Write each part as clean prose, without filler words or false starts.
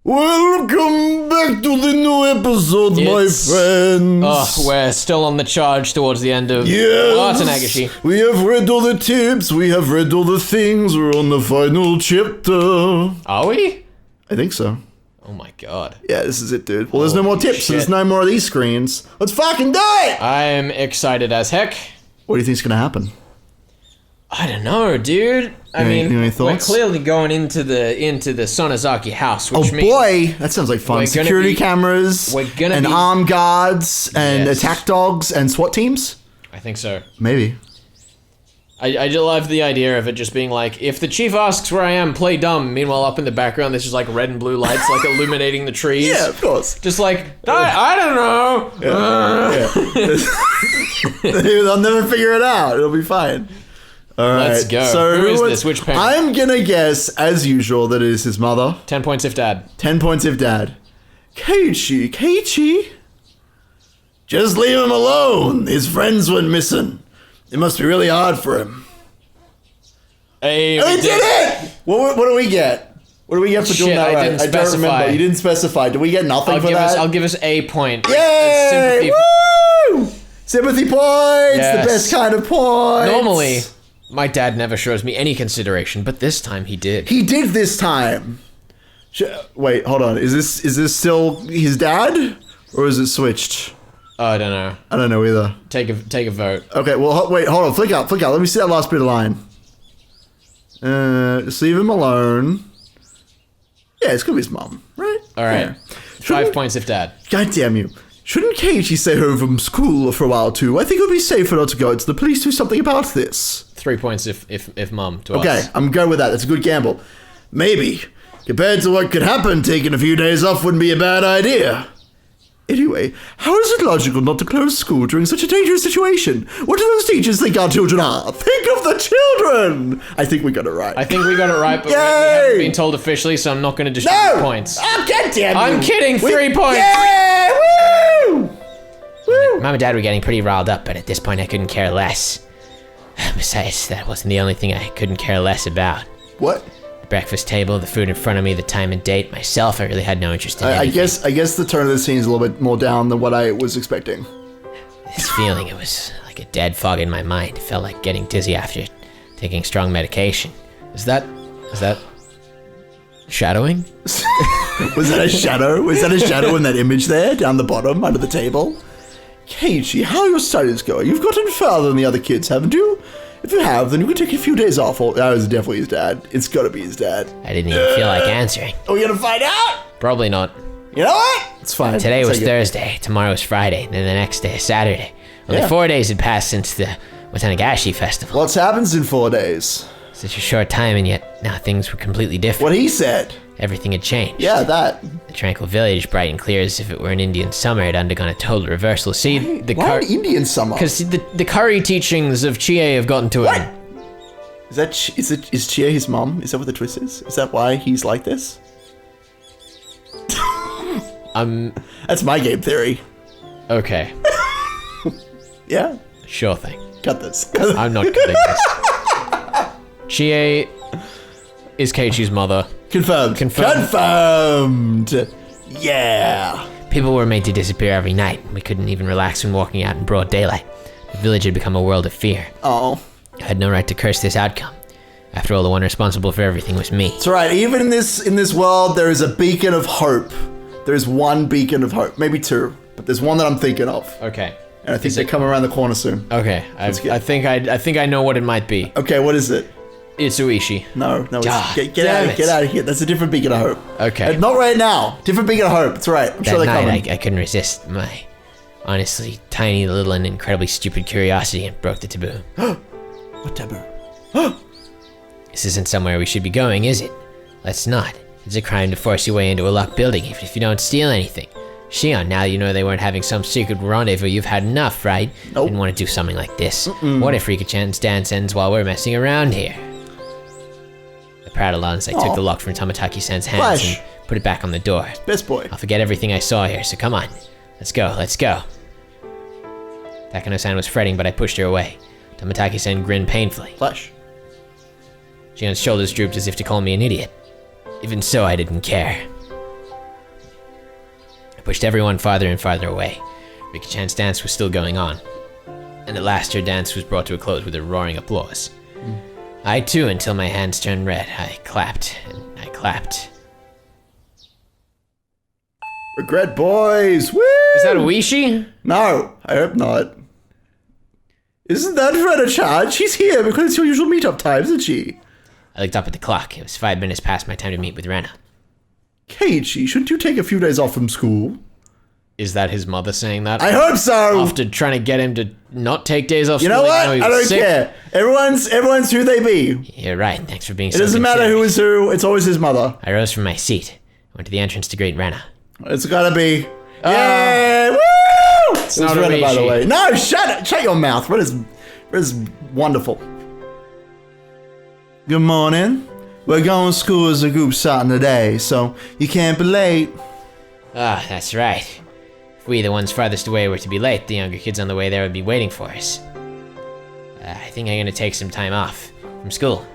Welcome back to the new episode, my friends. Oh, we're still on the charge towards the end of Nagashi. We have read all the tips, we have read all the things, we're on the final chapter. Are we? I think so. Oh my god. Yeah, this is it, dude. Well, there's no more tips, so there's no more of these screens. Let's fucking do it! I'm excited as heck. What do you think's gonna happen? I don't know, dude. Any thoughts? We're clearly going into the Sonozaki house, which means... Oh boy, that sounds like fun. Security cameras, armed guards, and attack dogs, and SWAT teams? I think so. Maybe. I do love the idea of it just being like, if the chief asks where I am, play dumb. Meanwhile, up in the background, there's just like red and blue lights like illuminating the trees. Yeah, of course. Just like, I don't know. Yeah. They'll never figure it out. It'll be fine. All right. Let's go. So who is this? Which parent? I'm gonna guess, as usual, that it is his mother. 10 points if dad. 10 points if dad. Keiichi? Just leave him alone. His friends went missing. It must be really hard for him. Hey, we did it! What do we get? What do we get for doing that right? I don't remember. You didn't specify. Do we get nothing for that? I'll give us a point. Yay! Sympathy. Woo! Sympathy points! Yes. The best kind of points! Normally, my dad never shows me any consideration, but this time he did. He did this time! Wait, hold on. Is this still his dad? Or is it switched? Oh, I don't know. I don't know either. Take a vote. Okay, well, wait, hold on. Flick out. Let me see that last bit of line. Just leave him alone. Yeah, it's gonna be his mom, right? Alright. Yeah. 5 points if dad. God damn you. Shouldn't Keiichi stay home from school for a while too? I think it would be safer not to go to the police to do something about this. 3 points if mom to us. Okay, I'm going with that. That's a good gamble. Maybe. Compared to what could happen, taking a few days off wouldn't be a bad idea. Anyway, how is it logical not to close school during such a dangerous situation? What do those teachers think our children are? Think of the children! I think we got it right. I think we got it right, but we haven't been told officially, so I'm not going to distribute points. Oh, goddamn I'm kidding! 3 points! Yeah! Woo! Woo! Mom and Dad were getting pretty riled up, but at this point I couldn't care less. Besides, that wasn't the only thing I couldn't care less about. What? The breakfast table, the food in front of me, the time and date, myself, I really had no interest in anything. I guess the tone of the scene is a little bit more down than what I was expecting. This feeling, it was like a dead fog in my mind. It felt like getting dizzy after taking strong medication. Is that shadowing? Was that a shadow? Was that a shadow in that image there, down the bottom, under the table? Keiichi, how are your studies going? You've gotten further than the other kids, haven't you? If you have, then you can take a few days off. That was definitely his dad. It's gotta be his dad. I didn't even feel like answering. Are we gonna find out? Probably not. You know what? It's fine. Today was Thursday, tomorrow was Friday, then the next day is Saturday. Only 4 days had passed since the Higurashi festival. What happens in 4 days? Such a short time, and yet now things were completely different. What he said. Everything had changed. Yeah, that. The tranquil village, bright and clear as if it were an Indian summer, had undergone a total reversal. See, why an Indian summer? Because the curry teachings of Chie have gotten to him. Is Chie his mom? Is that what the twist is? Is that why he's like this? That's my game theory. Okay. Yeah? Sure thing. Cut this. I'm not cutting this. Chie is Keiichi's mother. Confirmed. Yeah. People were made to disappear every night. We couldn't even relax when walking out in broad daylight. The village had become a world of fear. Oh. I had no right to curse this outcome. After all, the one responsible for everything was me. It's alright, even in this world, there is a beacon of hope. There is one beacon of hope. Maybe two, but there's one that I'm thinking of. Okay. And I think they come around the corner soon. Okay, I think I know what it might be. Okay, what is it? It's Uishi. No, get out of here. That's a different beacon of hope. Okay. Not right now. Different beacon of hope. It's right. I'm sure they're coming. That night, I couldn't resist my honestly tiny, little, and incredibly stupid curiosity and broke the taboo. What taboo? This isn't somewhere we should be going, is it? Let's not. It's a crime to force your way into a locked building, even if you don't steal anything. Shion, now you know they weren't having some secret rendezvous, you've had enough, right? Nope. Didn't want to do something like this. What if Rika-chan's dance ends while we're messing around here? I prattled on as I took the lock from Tamataki-san's hands and put it back on the door. Best boy. I'll forget everything I saw here, so come on. Let's go. Takano-san was fretting, but I pushed her away. Tamataki-san grinned painfully. Flash. Shion's shoulders drooped as if to call me an idiot. Even so, I didn't care. pushed everyone farther and farther away. Rika-chan's dance was still going on. And at last her dance was brought to a close with a roaring applause. I too, until my hands turned red, I clapped, and I clapped. Regret, boys! Woo! Is that a Oishi? No, I hope not. Isn't that Rena-chan? She's here because it's your usual meetup time, isn't she? I looked up at the clock. It was 5 minutes past my time to meet with Rena. Keiichi, shouldn't you take a few days off from school? Is that his mother saying that? I hope so! After trying to get him to not take days off You school. know what? even though I he was don't sick. care. Everyone's who they be. You're right, thanks for being It so doesn't matter who considerate. is who, it's always his mother. I rose from my seat. I went to the entrance to Great Rena. It's gotta be. Yeah! Woo! It's not a Rena, by the Rishi. way. No, shut your mouth. Rena's wonderful. Good morning. We're going to school as a group starting today, so you can't be late. Ah, that's right. If we, the ones farthest away, were to be late, the younger kids on the way there would be waiting for us. I think I'm gonna take some time off from school.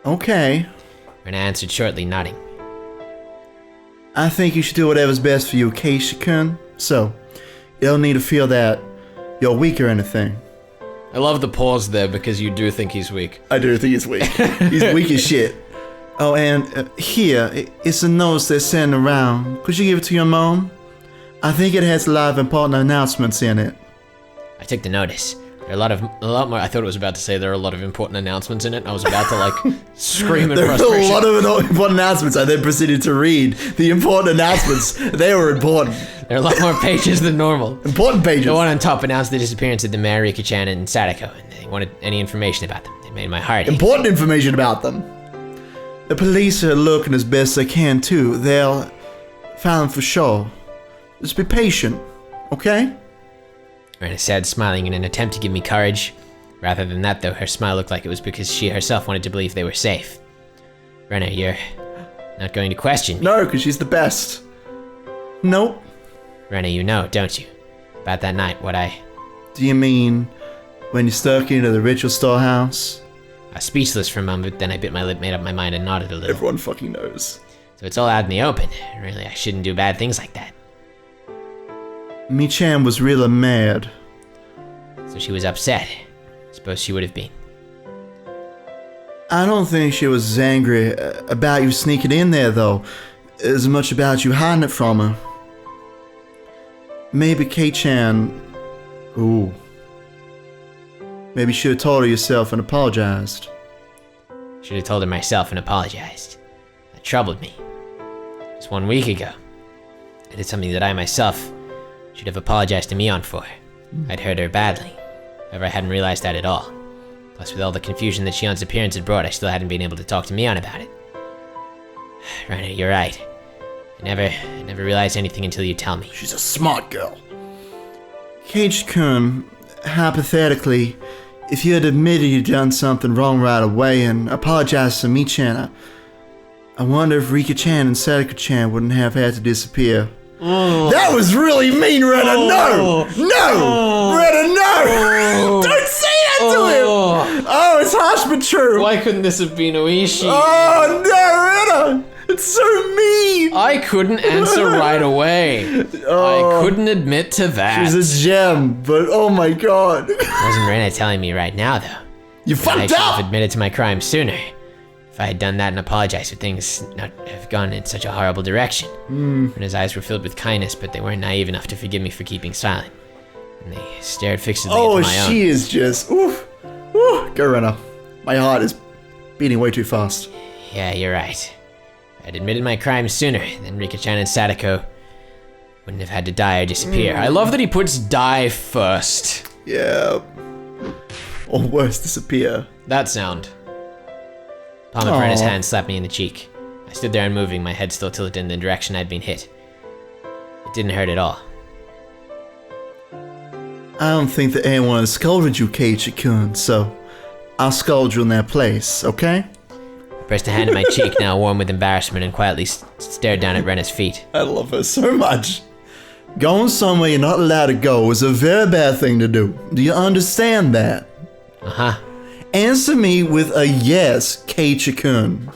Okay. Rena answered shortly, nodding. I think you should do whatever's best for you, Keiichi-kun. So, you don't need to feel that you're weak or anything. I love the pause there because you do think he's weak. I do think he's weak. He's weak as shit. Oh, and here, it's a note they're sending around. Could you give it to your mom? I think it has a lot of important announcements in it. I took the notice. There are a lot more. I thought it was about to say there are a lot of important announcements in it. I was about to like scream in There are frustration. a lot of important announcements. I then proceeded to read the important announcements. They were important. There are a lot more pages than normal. Important pages. The one on top announced the disappearance of the mayor, Rika-chan, and Sadako, and they wanted any information about them. It made my heart ache. Important information about them. The police are looking as best they can too. They'll find them for sure. Just be patient, okay? Rena said, smiling in an attempt to give me courage. Rather than that, though, her smile looked like it was because she herself wanted to believe they were safe. Rena, you're not going to question me. No, because she's the best. Nope. Rena, you know, don't you? About that night, what Do you mean when you stuck into the ritual storehouse? I was speechless for a moment, then I bit my lip, made up my mind, and nodded a little. Everyone fucking knows. So it's all out in the open. Really, I shouldn't do bad things like that. Mi-chan was really mad. So she was upset. Suppose she would have been. I don't think she was as angry about you sneaking in there, though, as much about you hiding it from her. Maybe Kei-chan... Ooh. Maybe you should have told her yourself and apologized. Should have told her myself and apologized. That troubled me. Just 1 week ago, I did something that I myself should have apologized to Mion for. I'd hurt her badly. However, I hadn't realized that at all. Plus, with all the confusion that Shion's appearance had brought, I still hadn't been able to talk to Mion about it. Rena, you're right. I never realized anything until you tell me. She's a smart girl. Keiichi-kun, hypothetically, if you had admitted you'd done something wrong right away and apologized to Mi-chan, I wonder if Rika-chan and Sadako-chan wouldn't have had to disappear. That was really mean, Rena. No! No! Rena, no! Don't say that to him! Oh, it's harsh but true. Why couldn't this have been Oishi? Oh, no, Rena! It's so mean! I couldn't answer right away. I couldn't admit to that. She's a gem, but oh my god. Wasn't Rena telling me right now, though? You I fucked should have up! admitted to my crime sooner. If I had done that and apologized, would things not have gone in such a horrible direction? Rena's eyes were filled with kindness, but they weren't naive enough to forgive me for keeping silent. And they stared fixedly Oh, into my own. she is just, oof. Ooh, go Rena. My heart is beating way too fast. Yeah, you're right. If I'd admitted my crime sooner, then Rika-chan and Sadako wouldn't have had to die or disappear. I love that he puts die first. Yeah. Or worse, disappear. That sound. Palm of Rena's Aw. hand slapped me in the cheek. I stood there unmoving, my head still tilted in the direction I'd been hit. It didn't hurt at all. I don't think that anyone has scolded you, Keiichi-kun, so I'll scold you in their place, okay? I pressed a hand to my cheek, now warm with embarrassment, and quietly stared down at Rena's feet. I love her so much. Going somewhere you're not allowed to go is a very bad thing to do. Do you understand that? Uh-huh. Answer me with a yes, Keiichi-kun.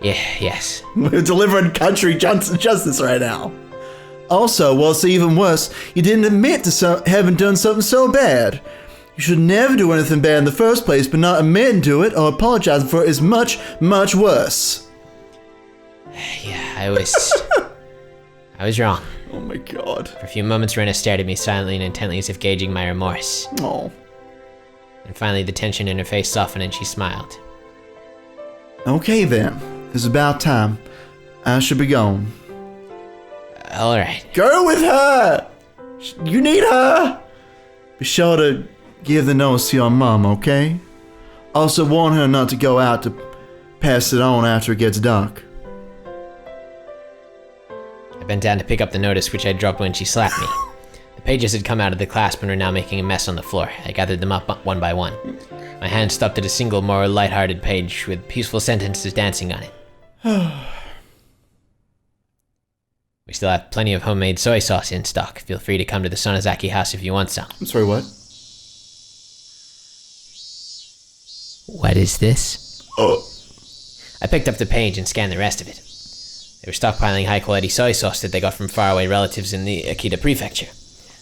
Yeah, yes. We're delivering country justice right now. Also, what's even worse, you didn't admit to having done something so bad. You should never do anything bad in the first place, but not admitting to it or apologizing for it is much, much worse. Yeah, I was wrong. Oh my god. For a few moments, Rena stared at me silently and intently as if gauging my remorse. Oh. And finally, the tension in her face softened and she smiled. Okay then. It's about time. I should be gone. Alright. Go with her! You need her! Be sure to give the notes to your mom, okay? Also warn her not to go out to pass it on after it gets dark. I bent down to pick up the notice which I dropped when she slapped me. The pages had come out of the clasp and were now making a mess on the floor. I gathered them up one by one. My hand stopped at a single, more light-hearted page with peaceful sentences dancing on it. We still have plenty of homemade soy sauce in stock. Feel free to come to the Sonozaki house if you want some. I'm sorry, what? What is this? Oh. I picked up the page and scanned the rest of it. They were stockpiling high-quality soy sauce that they got from faraway relatives in the Akita prefecture.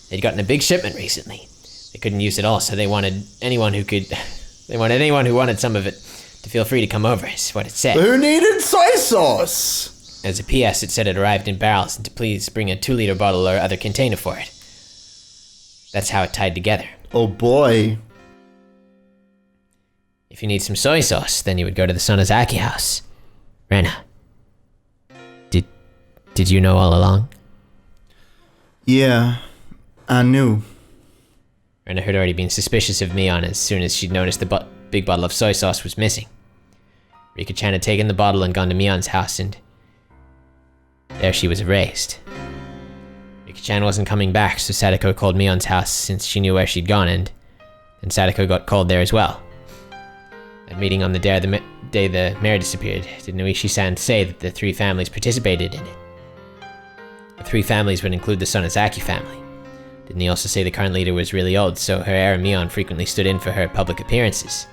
They'd gotten a big shipment recently. They couldn't use it all, so they wanted anyone who wanted some of it to feel free to come over, is what it said. Who needed soy sauce? As a PS, it said it arrived in barrels and to please bring a 2-liter bottle or other container for it. That's how it tied together. Oh boy. If you need some soy sauce, then you would go to the Sonozaki house. Rena. Did you know all along? Yeah, I knew. Rena had already been suspicious of Mion as soon as she'd noticed the big bottle of soy sauce was missing. Rika-chan had taken the bottle and gone to Mion's house, and there she was erased. Rika-chan wasn't coming back, so Sadako called Mion's house since she knew where she'd gone, and then Sadako got called there as well. At meeting on the day the mayor disappeared, did Noishi-san say that the 3 families participated in it? The 3 families would include the Sonozaki family. Didn't he also say the current leader was really old, so her heir Mion frequently stood in for her public appearances?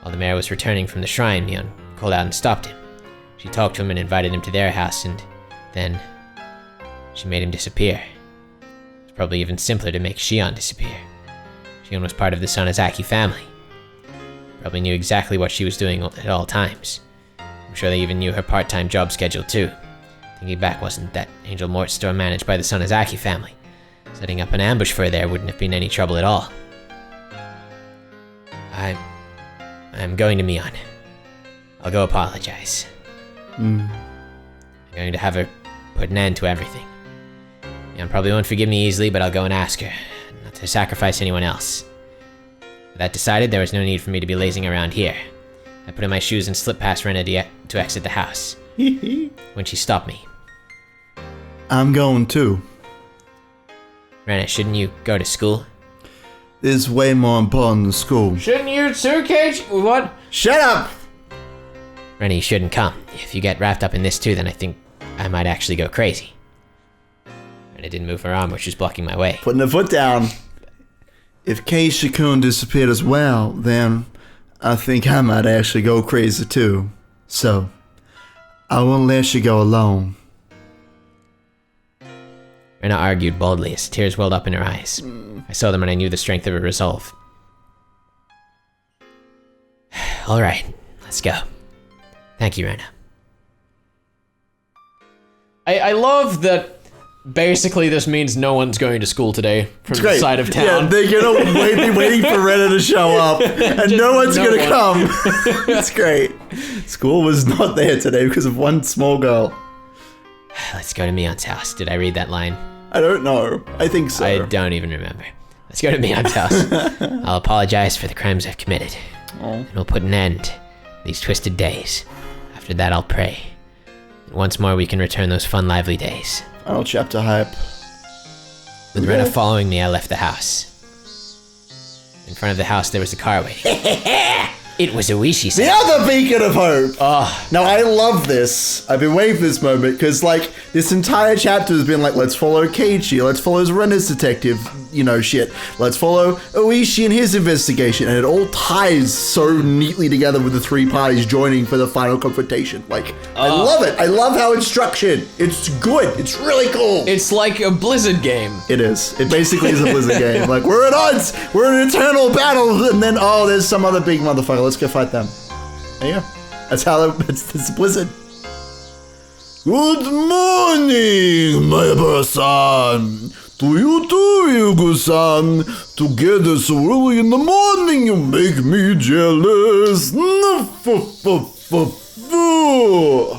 While the mayor was returning from the shrine, Mion called out and stopped him. She talked to him and invited him to their house, and then she made him disappear. It's probably even simpler to make Shion disappear. Shion was part of the Sonozaki family. Probably knew exactly what she was doing at all times. I'm sure they even knew her part-time job schedule too. Thinking back, wasn't that Angel Mort store managed by the Sonozaki family? Setting up an ambush for her there wouldn't have been any trouble at all. I'm going to Mion. I'll go apologize. I'm going to have her put an end to everything. Mion probably won't forgive me easily, but I'll go and ask her, not to sacrifice anyone else. With that decided, there was no need for me to be lazing around here. I put on my shoes and slipped past Rena to exit the house. When she stopped me. I'm going too. Rena, shouldn't you go to school? This is way more important than school. Shouldn't you too, Keiichi? What? Shut up! Rena, you shouldn't come. If you get wrapped up in this too, then I think I might actually go crazy. Rena didn't move her arm, which was blocking my way. Putting her foot down. If Keiichi-kun disappeared as well, then I think I might actually go crazy too. So, I won't let you go alone. Rena argued boldly as tears welled up in her eyes. I saw them and I knew the strength of her resolve. Alright, let's go. Thank you, Rena. I love that basically this means no one's going to school today from the Great. side of town. Yeah, they're gonna be waiting for Rena to show up, and no one's no gonna one. come. It's great. School was not there today because of one small girl. Let's go to Mion's house. Did I read that line? I don't know. I think so. I don't even remember. Let's go to Mion's house. I'll apologize for the crimes I've committed. And we'll put an end to these twisted days. After that, I'll pray. And once more, we can return those fun, lively days. Final chapter hype. With Rena following me, I left the house. In front of the house, there was a car waiting. It was Oishi-san. The other beacon of hope! Oh, Now, I love this. I've been waiting for this moment, because, like, this entire chapter has been like, let's follow Keiichi, let's follow Rena's detective, shit. Let's follow Oishi and his investigation. And it all ties so neatly together with the three parties joining for the final confrontation. Like, I love it. I love how it's structured. It's good. It's really cool. It's like a Blizzard game. It is. It basically is a Blizzard game. Like, we're at odds. We're in an eternal battle. And then, there's some other big motherfucker. Let's go fight them. There you go. That's how it's Blizzard. Good morning, my brother-san. To you too, Hugo-san. Together so early in the morning, you make me jealous.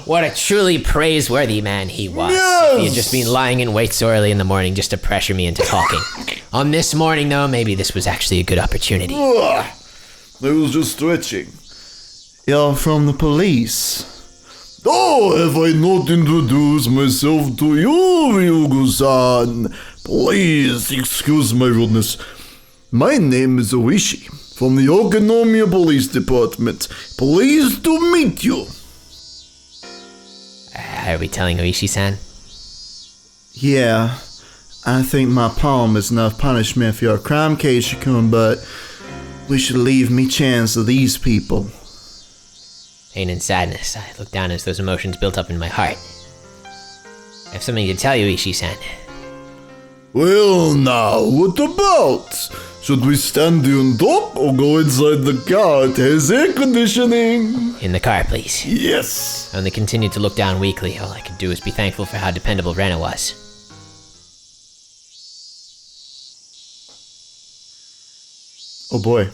What a truly praiseworthy man he was. Yes. He had just been lying in wait so early in the morning just to pressure me into talking. On this morning, though, maybe this was actually a good opportunity. I was just stretching. You're from the police. Oh, have I not introduced myself to you, Hugo-san? Please excuse my rudeness. My name is Oishi, from the Okonomiya Police Department. Pleased to meet you. Are we telling Oishi-san? Yeah, I think my palm is enough punishment for your crime, Keiichi-kun, but we should leave me chance of these people. Pain and sadness. I looked down as those emotions built up in my heart. I have something to tell you, Ishii-san. Well, now, what about? Should we stand here and talk or go inside the car? It has air conditioning. In the car, please. Yes. I only continued to look down weakly. All I could do was be thankful for how dependable Rena was. Oh boy.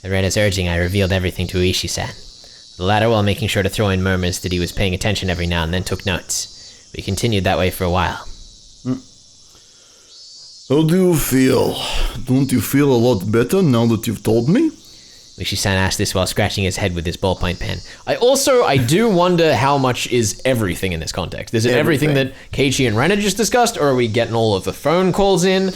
At Rena's urging, I revealed everything to Ishii-san. The latter, while making sure to throw in murmurs that he was paying attention every now and then, took notes. We continued that way for a while. How do you feel? Don't you feel a lot better now that you've told me? Ishii-san asked this while scratching his head with his ballpoint pen. I do wonder how much is everything in this context. Is it everything that Keiichi and Rena just discussed, or are we getting all of the phone calls in?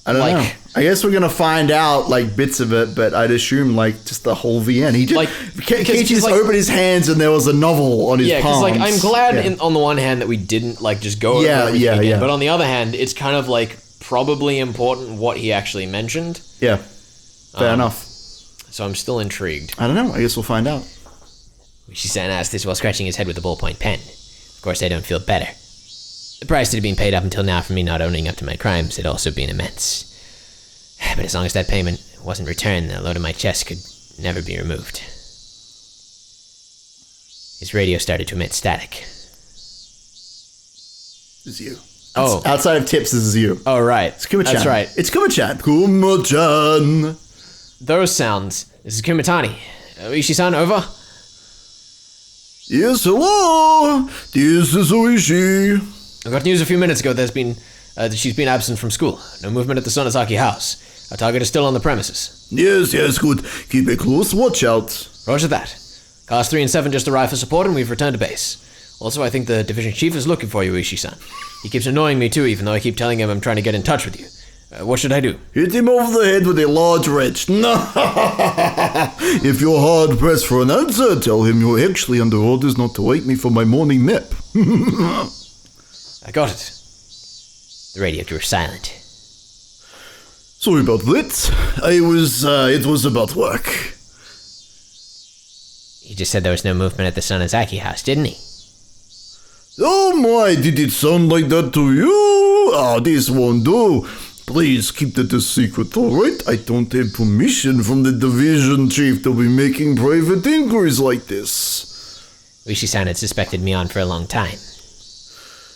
I don't know. I guess we're gonna find out bits of it, but I'd assume just the whole VN. He just Keiichi just opened his hands and there was a novel on his palms. Yeah, because I'm glad on the one hand that we didn't just go over everything again, but on the other hand, it's kind of probably important what he actually mentioned. Yeah, fair enough. So I'm still intrigued. I don't know. I guess we'll find out. Ishii-san asked this while scratching his head with a ballpoint pen. Of course, I don't feel better. The price that had been paid up until now for me not owning up to my crimes had also been immense. But as long as that payment wasn't returned, the load on my chest could never be removed. His radio started to emit static. It's you. Oh. Outside of tips, this is you. Oh, right. It's Kuma-chan. That's right. It's Kuma-chan. Kuma-chan. Those sounds. This is Kumatani. Oishi-san, over? Yes, hello. This is Oishi. I got news a few minutes ago that she's been absent from school. No movement at the Sonozaki house. Our target is still on the premises. Yes, good. Keep a close watch out. Roger that. Cars 3 and 7 just arrived for support and we've returned to base. Also, I think the division chief is looking for you, Ishii-san. He keeps annoying me too, even though I keep telling him I'm trying to get in touch with you. What should I do? Hit him over the head with a large wrench. No. If you're hard pressed for an answer, tell him you're actually under orders not to wake me for my morning nap. I got it. The radio grew silent. Sorry about that. It was about work. He just said there was no movement at the Sonozaki house, didn't he? Oh my, did it sound like that to you? This won't do. Please keep that a secret, alright? I don't have permission from the division chief to be making private inquiries like this. Ishii-san had suspected Mion for a long time.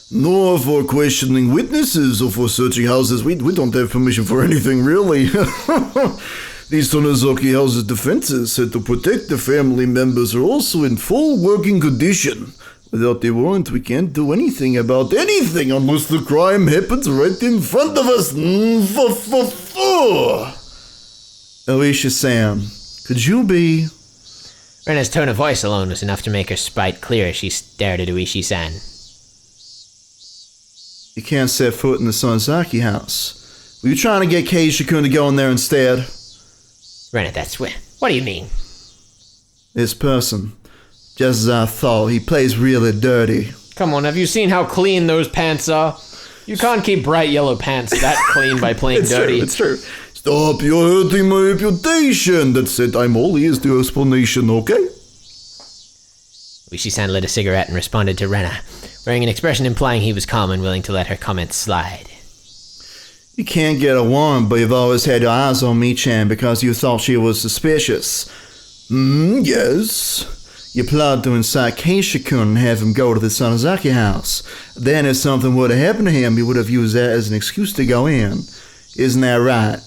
Nor for questioning witnesses or for searching houses. We don't have permission for anything, really. The Sonozaki house's defenses said to protect the family members are also in full working condition. Without the warrant, we can't do anything about anything unless the crime happens right in front of us. Oishi-san, could you be... Rena's tone of voice alone was enough to make her spite clear as she stared at Oishi-san. You can't set foot in the Sonozaki house. Were you trying to get Keiichi-kun to go in there instead? Rena, that's what do you mean? This person. Just as I thought, he plays really dirty. Come on, have you seen how clean those pants are? You can't keep bright yellow pants that clean by playing dirty. It's true. Stop, you're hurting my reputation. That's it, I'm all ears to your explanation, okay? Uishi-san lit a cigarette and responded to Rena, wearing an expression implying he was calm and willing to let her comments slide. You can't get a warrant, but you've always had your eyes on Mi-chan because you thought she was suspicious. Yes. You plotted to incite Keiichi and have him go to the Sonozaki house. Then if something would have happened to him, you would have used that as an excuse to go in. Isn't that right?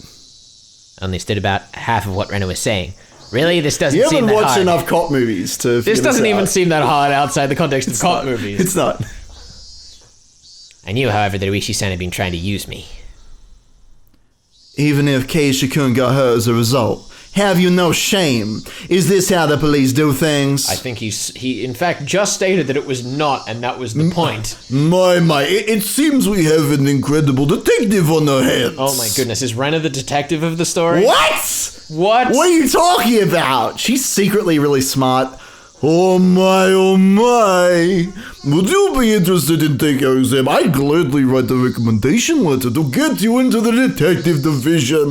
I understood about half of what Rena was saying. Really? This doesn't You seem haven't that watched hard. enough cop movies to This doesn't even seem that hard outside the context of cop movies. It's not. I knew, however, that Uishi-san had been trying to use me. Even if Keiichi got hurt as a result, have you no shame? Is this how the police do things? I think he in fact just stated that it was not, and that was the point. My, it seems we have an incredible detective on our hands. Oh my goodness, is Rena the detective of the story? What? What? What are you talking about? She's secretly really smart. Oh my. Would you be interested in taking our exam? I'd gladly write a recommendation letter to get you into the detective division.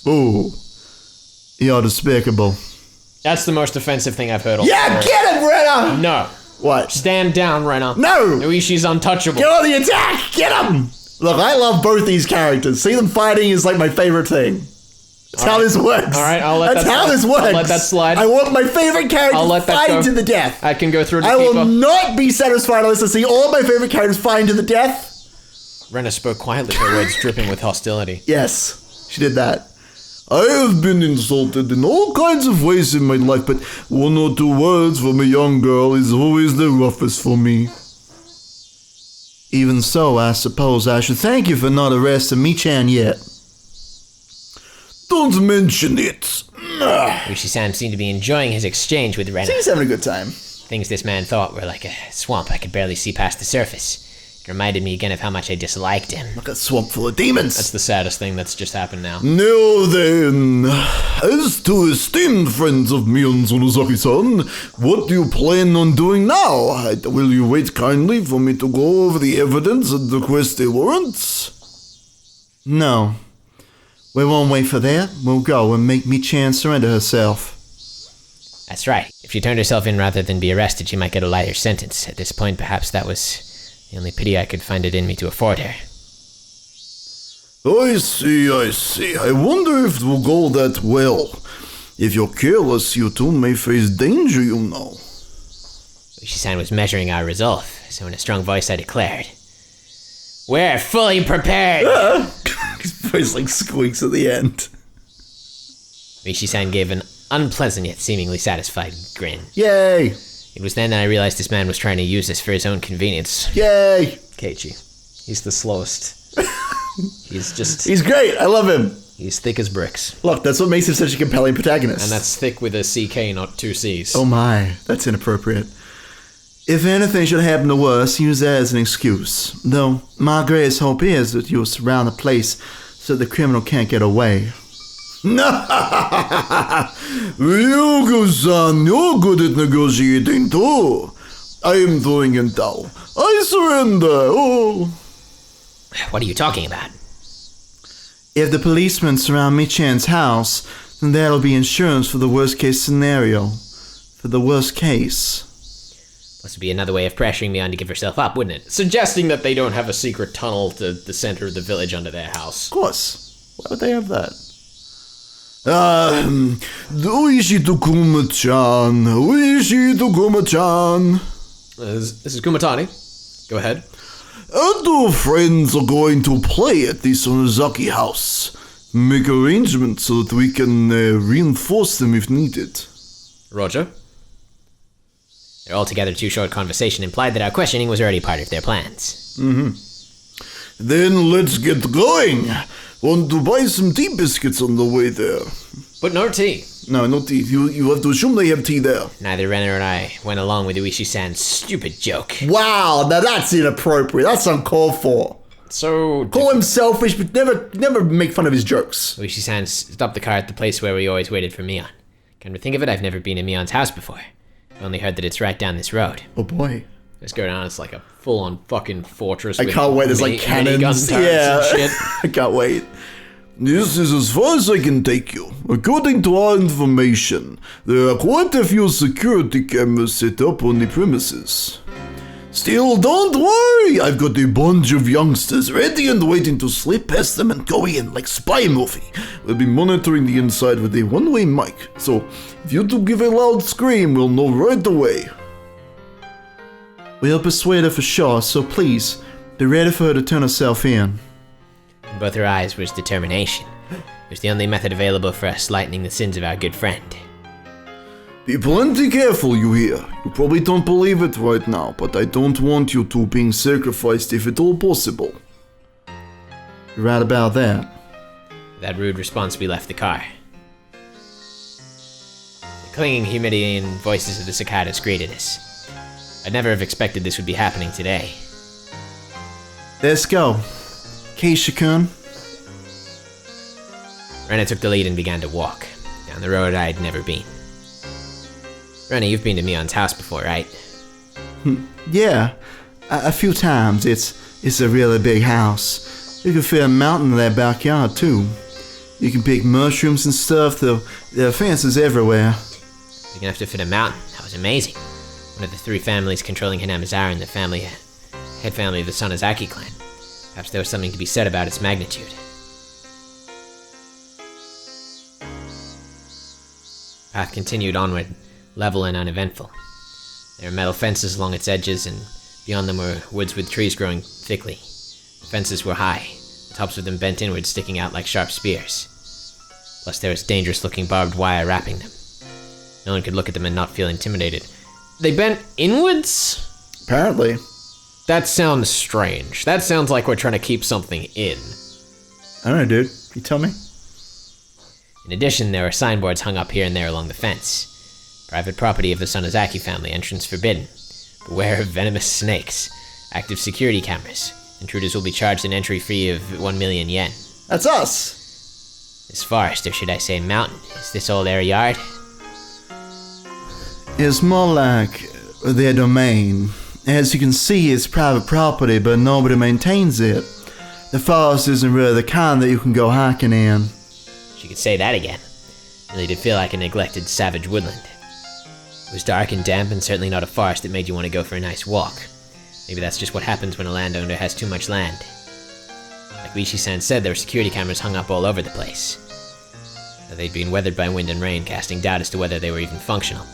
Oh. You're despicable. That's the most offensive thing I've heard all Yeah, story. get him, Rena! No. What? Stand down, Rena. No! Uishi's untouchable. Get on the attack! Get him! Look, I love both these characters. See them fighting is like my favorite thing. That's how this works. All right, I'll let That's that how slide. this works. I'll let that slide. I want my favorite character I'll let that fighting go. to the death. I can go through to I will keeper. not be satisfied unless I see all my favorite characters fighting to the death. Rena spoke quietly, her words dripping with hostility. Yes, she did that. I have been insulted in all kinds of ways in my life, but one or two words from a young girl is always the roughest for me. Even so, I suppose I should thank you for not arresting Mi-chan yet. Don't mention it. Uishi-san seemed to be enjoying his exchange with Rena. He's having a good time. Things this man thought were like a swamp I could barely see past the surface. It reminded me again of how much I disliked him. Like a swamp full of demons. That's the saddest thing that's just happened now. Now then, as to esteemed friends of Mion Sonozaki-san, what do you plan on doing now? Will you wait kindly for me to go over the evidence and request a warrant? No. We won't wait for that. We'll go and make Mi-chan surrender herself. That's right. If she turned herself in rather than be arrested, she might get a lighter sentence. At this point, perhaps that was the only pity I could find it in me to afford her. I see. I wonder if it will go that well. If you're careless, you too may face danger, you know. Uishi-san was measuring our resolve, so in a strong voice I declared, "We're fully prepared!" His voice like squeaks at the end. Uishi-san gave an unpleasant yet seemingly satisfied grin. Yay! It was then that I realized this man was trying to use this for his own convenience. Yay! Keiichi. He's the slowest. He's great. I love him. He's thick as bricks. Look, that's what makes him such a compelling protagonist. And that's thick with a CK, not two Cs. Oh my, that's inappropriate. If anything should happen to us, use that as an excuse. Though, my greatest hope is that you'll surround the place so the criminal can't get away. Ryugu-san, you're good at negotiating too. I am throwing in towel. I surrender. Oh. What are you talking about? If the policemen surround Mi-chan's house, then that'll be insurance for the worst case scenario. For the worst case. This would be another way of pressuring Mion to give herself up, wouldn't it? Suggesting that they don't have a secret tunnel to the center of the village under their house. Of course. Why would they have that? Uishi Tokuma-chan. Uishi Tokuma-chan. This is Kumatani. Go ahead. Our two friends are going to play at the Sonozaki house. Make arrangements so that we can reinforce them if needed. Roger. Their altogether too short conversation implied that our questioning was already part of their plans. Then let's get going. Want to buy some tea biscuits on the way there? But no tea. No, no tea. You have to assume they have tea there. Neither Rena and I went along with Uishi-san's stupid joke. Wow, now that's inappropriate. That's uncalled for. So... Call him selfish, but never make fun of his jokes. Uishi-san stopped the car at the place where we always waited for Mion. Come to think of it, I've never been in Mion's house before. I've only heard that it's right down this road. Oh boy. Let's go down. It's like a full-on fucking fortress. I can't wait. There's like cannons. Yeah. And shit. I can't wait. This is as far as I can take you. According to our information, there are quite a few security cameras set up on the premises. Still, don't worry, I've got a bunch of youngsters ready and waiting to slip past them and go in like spy movie. We'll be monitoring the inside with a one-way mic, so if you two give a loud scream, we'll know right away. We'll persuade her for sure, so please, be ready for her to turn herself in. In both her eyes was determination. It was the only method available for us lightening the sins of our good friend. Be plenty careful, you hear. You probably don't believe it right now, but I don't want you two being sacrificed if at all possible. You're right about that. With that rude response, we left the car. The clinging humidity and voices of the cicadas greeted us. I'd never have expected this would be happening today. Let's go. Keiichi-kun. Rena took the lead and began to walk, down the road I'd never been. Rena, you've been to Mion's house before, right? Yeah, a few times. It's a really big house. You can fit a mountain in their backyard, too. You can pick mushrooms and stuff, though there are fences everywhere. Big enough to fit a mountain. That was amazing. One of the three families controlling Hinamizawa and the head family of the Sonozaki clan. Perhaps there was something to be said about its magnitude. The path continued onward, level and uneventful. There were metal fences along its edges, and beyond them were woods with trees growing thickly. The fences were high, the tops of them bent inward, sticking out like sharp spears. Plus there was dangerous-looking barbed wire wrapping them. No one could look at them and not feel intimidated. They bent inwards? Apparently. That sounds strange. That sounds like we're trying to keep something in. I don't know, dude. You tell me. In addition, there were signboards hung up here and there along the fence. Private property of the Sonozaki family, entrance forbidden. Beware of venomous snakes. Active security cameras. Intruders will be charged an entry fee of 1 million yen. That's us. This forest, or should I say mountain, is this all their yard? It's more like their domain. As you can see, it's private property, but nobody maintains it. The forest isn't really the kind that you can go hiking in. She could say that again. Really did feel like a neglected savage woodland. It was dark and damp, and certainly not a forest that made you want to go for a nice walk. Maybe that's just what happens when a landowner has too much land. Like Rishi-san said, there were security cameras hung up all over the place. Though they'd been weathered by wind and rain, casting doubt as to whether they were even functional.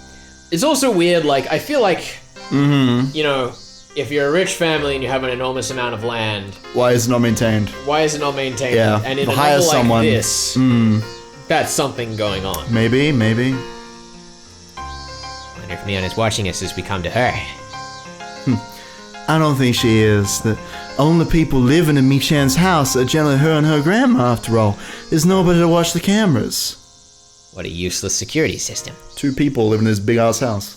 It's also weird, like, I feel like, you know, if you're a rich family and you have an enormous amount of land, Why is it not maintained? why is it not maintained? Yeah, And in a hire level like someone. this, that's something going on. Maybe. I wonder if Mion is watching us as we come to her. I don't think she is. The only people living in Michan's house are generally her and her grandma, after all. There's nobody to watch the cameras. What a useless security system. 2 people live in this big-ass house.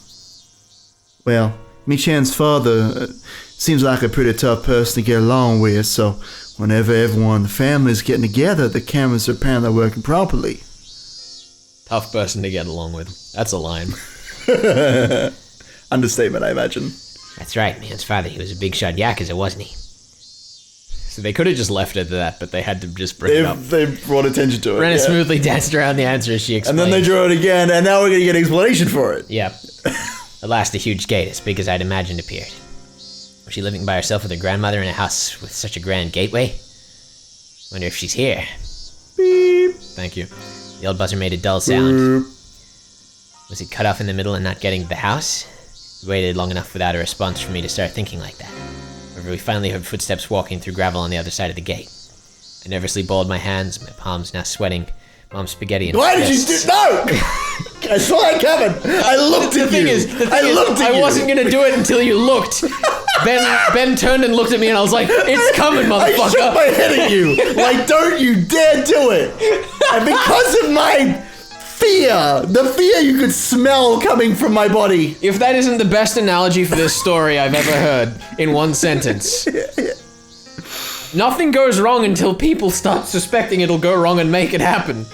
Well, Michan's father seems like a pretty tough person to get along with, so whenever everyone in the family is getting together, the cameras are apparently working properly. Tough person to get along with. That's a line. Understatement, I imagine. That's right, Mion's father, he was a big shot yakuza, wasn't he? So they could have just left it at that, but they had to just bring it up. They brought attention to it. Rena yeah. smoothly danced around the answer as she And explained. then they drew it again, and now we're going to get an explanation for it. Yep. At last, a huge gate, as big as I'd imagined, appeared. Was she living by herself with her grandmother in a house with such a grand gateway? Wonder if she's here. Beep. Thank you. The old buzzer made a dull sound. Boop. Was it cut off in the middle and not getting to the house? We waited long enough without a response for me to start thinking like that. However, we finally heard footsteps walking through gravel on the other side of the gate. I nervously balled my hands, my palms now sweating. Mom's spaghetti and Why did you fists. do... No! I saw it coming. I looked at you. I wasn't gonna do it until you looked. Ben turned and looked at me and I was like, it's coming, I shook motherfucker. my head at you. Like, don't you dare do it. And because of my fear, the fear you could smell coming from my body. If that isn't the best analogy for this story I've ever heard in one sentence. Nothing goes wrong until people start suspecting it'll go wrong and make it happen.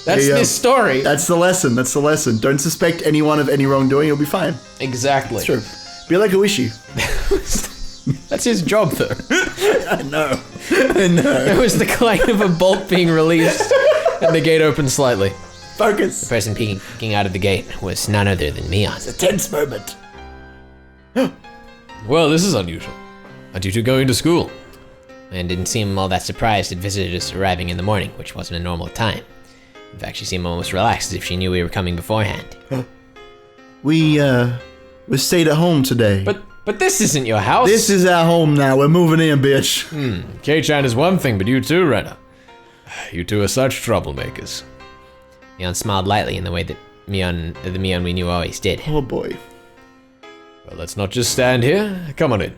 That's There you go. this story. That's the lesson. That's the lesson. Don't suspect anyone of any wrongdoing. You'll be fine. Exactly. It's true. Be like a wishy. That's his job, though. I know. I know. It was the clang of a bolt being released, and the gate opened slightly. Focus. The person peeking out of the gate was none other than Mion. It's a tense moment. Well, this is unusual. Aren't you two going to school? And didn't seem all that surprised at visitors arriving in the morning, which wasn't a normal time. In fact, she seemed almost relaxed as if she knew we were coming beforehand. We stayed at home today. But this isn't your house. This is our home now. We're moving in, bitch. Keiichi is one thing, but you too, Rena. You two are such troublemakers. Mion smiled lightly in the way that the Mion we knew always did. Oh boy. Well, let's not just stand here. Come on in.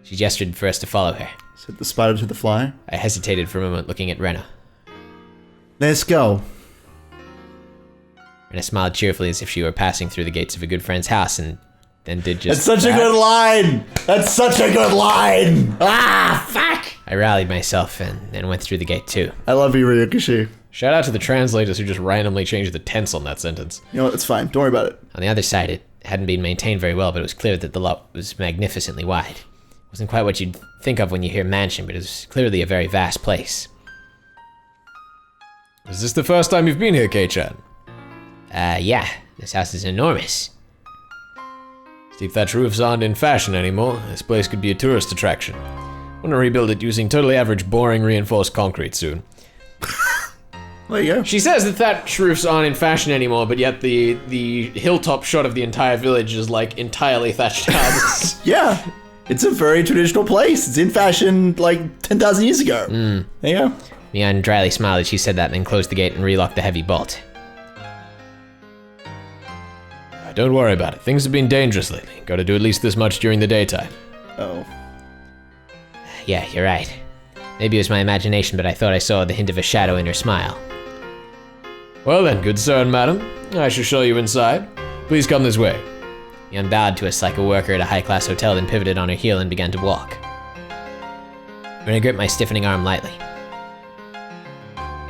She gestured for us to follow her. Said the spider to the fly. I hesitated for a moment, looking at Rena. Let's go. Rena smiled cheerfully as if she were passing through the gates of a good friend's house, and then did just That's such a good line. That's such a good line. Ah, fuck. I rallied myself and then went through the gate too. I love you, Ryukishi. Shout out to the translators who just randomly changed the tense on that sentence. You know what? It's fine. Don't worry about it. On the other side, it hadn't been maintained very well, but it was clear that the lot was magnificently wide. It wasn't quite what you'd think of when you hear mansion, but it was clearly a very vast place. Is this the first time you've been here, Kei-chan? Yeah, this house is enormous. Steep thatch roofs aren't in fashion anymore. This place could be a tourist attraction. I want to rebuild it using totally average, boring, reinforced concrete soon. There you go. She says that thatch roofs aren't in fashion anymore, but yet the hilltop shot of the entire village is like entirely thatched houses. Yeah. It's a very traditional place. It's in fashion like 10,000 years ago. There you go. Mion dryly smiled as she said that and then closed the gate and relocked the heavy bolt. Don't worry about it. Things have been dangerous lately. Gotta do at least this much during the daytime. Oh. Yeah, you're right. Maybe it was my imagination, but I thought I saw the hint of a shadow in her smile. Well then, good sir and madam, I shall show you inside. Please come this way. Mion bowed to us like a worker at a high-class hotel, then pivoted on her heel and began to walk. When I gripped my stiffening arm lightly.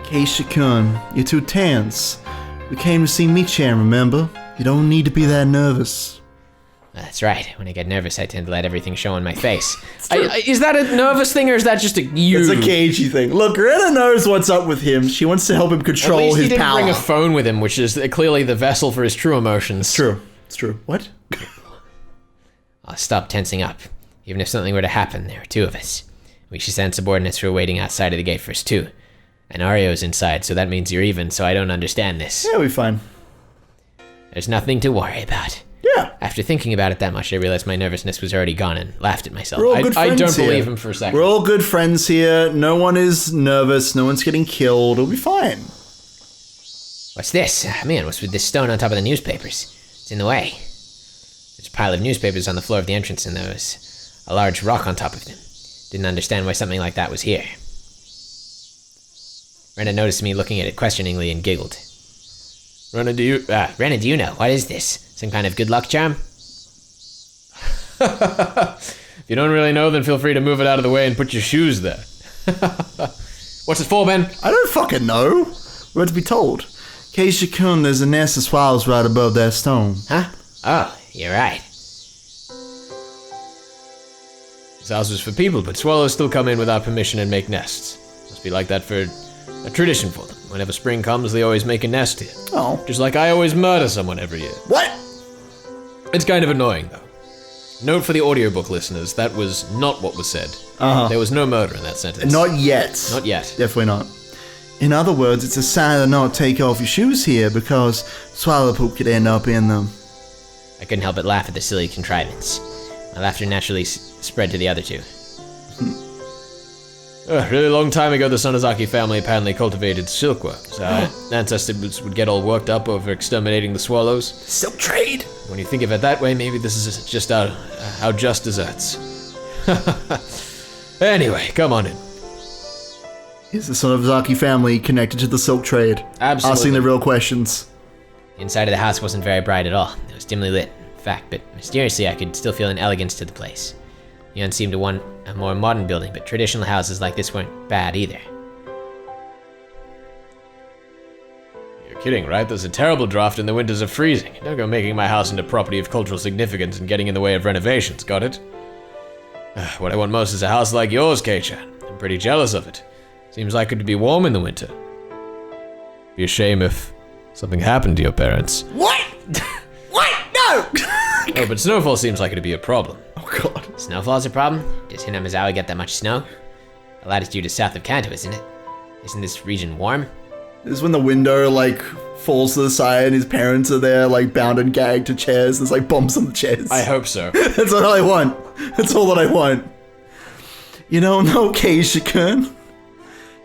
Keiichi-kun, you're too tense. We came to see Michan, remember? You don't need to be that nervous. That's right. When I get nervous, I tend to let everything show on my face. Is that a nervous thing or is that just a you? It's a Keiichi thing. Look, Rena knows what's up with him. She wants to help him At control least his he didn't power. bring a phone with him, which is clearly the vessel for his true emotions. It's true. It's true. What? I'll stop tensing up. Even if something were to happen, there are two of us. We should send subordinates who are waiting outside of the gate for us too. And Ario's inside, so that means you're even, so I don't understand this. Yeah, we'll be fine. There's nothing to worry about. Yeah. After thinking about it that much, I realized my nervousness was already gone and laughed at myself. We're all good I friends don't here. believe him for a second. We're all good friends here. No one is nervous. No one's getting killed. It'll be fine. What's this? Man, what's with this stone on top of the newspapers? It's in the way. There's a pile of newspapers on the floor of the entrance and there was a large rock on top of them. Didn't understand why something like that was here. Rena noticed me looking at it questioningly and giggled. Rena, do you know? What is this? Some kind of good luck charm? If you don't really know, then feel free to move it out of the way and put your shoes there. What's it for, Ben? I don't fucking know. We're about to be told. Keiichi-kun, there's a nest of swallows right above that stone. Huh? Oh, you're right. This house is for people, but swallows still come in without permission and make nests. Must be like that for a tradition for them. Whenever spring comes, they always make a nest here. Oh. Just like I always murder someone every year. What? It's kind of annoying, though. Note for the audiobook listeners, that was not what was said. There was no murder in that sentence. Not yet. Not yet. Definitely not. In other words, it's a sign to not take off your shoes here because swallow poop could end up in them. I couldn't help but laugh at the silly contrivance. My laughter naturally spread to the other two. A really long time ago, the Sonozaki family apparently cultivated silkworms. Our ancestors would get all worked up over exterminating the swallows. Silk trade. When you think of it that way, maybe this is just how just desserts. Anyway, come on in. Is the Sonozaki family connected to the silk trade? Absolutely. Asking the real questions. The inside of the house wasn't very bright at all. It was dimly lit, in fact, but mysteriously I could still feel an elegance to the place. Mion seemed to want a more modern building, but traditional houses like this weren't bad either. You're Kidding, right? There's a terrible draft and the winters are freezing. Don't go making my house into property of cultural significance and getting in the way of renovations, got it? What I want most is a house like yours, Keiichi. I'm pretty jealous of it. Seems like it would be warm in the winter. Be a shame if something happened to your parents. What? What? No! Oh, but snowfall seems like it'd be a problem. Oh god. Snowfall's a problem? Does Hinamizawa get that much snow? The latitude is south of Kanto, isn't it? Isn't this region warm? This is when the window, like, falls to the side and his parents are there, like, bound and gagged to chairs. There's, like, bombs on the chairs. I hope so. That's all I want. That's all that I want. You don't know, Keiichi-kun.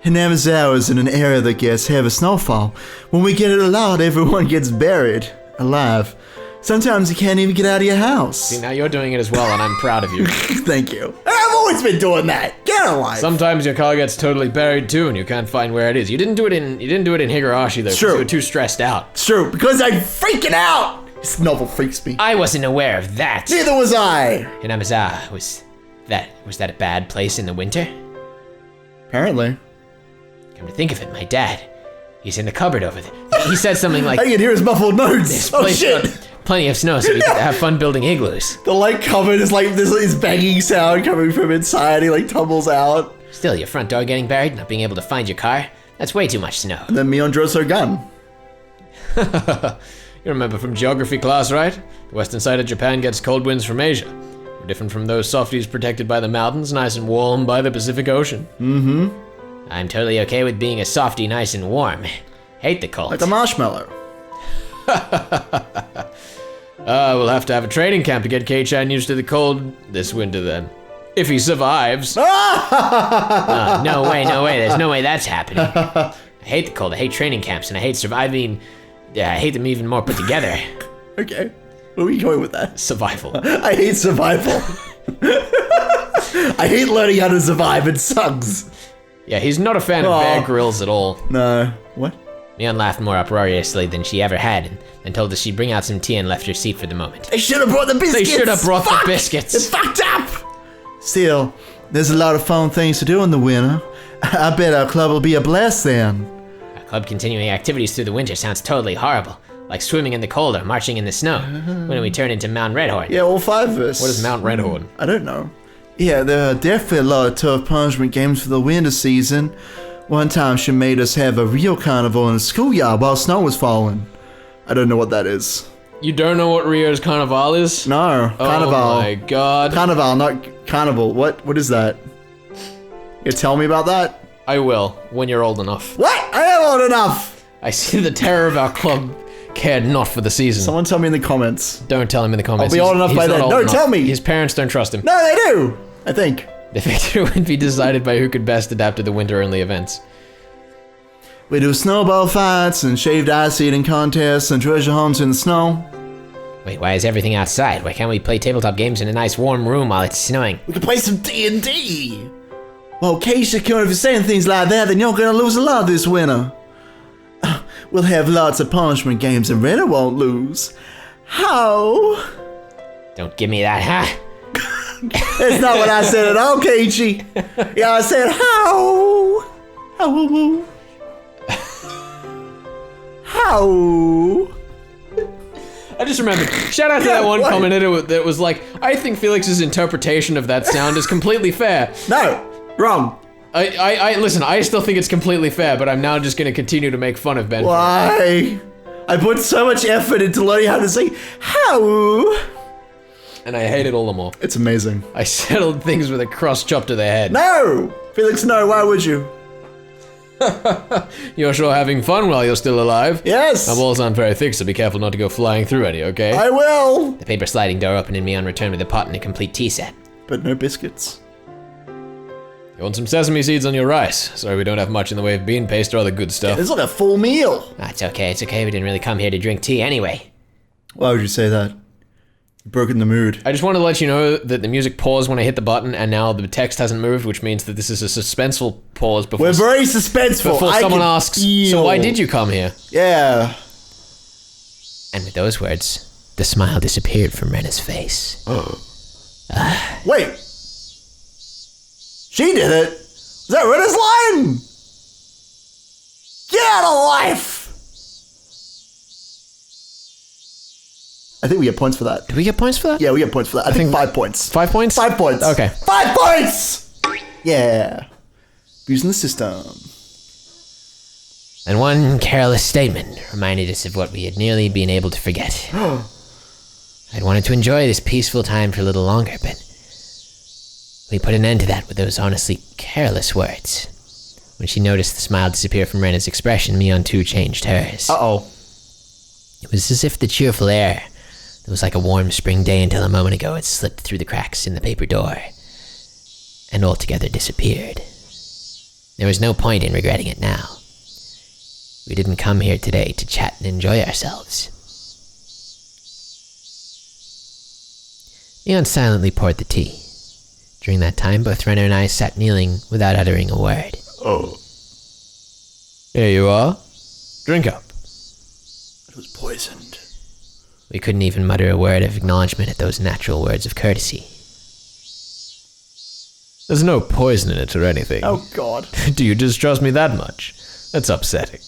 Hinamizawa's in an area that gets heavy snowfall. When we get it a lot, everyone gets buried alive. Sometimes you can't even get out of your house. See, now you're doing it as well, and I'm proud of you. Thank you. I've always been doing that. Get a life. Sometimes your car gets totally buried too, and you can't find where it is. You didn't do it in Higurashi though, because True. you were too stressed out. It's true, because I'm freaking out. This novel freaks me. I wasn't aware of that. Neither was I. Hinamizawa, was that a bad place in the winter? Apparently. Come to think of it, my dad, he's in the cupboard over there. He said something like, I can hear his muffled notes. "This Oh place shit. got plenty of snow, so we get to have fun building igloos." The light cupboard is like, there's this banging sound coming from inside. He like tumbles out. Still, your front door getting buried, not being able to find your car, that's way too much snow. And then Mion draws her gun. You remember from geography class, right? The western side of Japan gets cold winds from Asia. We're different from those softies protected by the mountains, nice and warm by the Pacific Ocean. I'm totally okay with being a softie, nice and warm. Hate the cold. Like a marshmallow. We'll have to have a training camp to get Keiichi used to the cold this winter then. If he survives. No way, there's no way that's happening. I hate the cold, I hate training camps, and I hate surviving. Yeah, I hate them even more put together. Okay. Where are we going with that? Survival. I hate survival. I hate learning how to survive. It sucks. Yeah, he's not a fan of Bear Grylls at all. No. What? Mion laughed more uproariously than she ever had, and told us she'd bring out some tea and left her seat for the moment. They should have brought the biscuits. They should have brought Fuck! the biscuits. It's fucked up. Still, there's a lot of fun things to do in the winter. I bet our club will be a blast then. Our club continuing activities through the winter sounds totally horrible. Like swimming in the cold or marching in the snow. When do we turn into Mount Redhorn? Yeah, all five of us. What is Mount Redhorn? I don't know. Yeah, there are definitely a lot of tough punishment games for the winter season. One time she made us have a real carnival in the schoolyard while snow was falling. I don't know what that is. You don't know what Rio's Carnival is? No, carnival. Oh my god. Carnival, not carnival. What is that? You tell me about that? I will, when you're old enough. What? I am old enough! I see the terror of our club cared not for the season. Someone tell me in the comments. Don't tell him in the comments. I'll be old enough by not then. old No, enough. tell me. His parents don't trust him. No, they do! I think. The victory would be decided by who could best adapt to the winter-only events. We do snowball fights and shaved ice eating contests and treasure hunts in the snow. Wait, why is everything outside? Why can't we play tabletop games in a nice warm room while it's snowing? We can play some D&D. Well, Keiichi-kun, if you're saying things like that, then you're gonna lose a lot this winter. We'll have lots of punishment games and Rena won't lose. How? Don't give me that, huh? That's not what I said at all, Keiichi. Yeah, I said how? How? How? I just remembered. Shout out to that one What? commenter that was like, I think Felix's interpretation of that sound is completely fair. No, wrong. I listen, I still think it's completely fair, but I'm now just gonna continue to make fun of Ben. for it. Why? I put so much effort into learning how to say how. And I hate it all the more. It's amazing. I settled things with a cross chop to the head. No! Felix, no, why would you? You're sure having fun while you're still alive? Yes! My walls aren't very thick, so be careful not to go flying through any, okay? I will! The paper sliding door opened and Mion returned with a pot and a complete tea set. But no biscuits. You want some sesame seeds on your rice? Sorry we don't have much in the way of bean paste or other good stuff. It's like a full meal. It's okay, we didn't really come here to drink tea anyway. Why would you say that? You've broken the mood. I just want to let you know that the music paused when I hit the button, and now the text hasn't moved, which means that this is a suspenseful pause before, We're very suspenseful. before I someone can asks, feel- so why did you come here? Yeah. And with those words, the smile disappeared from Rena's face. Wait. She did it. Is that Rena's line? Get out of life. I think we get points for that. Do we get points for that? Yeah, we get points for that. I think 5 points. 5 points? 5 points. Okay. 5 points! Yeah. Using the system. And one careless statement reminded us of what we had nearly been able to forget. I'd wanted to enjoy this peaceful time for a little longer, but we put an end to that with those honestly careless words. When she noticed the smile disappear from Rena's expression, Mion too changed hers. Uh-oh. It was as if the cheerful air that was like a warm spring day until a moment ago had slipped through the cracks in the paper door and altogether disappeared. There was no point in regretting it now. We didn't come here today to chat and enjoy ourselves. Mion silently poured the tea. During that time, both Rena and I sat kneeling without uttering a word. Oh. Here you are. Drink up. It was poisoned. We couldn't even mutter a word of acknowledgement at those natural words of courtesy. There's no poison in it or anything. Oh, God. Do you distrust me that much? That's upsetting.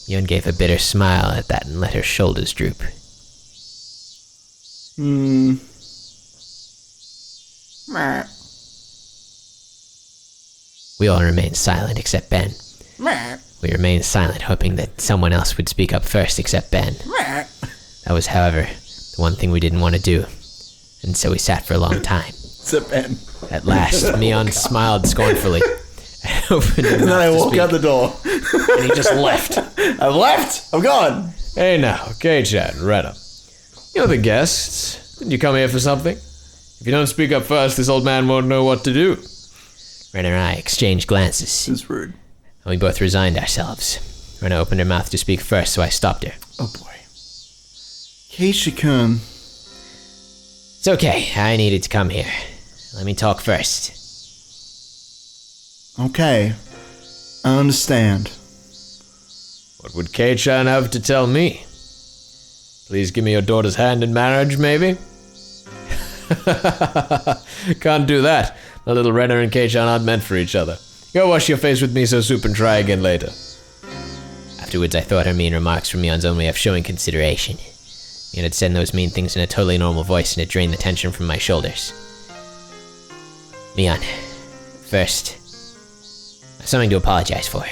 Mion gave a bitter smile at that and let her shoulders droop. Meh. We all remained silent except Ben. Meh. We remained silent, hoping that someone else would speak up first except Ben. Meh. That was, however, the one thing we didn't want to do, and so we sat for a long time. Zip in. At last, Mion smiled scornfully and opened his And then mouth I to walk speak, out the door. And he just left. I've left. I'm gone. Hey now, Keiichi and Rena. You're the guests. Didn't you come here for something? If you don't speak up first, this old man won't know what to do. Rena and I exchanged glances, This is rude. and we both resigned ourselves. Rena opened her mouth to speak first, so I stopped her. Oh, boy. Keiichi-kun. It's okay, I needed to come here. Let me talk first. Okay. I understand. What would Keiichi have to tell me? Please give me your daughter's hand in marriage, maybe? Can't do that. The little Rena and Keiichi aren't meant for each other. Go wash your face with miso soup and try again later. Afterwards, I thought her mean remarks were Mion's own way of showing consideration. Mion had said those mean things in a totally normal voice, and it drained the tension from my shoulders. Mion, first, I have something to apologize for.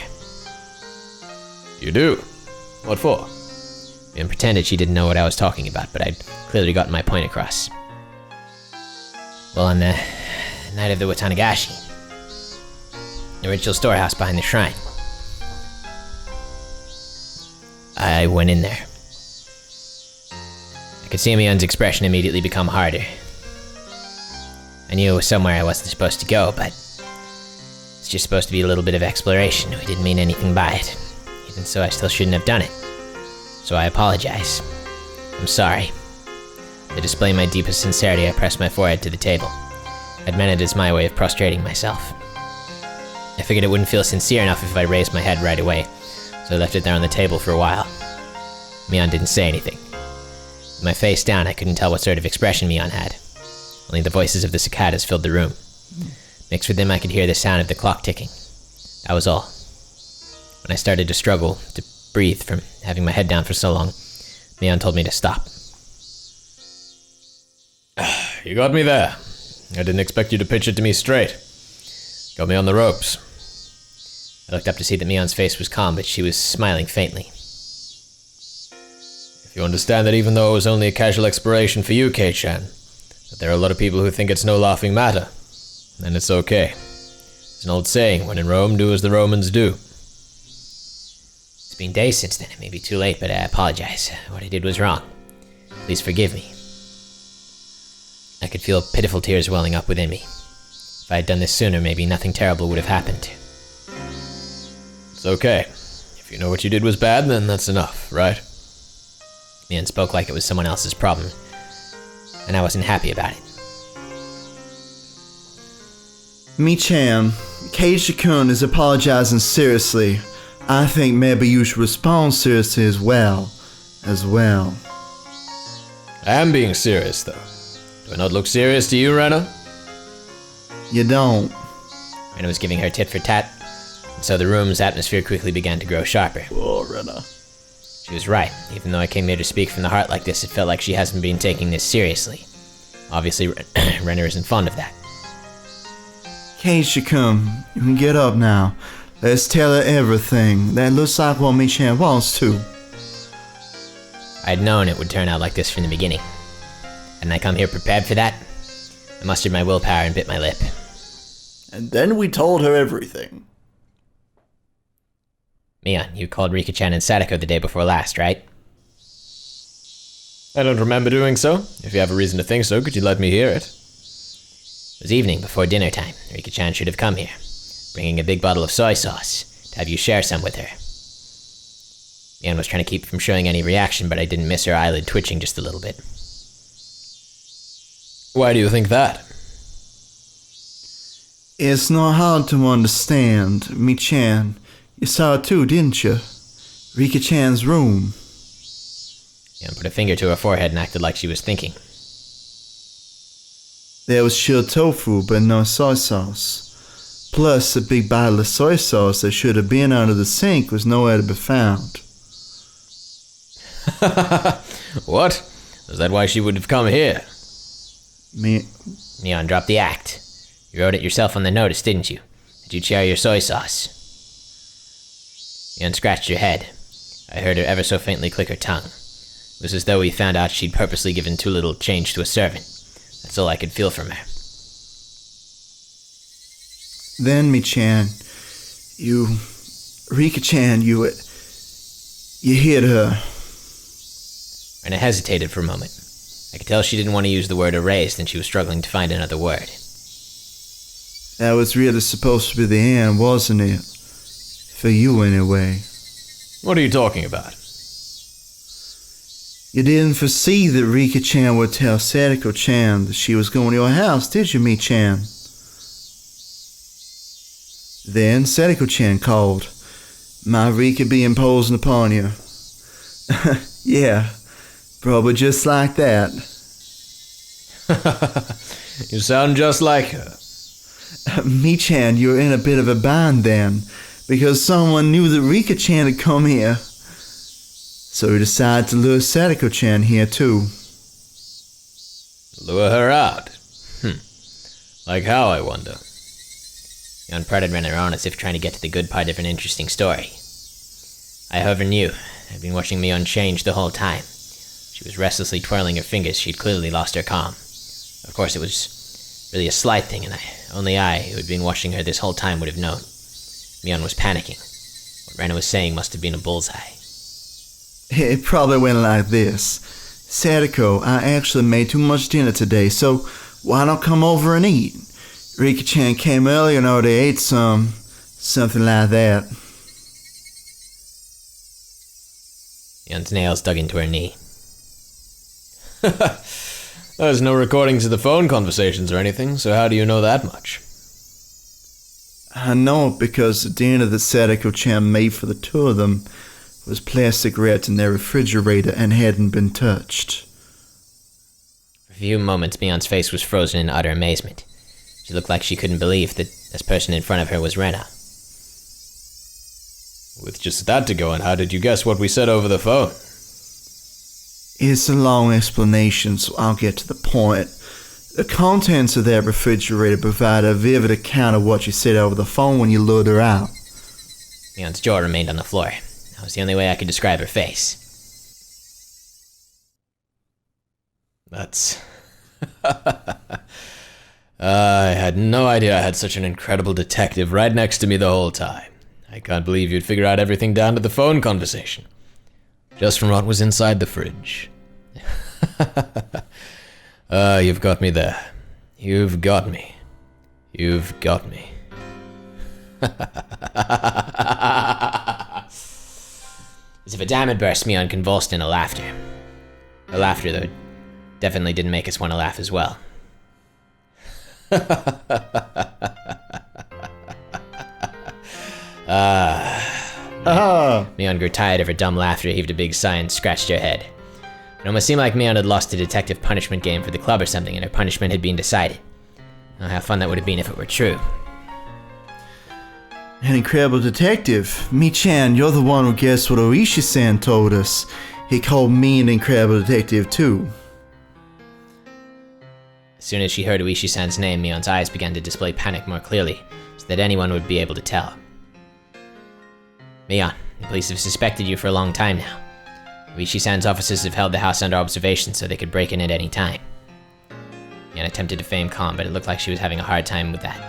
You do? What for? Mion pretended she didn't know what I was talking about, but I'd clearly gotten my point across. Well, on the night of the Watanagashi, the ritual storehouse behind the shrine, I went in there. I could see Mion's expression immediately become harder. I knew it was somewhere I wasn't supposed to go, but it's just supposed to be a little bit of exploration. We didn't mean anything by it. Even so, I still shouldn't have done it. So I apologize. I'm sorry. To display my deepest sincerity, I pressed my forehead to the table. I'd meant it as my way of prostrating myself. I figured it wouldn't feel sincere enough if I raised my head right away, so I left it there on the table for a while. Mion didn't say anything. With my face down, I couldn't tell what sort of expression Mion had. Only the voices of the cicadas filled the room. Mixed with them, I could hear the sound of the clock ticking. That was all. When I started to struggle to breathe from having my head down for so long, Mion told me to stop. You got me there. I didn't expect you to pitch it to me straight. Got me on the ropes. I looked up to see that Mion's face was calm, but she was smiling faintly. If you understand that even though it was only a casual exploration for you, Kei-chan, that there are a lot of people who think it's no laughing matter, then it's okay. It's an old saying, when in Rome, do as the Romans do. It's been days since then. It may be too late, but I apologize. What I did was wrong. Please forgive me. I could feel pitiful tears welling up within me. If I had done this sooner, maybe nothing terrible would have happened. It's okay. If you know what you did was bad, then that's enough, right? Mion spoke like it was someone else's problem, and I wasn't happy about it. Mi-chan, Keiichi-kun is apologizing seriously. I think maybe you should respond seriously as well. I am being serious, though. Do I not look serious to you, Rena? You don't. Rena was giving her tit for tat, and so the room's atmosphere quickly began to grow sharper. Oh, Rena. She was right. Even though I came here to speak from the heart like this, it felt like she hasn't been taking this seriously. Obviously, Rena isn't fond of that. Keiichi, come. You can get up now. Let's tell her everything. That looks like what Mion wants to. I'd known it would turn out like this from the beginning. Hadn't I come here prepared for that? I mustered my willpower and bit my lip. And then we told her everything. Mion, you called Rika-chan and Sadako the day before last, right? I don't remember doing so. If you have a reason to think so, could you let me hear it? It was evening before dinner time. Rika-chan should have come here, bringing a big bottle of soy sauce, to have you share some with her. Mion was trying to keep from showing any reaction, but I didn't miss her eyelid twitching just a little bit. Why do you think that? It's not hard to understand. Mion, you saw it too, didn't you? Rika-chan's room. Mion put a finger to her forehead and acted like she was thinking. There was chilled tofu, but no soy sauce. Plus, a big bottle of soy sauce that should have been under the sink was nowhere to be found. What? Is that why she would have come here? Mion, drop the act. You wrote it yourself on the notice, didn't you? Did you share your soy sauce? Mion scratched her head. I heard her ever so faintly click her tongue. It was as though we found out she'd purposely given too little change to a servant. That's all I could feel from her. Then, Mion, Rika-chan, you hit her. Rena hesitated for a moment. I could tell she didn't want to use the word erased, and she was struggling to find another word. That was really supposed to be the end, wasn't it? For you, anyway. What are you talking about? You didn't foresee that Rika-chan would tell Sadako-chan that she was going to your house, did you, Mi-chan? Then Sadako-chan called. My Rika be imposing upon you. Yeah, probably just like that. You sound just like her. Mi-chan, you're in a bit of a bind then, because someone knew that Rika-chan had come here. So he decided to lure Sadako-chan here too. Lure her out? Like how, I wonder? Mion prodded Rena on as if trying to get to the good part of an interesting story. I, however, knew. I'd been watching Mion change the whole time. She was restlessly twirling her fingers. She'd clearly lost her calm. Of course, it was really a slight thing, and only I, who had been watching her this whole time, would have known. Mion was panicking. What Rena was saying must have been a bullseye. It probably went like this. Sadako, I actually made too much dinner today, so why not come over and eat? Rika-chan came earlier and already ate some. Something like that. Mion's nails dug into her knee. There's no recordings of the phone conversations or anything, so how do you know that much? I know it because the dinner that Sadako-chan made for the two of them was plastic wrapped in their refrigerator and hadn't been touched. For a few moments, Mion's face was frozen in utter amazement. She looked like she couldn't believe that this person in front of her was Rena. With just that to go on, how did you guess what we said over the phone? It's a long explanation, so I'll get to the point. The contents of that refrigerator provide a vivid account of what you said over the phone when you lured her out. Mion's jaw remained on the floor. That was the only way I could describe her face. That's... I had no idea I had such an incredible detective right next to me the whole time. I can't believe you'd figure out everything down to the phone conversation. Just from what was inside the fridge. You've got me there. You've got me. You've got me. As if a dam had burst, Mion convulsed in a laughter. Her laughter, though, definitely didn't make us want to laugh as well. Mion grew tired of her dumb laughter, heaved a big sigh, and scratched her head. It almost seemed like Mion had lost a detective punishment game for the club or something, and her punishment had been decided. Oh, how fun that would have been if it were true. An incredible detective. Me-chan, you're the one who guessed what Oishi-san told us. He called me an incredible detective too. As soon as she heard Uishi-san's name, Mion's eyes began to display panic more clearly, so that anyone would be able to tell. Mion, the police have suspected you for a long time now. Uishi-san's officers have held the house under observation so they could break in at any time. Mion attempted to feign calm, but it looked like she was having a hard time with that.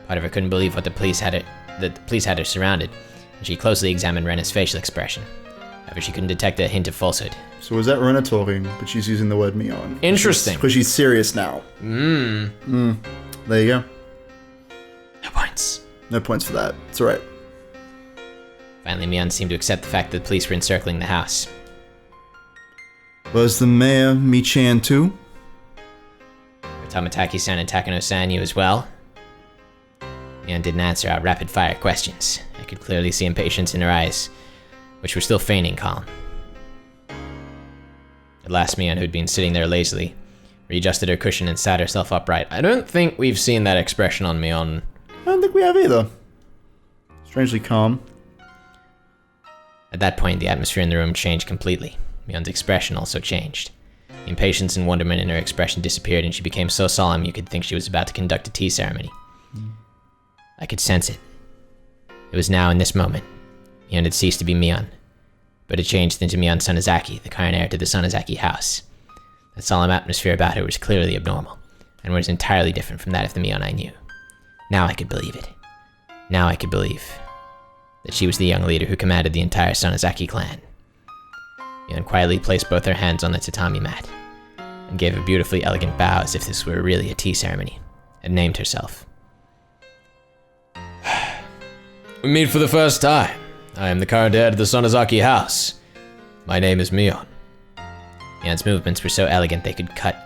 Part of her couldn't believe that the police had her surrounded, and she closely examined Rena's facial expression. However, she couldn't detect a hint of falsehood. So was that Rena talking, but she's using the word Mion? Interesting. Because she's serious now. There you go. No points. No points for that. It's alright. Finally, Mion seemed to accept the fact that the police were encircling the house. Was the mayor Mi-chan too? Were Tamataki-san and Takano-san you as well? Mion didn't answer our rapid-fire questions. I could clearly see impatience in her eyes, which were still feigning calm. At last, Mion, who'd been sitting there lazily, readjusted her cushion and sat herself upright. I don't think we've seen that expression on Mion. I don't think we have either. Strangely calm. At that point, the atmosphere in the room changed completely. Mion's expression also changed. The impatience and wonderment in her expression disappeared, and she became so solemn you could think she was about to conduct a tea ceremony. I could sense it. It was now, in this moment. Mion had ceased to be Mion, but had changed into Mion Sonozaki, the current heir to the Sonozaki house. The solemn atmosphere about her was clearly abnormal, and was entirely different from that of the Mion I knew. Now I could believe it. Now I could believe that she was the young leader who commanded the entire Sonozaki clan. Mion quietly placed both her hands on the tatami mat, and gave a beautifully elegant bow as if this were really a tea ceremony, and named herself. We meet for the first time. I am the current heir to the Sonozaki house. My name is Mion. Mion's movements were so elegant they could cut,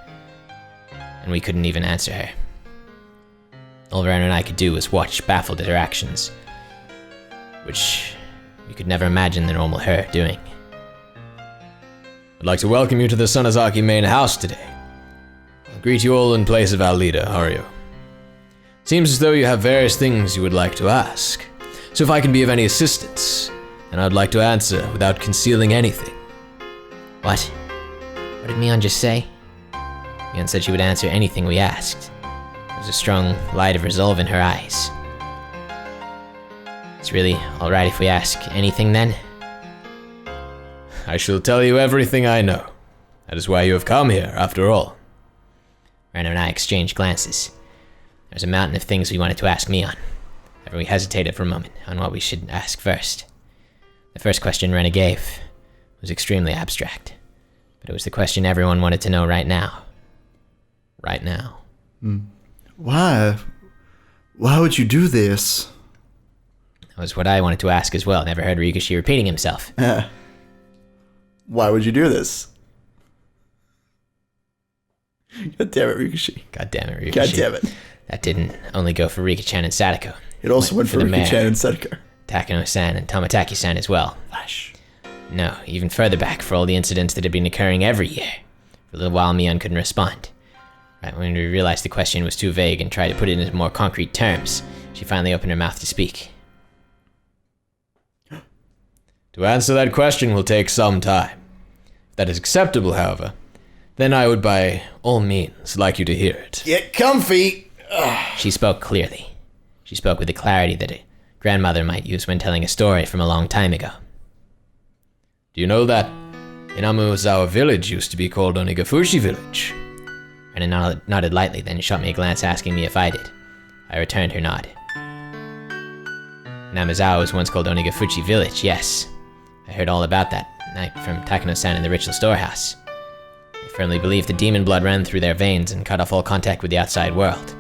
and we couldn't even answer her. All Rena and I could do was watch, baffled at her actions, which we could never imagine the normal her doing. I'd like to welcome you to the Sonozaki main house today. I'll greet you all in place of our leader, Haruo. Seems as though you have various things you would like to ask. So if I can be of any assistance, then I'd like to answer without concealing anything. What? What did Mion just say? Mion said she would answer anything we asked. There was a strong light of resolve in her eyes. It's really alright if we ask anything then? I shall tell you everything I know. That is why you have come here, after all. Rena and I exchanged glances. There was a mountain of things we wanted to ask Mion. However, we hesitated for a moment on what we should ask first. The first question Rena gave was extremely abstract, but it was the question everyone wanted to know right now. Right now. Why? Why would you do this? That was what I wanted to ask as well. Never heard Higurashi repeating himself. Why would you do this? God damn it, Higurashi. God damn it, Higurashi. God damn it. That didn't only go for Rika-chan and Sadako. It also went for the mayor, Rika-chan and Sadako. Takano-san and Tamataki-san as well. Flash. No, even further back for all the incidents that had been occurring every year. For a little while, Mion couldn't respond. Right when we realized the question was too vague and tried to put it into more concrete terms, she finally opened her mouth to speak. To answer that question will take some time. If that is acceptable, however, then I would by all means like you to hear it. Get comfy! She spoke clearly. She spoke with the clarity that a grandmother might use when telling a story from a long time ago. Do you know that Hinamizawa village used to be called Onigafushi village? Rena nodded lightly, then shot me a glance asking me if I did. I returned her nod. Hinamizawa was once called Onigafushi village, yes. I heard all about that night from Takano-san in the ritual storehouse. They firmly believed the demon blood ran through their veins and cut off all contact with the outside world.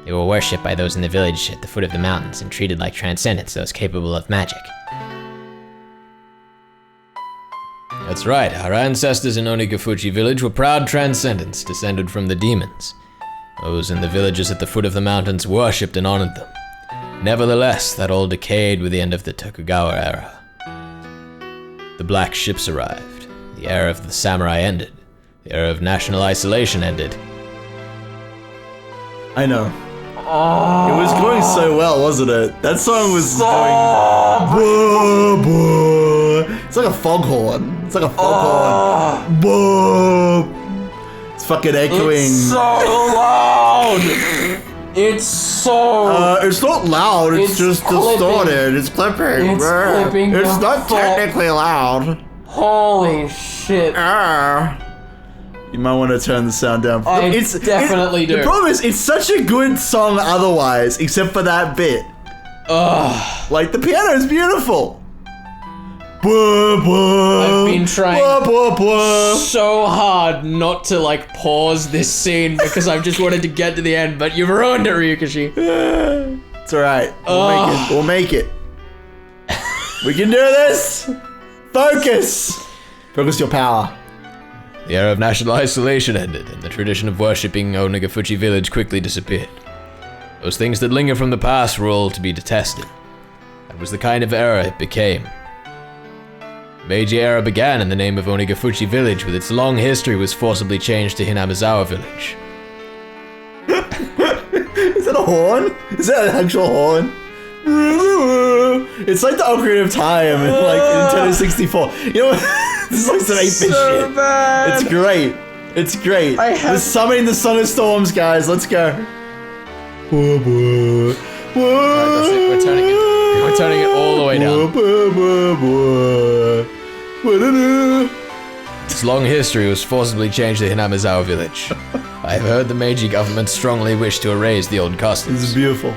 They were worshipped by those in the village at the foot of the mountains and treated like transcendents, those capable of magic. That's right, our ancestors in Onigafushi village were proud transcendents descended from the demons. Those in the villages at the foot of the mountains worshipped and honored them. Nevertheless, that all decayed with the end of the Tokugawa era. The black ships arrived. The era of the samurai ended. The era of national isolation ended. I know. It was going so well, wasn't it? That song was going... Boo, boo. It's like a foghorn. It's like a foghorn. Boo. It's fucking echoing. It's so loud. It's so... it's not loud, it's just clipping. distorted. It's clipping. It's clipping It's the not fuck. technically loud. Holy shit. You might want to turn the sound down. I definitely do. The problem is, it's such a good song otherwise, except for that bit. Ugh. Like, the piano is beautiful. Blah, blah, I've been trying blah, blah, blah. so hard not to, like, pause this scene because I've just wanted to get to the end, but you've ruined it, Ryukishi. It's alright. We'll make it. We can do this. Focus. Focus your power. The era of national isolation ended, and the tradition of worshipping Onagafuchi village quickly disappeared. Those things that linger from the past were all to be detested. That was the kind of era it became. The Meiji era began in the name of Onagafuchi village, with its long history was forcibly changed to Hinamizawa village. Is that a horn? Is that an actual horn? It's like the Ocarina of Time in like Nintendo 64. You know what? This is like some 8-bit shit. Bad. It's great. It's great. We're summoning the Son of Storms, guys. Let's go. Alright, that's it. We're turning it all the way down. Its long history was forcibly changed to Hinamizawa village. I have heard the Meiji government strongly wished to erase the old customs. This is beautiful.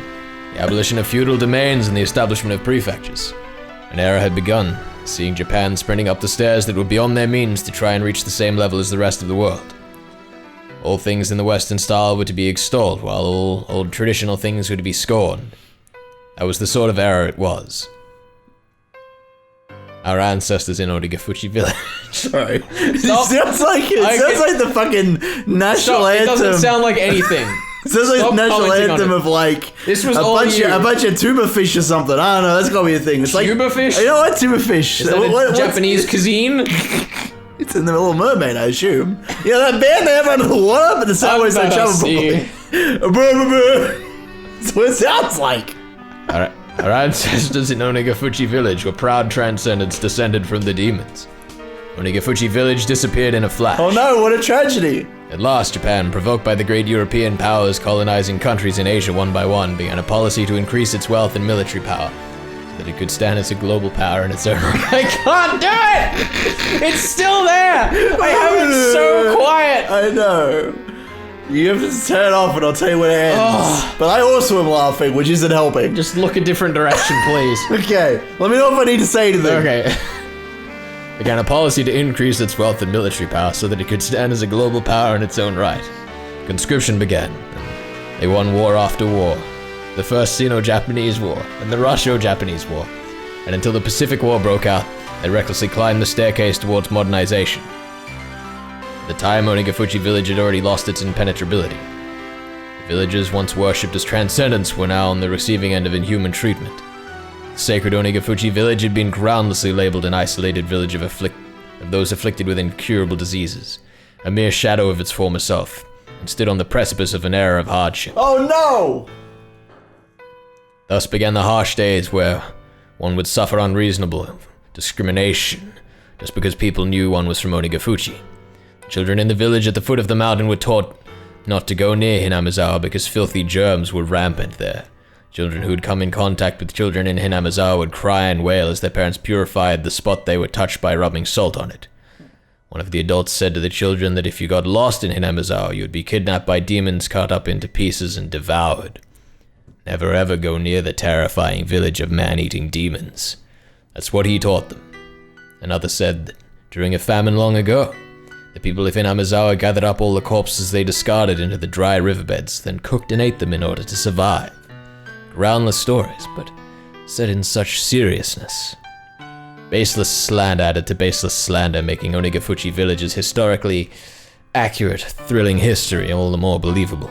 The abolition of feudal domains and the establishment of prefectures. An era had begun, seeing Japan sprinting up the stairs that were beyond their means to try and reach the same level as the rest of the world. All things in the Western style were to be extolled, while all old traditional things were to be scorned. That was the sort of era it was. Our ancestors in Onagafuchi village. Sorry. It sounds like the fucking national anthem. It doesn't sound like anything. It sounds like the national anthem of like This was a all bunch you. of a bunch of tuba fish or something. I don't know. That's gotta be a thing. It's like Tuba fish? You know what? Tuba fish. Is that a Japanese cuisine? It's in the Little Mermaid, I assume. You know that band they have under the water, but the sound waves don't travel properly. That's what it sounds like. Our ancestors in Onagafuchi village were proud transcendents descended from the demons. Onagafuchi village disappeared in a flash. Oh no, what a tragedy. At last, Japan, provoked by the great European powers colonizing countries in Asia one by one, began a policy to increase its wealth and military power, so that it could stand as a global power in its own right. I can't do it! It's still there! I have it so quiet! I know. You have to turn it off and I'll tell you when it ends. Oh. But I also am laughing, which isn't helping. Just look a different direction, please. Okay, let me know if I need to say anything. Okay. Began a policy to increase its wealth and military power so that it could stand as a global power in its own right. Conscription began, and they won war after war. The First Sino-Japanese War, and the Russo-Japanese War. And until the Pacific War broke out, they recklessly climbed the staircase towards modernization. At the time, Onagafuchi village had already lost its impenetrability. The villagers once worshipped as transcendents were now on the receiving end of inhuman treatment. The sacred Onagafuchi village had been groundlessly labeled an isolated village of those afflicted with incurable diseases, a mere shadow of its former self, and stood on the precipice of an era of hardship. Oh no! Thus began the harsh days where one would suffer unreasonable discrimination just because people knew one was from Onagafuchi. Children in the village at the foot of the mountain were taught not to go near Hinamizawa because filthy germs were rampant there. Children who had come in contact with children in Hinamizawa would cry and wail as their parents purified the spot they were touched by rubbing salt on it. One of the adults said to the children that if you got lost in Hinamizawa, you would be kidnapped by demons, cut up into pieces, and devoured. Never ever go near the terrifying village of man-eating demons. That's what he taught them. Another said that during a famine long ago, the people of Hinamizawa gathered up all the corpses they discarded into the dry riverbeds, then cooked and ate them in order to survive. Groundless stories, but said in such seriousness. Baseless slander added to baseless slander, making Onagafuchi village's historically accurate, thrilling history all the more believable.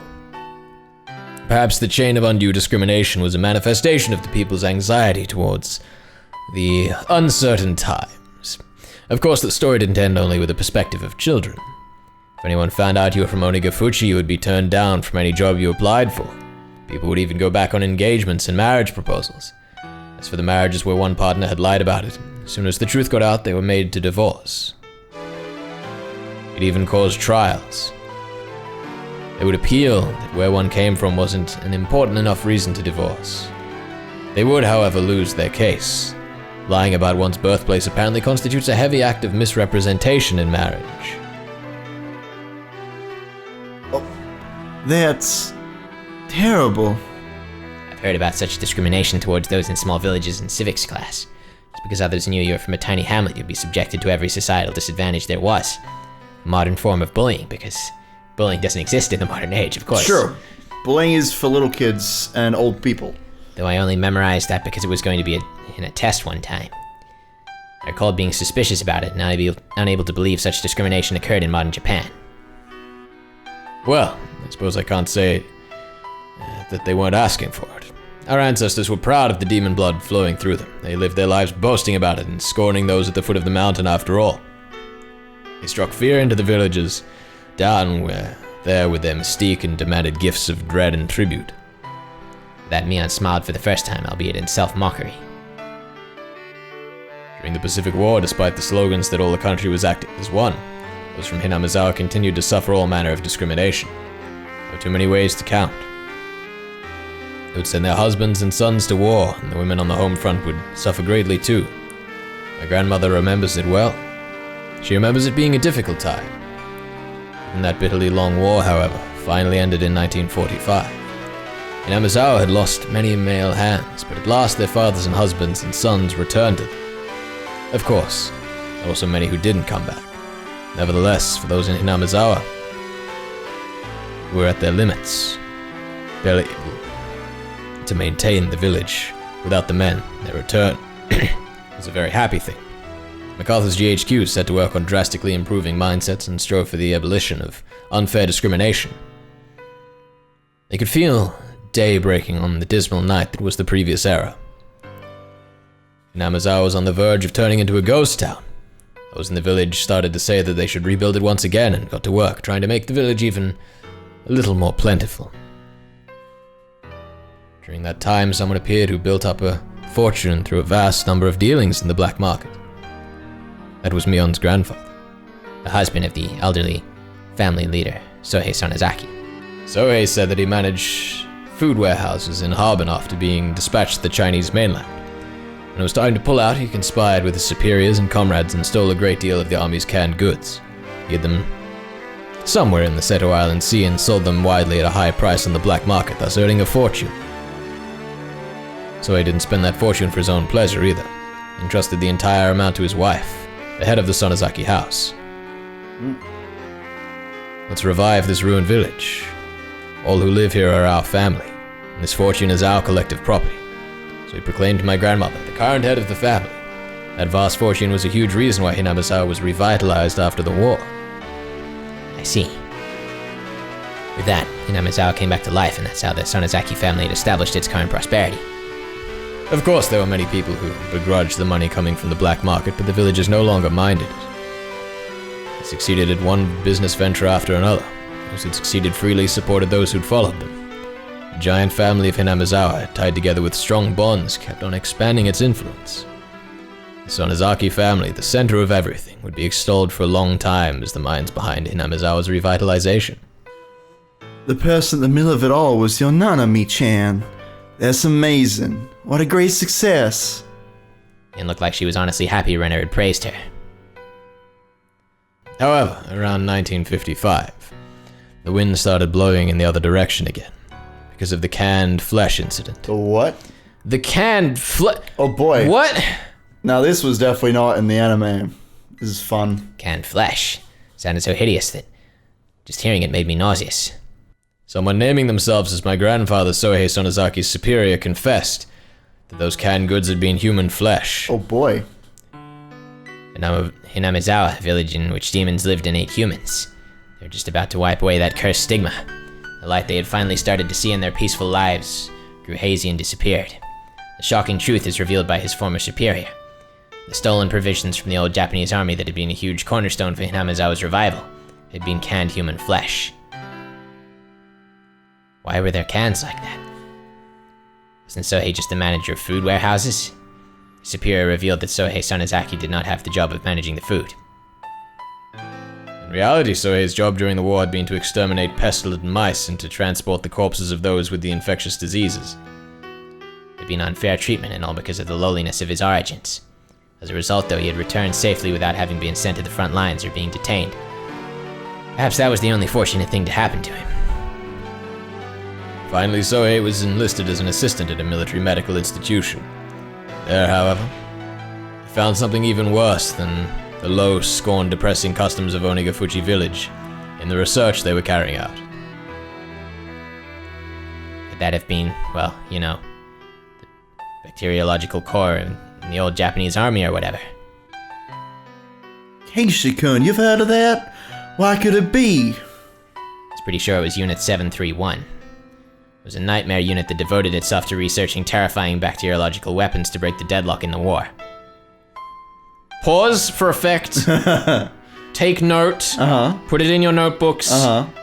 Perhaps the chain of undue discrimination was a manifestation of the people's anxiety towards the uncertain times. Of course, the story didn't end only with the perspective of children. If anyone found out you were from Onagafuchi, you would be turned down from any job you applied for. People would even go back on engagements and marriage proposals. As for the marriages where one partner had lied about it, as soon as the truth got out, they were made to divorce. It even caused trials. They would appeal that where one came from wasn't an important enough reason to divorce. They would, however, lose their case. Lying about one's birthplace apparently constitutes a heavy act of misrepresentation in marriage. That's terrible. I've heard about such discrimination towards those in small villages in civics class. Just because others knew you were from a tiny hamlet, you'd be subjected to every societal disadvantage there was. A modern form of bullying, because bullying doesn't exist in the modern age, of course. Sure. Bullying is for little kids and old people. Though I only memorized that because it was going to be in a test one time. I recalled being suspicious about it and unable to believe such discrimination occurred in modern Japan. Well, I suppose I can't say that they weren't asking for it. Our ancestors were proud of the demon blood flowing through them. They lived their lives boasting about it and scorning those at the foot of the mountain after all. They struck fear into the villagers down there with their mystique and demanded gifts of dread and tribute. That Mion smiled for the first time, albeit in self-mockery. During the Pacific War, despite the slogans that all the country was acting as one, those from Hinamizawa continued to suffer all manner of discrimination. There were too many ways to count. They would send their husbands and sons to war, and the women on the home front would suffer greatly too. My grandmother remembers it well. She remembers it being a difficult time. Even that bitterly long war, however, finally ended in 1945. Hinamizawa had lost many male hands, but at last their fathers and husbands and sons returned to them. Of course, there were also many who didn't come back. Nevertheless, for those in Hinamizawa who were at their limits, barely able to maintain the village without the men, their return was a very happy thing. MacArthur's GHQ set to work on drastically improving mindsets and strove for the abolition of unfair discrimination. They could feel day breaking on the dismal night that was the previous era. Hinamizawa was on the verge of turning into a ghost town. Those in the village started to say that they should rebuild it once again and got to work trying to make the village even a little more plentiful. During that time, someone appeared who built up a fortune through a vast number of dealings in the black market. That was Mion's grandfather, the husband of the elderly family leader, Sohei Sonozaki. Sohei said that he managed food warehouses in Harbin after being dispatched to the Chinese mainland. When it was time to pull out, he conspired with his superiors and comrades and stole a great deal of the army's canned goods. He hid them somewhere in the Seto Island Sea and sold them widely at a high price on the black market, thus earning a fortune. Sohei didn't spend that fortune for his own pleasure either. He entrusted the entire amount to his wife, the head of the Sonozaki house. Let's revive this ruined village. All who live here are our family, and this fortune is our collective property. So he proclaimed to my grandmother, the current head of the family. That vast fortune was a huge reason why Hinamizawa was revitalized after the war. I see. With that, Hinamizawa came back to life, and that's how the Sonozaki family had established its current prosperity. Of course, there were many people who begrudged the money coming from the black market, but the villagers no longer minded it. They succeeded at one business venture after another. Those who'd succeeded freely supported those who'd followed them. The giant family of Hinamizawa, tied together with strong bonds, kept on expanding its influence. The Sonozaki family, the center of everything, would be extolled for a long time as the minds behind Hinamizawa's revitalization. The person in the middle of it all was your Nana, Mi-chan. That's amazing. What a great success. It looked like she was honestly happy Rena had praised her. However, around 1955, the wind started blowing in the other direction again, because of the canned flesh incident. The what? The canned flesh. Oh boy. What? Now this was definitely not in the anime. This is fun. Canned flesh. Sounded so hideous that just hearing it made me nauseous. Someone naming themselves as my grandfather Sohei Sonozaki's superior confessed that those canned goods had been human flesh. Oh boy. Hinamizawa, a village in which demons lived and ate humans. They were just about to wipe away that cursed stigma. The light they had finally started to see in their peaceful lives grew hazy and disappeared. The shocking truth is revealed by his former superior. The stolen provisions from the old Japanese army that had been a huge cornerstone for Hinamizawa's revival had been canned human flesh. Why were there cans like that? Wasn't Sohei just the manager of food warehouses? Superior revealed that Sohei Sonozaki did not have the job of managing the food. In reality, Sohei's job during the war had been to exterminate pestilent mice and to transport the corpses of those with the infectious diseases. It had been unfair treatment and all because of the lowliness of his origins. As a result, though, he had returned safely without having been sent to the front lines or being detained. Perhaps that was the only fortunate thing to happen to him. Finally, Sohei was enlisted as an assistant at a military medical institution. There, however, he found something even worse than the low, scorned, depressing customs of Onigafuchi village in the research they were carrying out. Could that have been, well, you know, the bacteriological core in the old Japanese army or whatever? Keiichi-kun, you've heard of that? Why could it be? I was pretty sure it was Unit 731. It was a nightmare unit that devoted itself to researching terrifying bacteriological weapons to break the deadlock in the war. Pause for effect. Take note. Put it in your notebooks.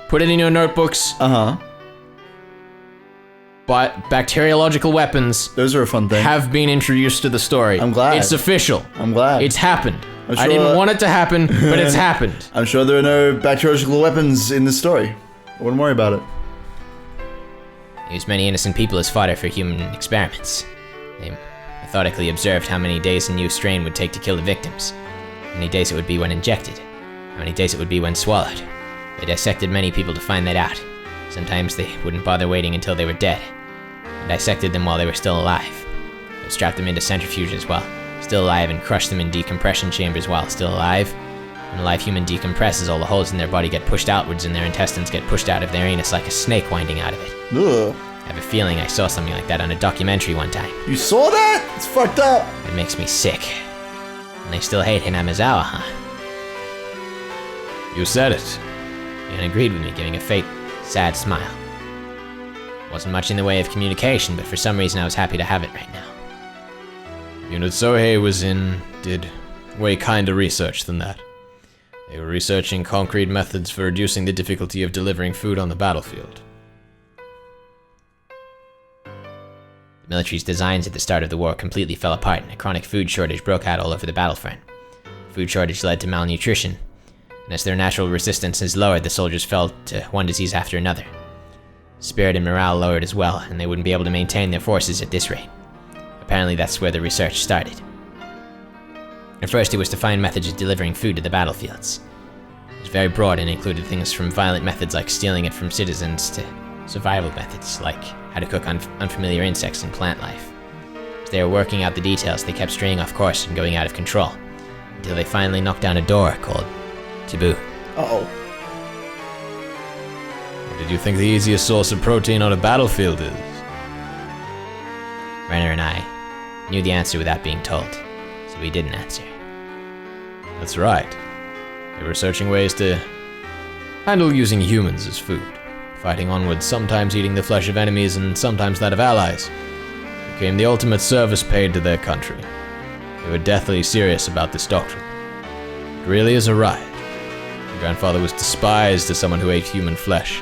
Put it in your notebooks. But bacteriological weapons Those are a fun thing. have been introduced to the story. I'm glad. It's official. I'm glad. It's happened. I'm I sure- didn't want it to happen, but it's happened. I'm sure there are no bacteriological weapons in this story. I wouldn't worry about it. He used many innocent people as fodder for human experiments. They methodically observed how many days a new strain would take to kill the victims, how many days it would be when injected, how many days it would be when swallowed. They dissected many people to find that out. Sometimes they wouldn't bother waiting until they were dead. They dissected them while they were still alive. They strapped them into centrifuges while still alive and crushed them in decompression chambers while still alive. When a live human decompresses, all the holes in their body get pushed outwards and their intestines get pushed out of their anus like a snake winding out of it. Ugh. I have a feeling I saw something like that on a documentary one time. You saw that? It's fucked up. It makes me sick. And they still hate Hinamizawa, huh? You said it. Mion agreed with me, giving a fake, sad smile. Wasn't much in the way of communication, but for some reason I was happy to have it right now. Unit Sohei was in did way kinder research than that. They were researching concrete methods for reducing the difficulty of delivering food on the battlefield. The military's designs at the start of the war completely fell apart, and a chronic food shortage broke out all over the battlefront. Food shortage led to malnutrition, and as their natural resistance is lowered, the soldiers fell to one disease after another. Spirit and morale lowered as well, and they wouldn't be able to maintain their forces at this rate. Apparently that's where the research started. At first it was to find methods of delivering food to the battlefields. It was very broad and included things from violent methods like stealing it from citizens to survival methods like how to cook unfamiliar insects and plant life. As they were working out the details, they kept straying off course and going out of control, until they finally knocked down a door called Taboo. Uh-oh. What did you think the easiest source of protein on a battlefield is? Rena and I knew the answer without being told, so we didn't answer. That's right. They were researching ways to handle using humans as food, fighting onwards, sometimes eating the flesh of enemies and sometimes that of allies. It became the ultimate service paid to their country. They were deathly serious about this doctrine. It really is a riot. My grandfather was despised as someone who ate human flesh,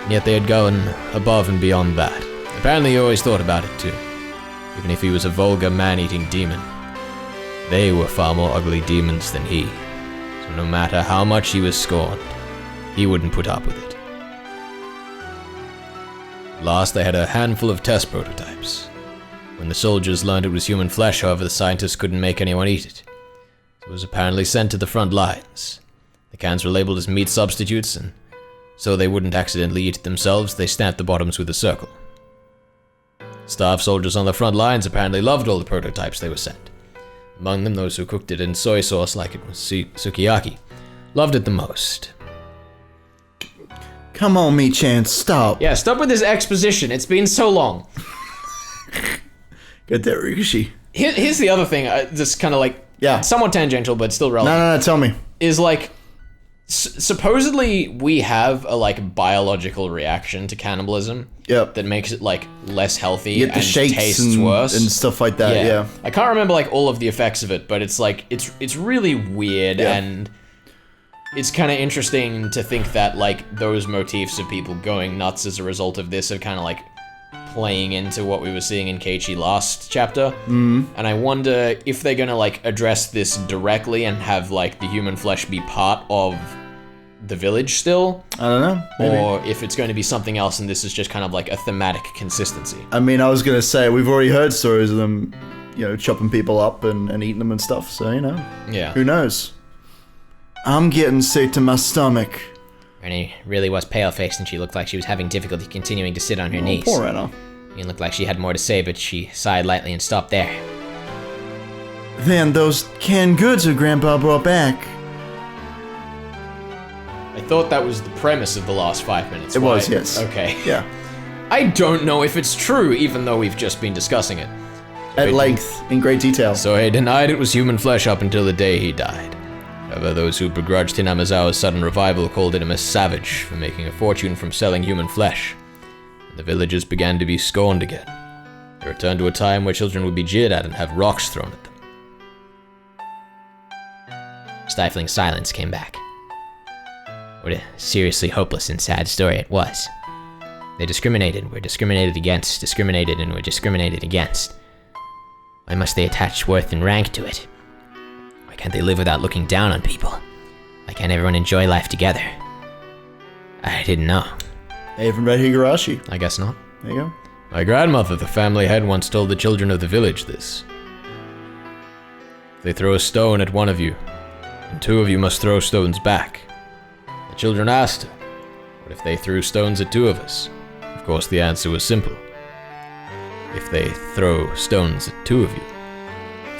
and yet they had gone above and beyond that. Apparently he always thought about it too, even if he was a vulgar man-eating demon. They were far more ugly demons than he, so no matter how much he was scorned, he wouldn't put up with it. Last, they had a handful of test prototypes. When the soldiers learned it was human flesh, however, the scientists couldn't make anyone eat it. So it was apparently sent to the front lines. The cans were labeled as meat substitutes, and so they wouldn't accidentally eat it themselves, they stamped the bottoms with a circle. Staff soldiers on the front lines apparently loved all the prototypes they were sent. Among them, those who cooked it in soy sauce like it was sukiyaki loved it the most. Come on, Mi-chan, stop. Yeah, stop with this exposition. It's been so long. Get that, Rikishi. Here's the other thing, just kind of like, Yeah. somewhat tangential, but still relevant. No, tell me. Is like, supposedly we have a like biological reaction to cannibalism. Yep. That makes it like less healthy You get the and shakes tastes worse and stuff like that, yeah. I can't remember like all of the effects of it, but it's like it's really weird, Yeah. and it's kind of interesting to think that like those motifs of people going nuts as a result of this have kind of like playing into what we were seeing in Keiichi last chapter. And I wonder if they're gonna like address this directly and have like the human flesh be part of the village still. I don't know. Maybe. Or if it's going to be something else and this is just kind of like a thematic consistency. I mean, I was going to say, we've already heard stories of them, chopping people up and eating them and stuff, so, Yeah. who knows? I'm getting sick to my stomach. Rena really was pale-faced and she looked like she was having difficulty continuing to sit on her knees. Poor Rena. It looked like she had more to say, but she sighed lightly and stopped there. Then those canned goods her grandpa brought back. I thought that was the premise of the last 5 minutes. It was, yes. Okay. Yeah. I don't know if it's true, even though we've just been discussing it. At length, in great detail. So he denied it was human flesh up until the day he died. However, those who begrudged Hinamizawa's sudden revival called him a savage for making a fortune from selling human flesh. And the villagers began to be scorned again. They returned to a time where children would be jeered at and have rocks thrown at them. Stifling silence came back. What a seriously hopeless and sad story it was. They discriminated, were discriminated against, discriminated and were discriminated against. Why must they attach worth and rank to it? Why can't they live without looking down on people? Why can't everyone enjoy life together? I didn't know. I even read Higurashi. I guess not. There you go. My grandmother, the family head, once told the children of the village this. If they throw a stone at one of you, and two of you must throw stones back. The children asked her, what if they threw stones at two of us? Of course, the answer was simple. If they throw stones at two of you,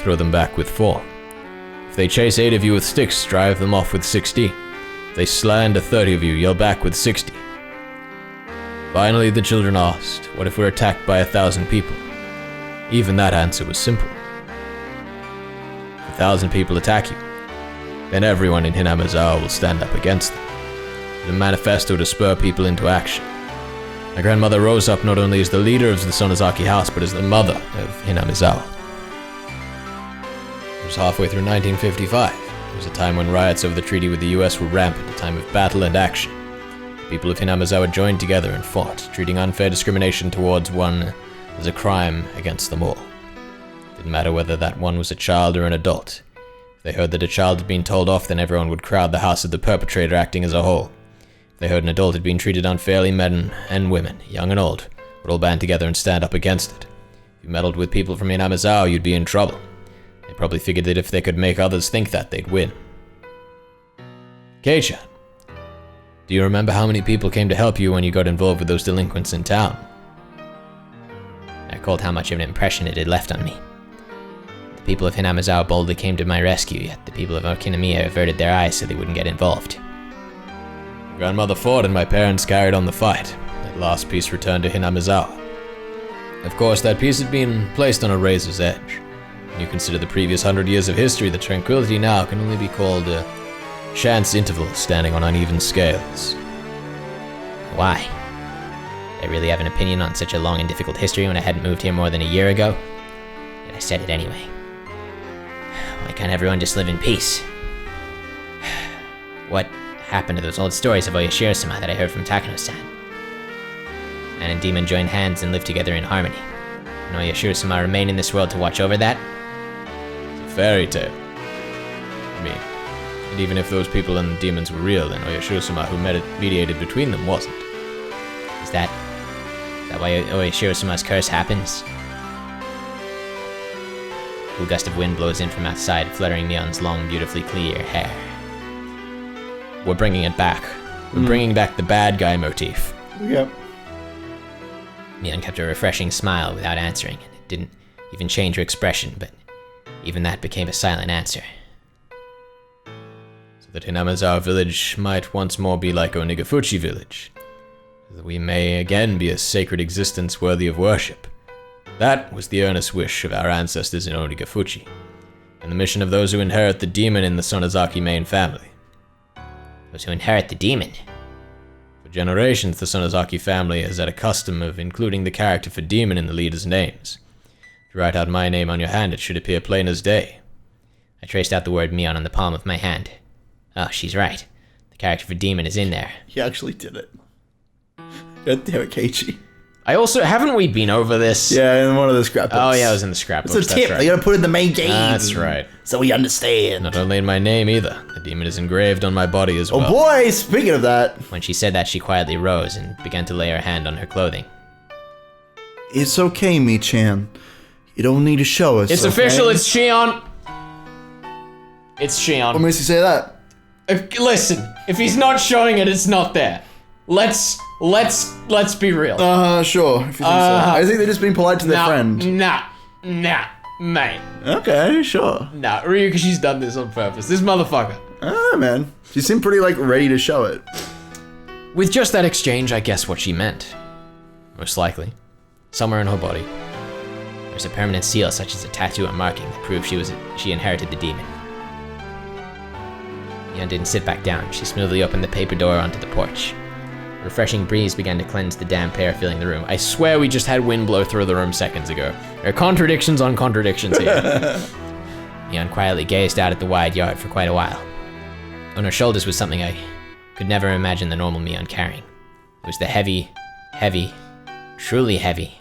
throw them back with 4. If they chase 8 of you with sticks, drive them off with 60. If they slander 30 of you, yell back with 60. Finally, the children asked, what if we're attacked by 1,000 people? Even that answer was simple. If 1,000 people attack you, then everyone in Hinamizawa will stand up against them. It's a manifesto to spur people into action. My grandmother rose up not only as the leader of the Sonozaki house, but as the mother of Hinamizawa. It was halfway through 1955. It was a time when riots over the treaty with the US were rampant, a time of battle and action. The people of Hinamizawa joined together and fought, treating unfair discrimination towards one as a crime against them all. It didn't matter whether that one was a child or an adult. If they heard that a child had been told off, then everyone would crowd the house of the perpetrator acting as a whole. If they heard an adult had been treated unfairly, men and women, young and old, would all band together and stand up against it. If you meddled with people from Hinamizawa, you'd be in trouble. They probably figured that if they could make others think that, they'd win. Keiichi, do you remember how many people came to help you when you got involved with those delinquents in town? I recalled how much of an impression it had left on me. The people of Hinamizawa boldly came to my rescue, yet the people of Okinamiya averted their eyes so they wouldn't get involved. Grandmother fought and my parents carried on the fight. That last piece returned to Hinamizawa. Of course, that piece had been placed on a razor's edge. When you consider the previous 100 years of history, the tranquility now can only be called a chance interval standing on uneven scales. Why? Did I really have an opinion on such a long and difficult history when I hadn't moved here more than a year ago? Yet I said it anyway. Why can't everyone just live in peace? What happened to those old stories of Oyashiro-sama that I heard from Takano-san? Man and demon joined hands and lived together in harmony. And Oyashiro-sama remain in this world to watch over that? It's a fairy tale. I mean, and even if those people and demons were real, then Oyashiro-sama who mediated between them wasn't. Is that why Oyashiro-sama's curse happens? A cool gust of wind blows in from outside, fluttering Mion's long, beautifully clear hair. We're bringing it back. We're bringing back the bad guy motif. Yep. Mion kept a refreshing smile without answering, and it didn't even change her expression, but even that became a silent answer. So that Hinamizawa village might once more be like Onigafuchi village. So that we may again be a sacred existence worthy of worship. That was the earnest wish of our ancestors in Onigafuchi, and the mission of those who inherit the demon in the Sonozaki main family. Those who inherit the demon? For generations, the Sonozaki family has had a custom of including the character for demon in the leaders' names. If you write out my name on your hand, it should appear plain as day. I traced out the word Mion on the palm of my hand. Oh, she's right. The character for demon is in there. He actually did it. God damn it, Keiichi. haven't we been over this? Yeah, in one of the scrapbooks. Oh yeah, I was in the scrapbook. It's a tip. Right. You gotta put it in the main game. That's right. So we understand. Not only in my name either. The demon is engraved on my body as well. Oh boy, speaking of that. When she said that, she quietly rose and began to lay her hand on her clothing. It's okay, Mi-chan. You don't need to show us. It's okay? official, it's Shion. It's Shion. What makes you say that? Listen, if he's not showing it, it's not there. Let's be real. Sure. If you think so. I think they're just being polite to their friend. Nah, mate. Okay, sure. Nah, Ryuka, she's done this on purpose. This motherfucker. Ah, man. She seemed pretty, ready to show it. With just that exchange, I guess what she meant. Most likely. Somewhere in her body. There's a permanent seal, such as a tattoo or marking, that proves she inherited the demon. Mion didn't sit back down. She smoothly opened the paper door onto the porch. A refreshing breeze began to cleanse the damp air filling the room. I swear we just had wind blow through the room seconds ago. There are contradictions on contradictions here. Mion quietly gazed out at the wide yard for quite a while. On her shoulders was something I could never imagine the normal Mion carrying. It was the heavy, truly heavy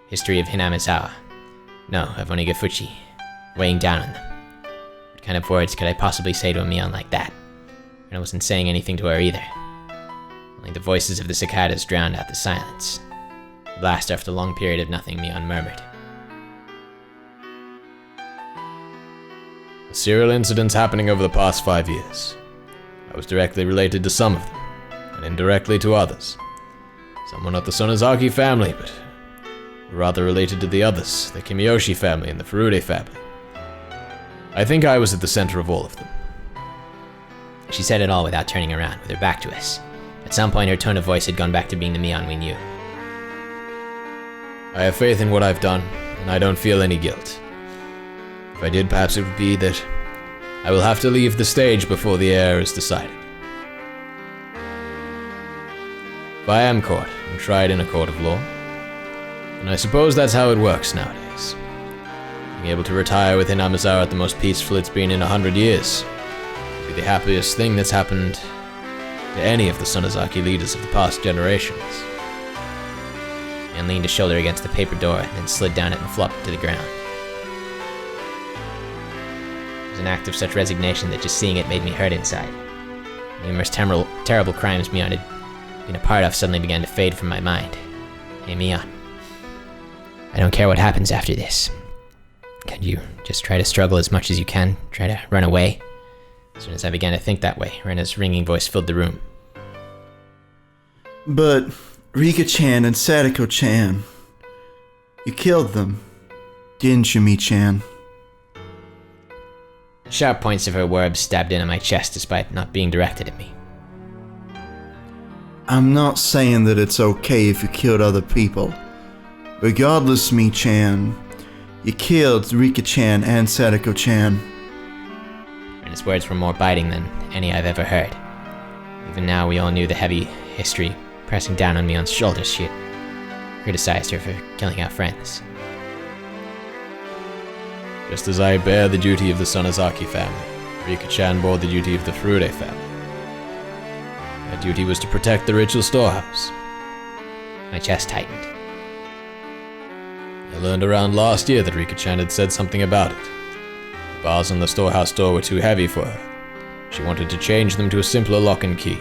history of Hinamizawa. No, of Onigafuchi, weighing down on them. What kind of words could I possibly say to a Mion like that? And I wasn't saying anything to her either. Only the voices of the cicadas drowned out the silence. At last, after a long period of nothing, Mion murmured. Serial incidents happening over the past 5 years. I was directly related to some of them, and indirectly to others. Some were not the Sonozaki family, but were rather related to the others, the Kimiyoshi family and the Furude family. I think I was at the center of all of them. She said it all without turning around, with her back to us. At some point, her tone of voice had gone back to being the Mion we knew. I have faith in what I've done, and I don't feel any guilt. If I did, perhaps it would be that I will have to leave the stage before the heir is decided. If I am caught and tried in a court of law, and I suppose that's how it works nowadays. Being able to retire with Hinamizawa at the most peaceful it's been in 100 years would be the happiest thing that's happened to any of the Sonozaki leaders of the past generations. And leaned a shoulder against the paper door, and then slid down it and flopped to the ground. It was an act of such resignation that just seeing it made me hurt inside. Numerous terrible crimes Mion had been a part of suddenly began to fade from my mind. Hey Mion, I don't care what happens after this. Can you just try to struggle as much as you can? Try to run away? As soon as I began to think that way, Rena's ringing voice filled the room. But Rika-chan and Sadako-chan, you killed them, didn't you, Mi-chan? Sharp points of her words stabbed into my chest despite not being directed at me. I'm not saying that it's okay if you killed other people. Regardless, Mi-chan, you killed Rika-chan and Sadako-chan. Rena's words were more biting than any I've ever heard. Even now, we all knew the heavy history pressing down on Mion's shoulders. She had criticized her for killing our friends. Just as I bear the duty of the Sonozaki family, Rika-chan bore the duty of the Furude family. My duty was to protect the ritual storehouse. My chest tightened. I learned around last year that Rika-chan had said something about it. The bars on the storehouse door were too heavy for her. She wanted to change them to a simpler lock and key.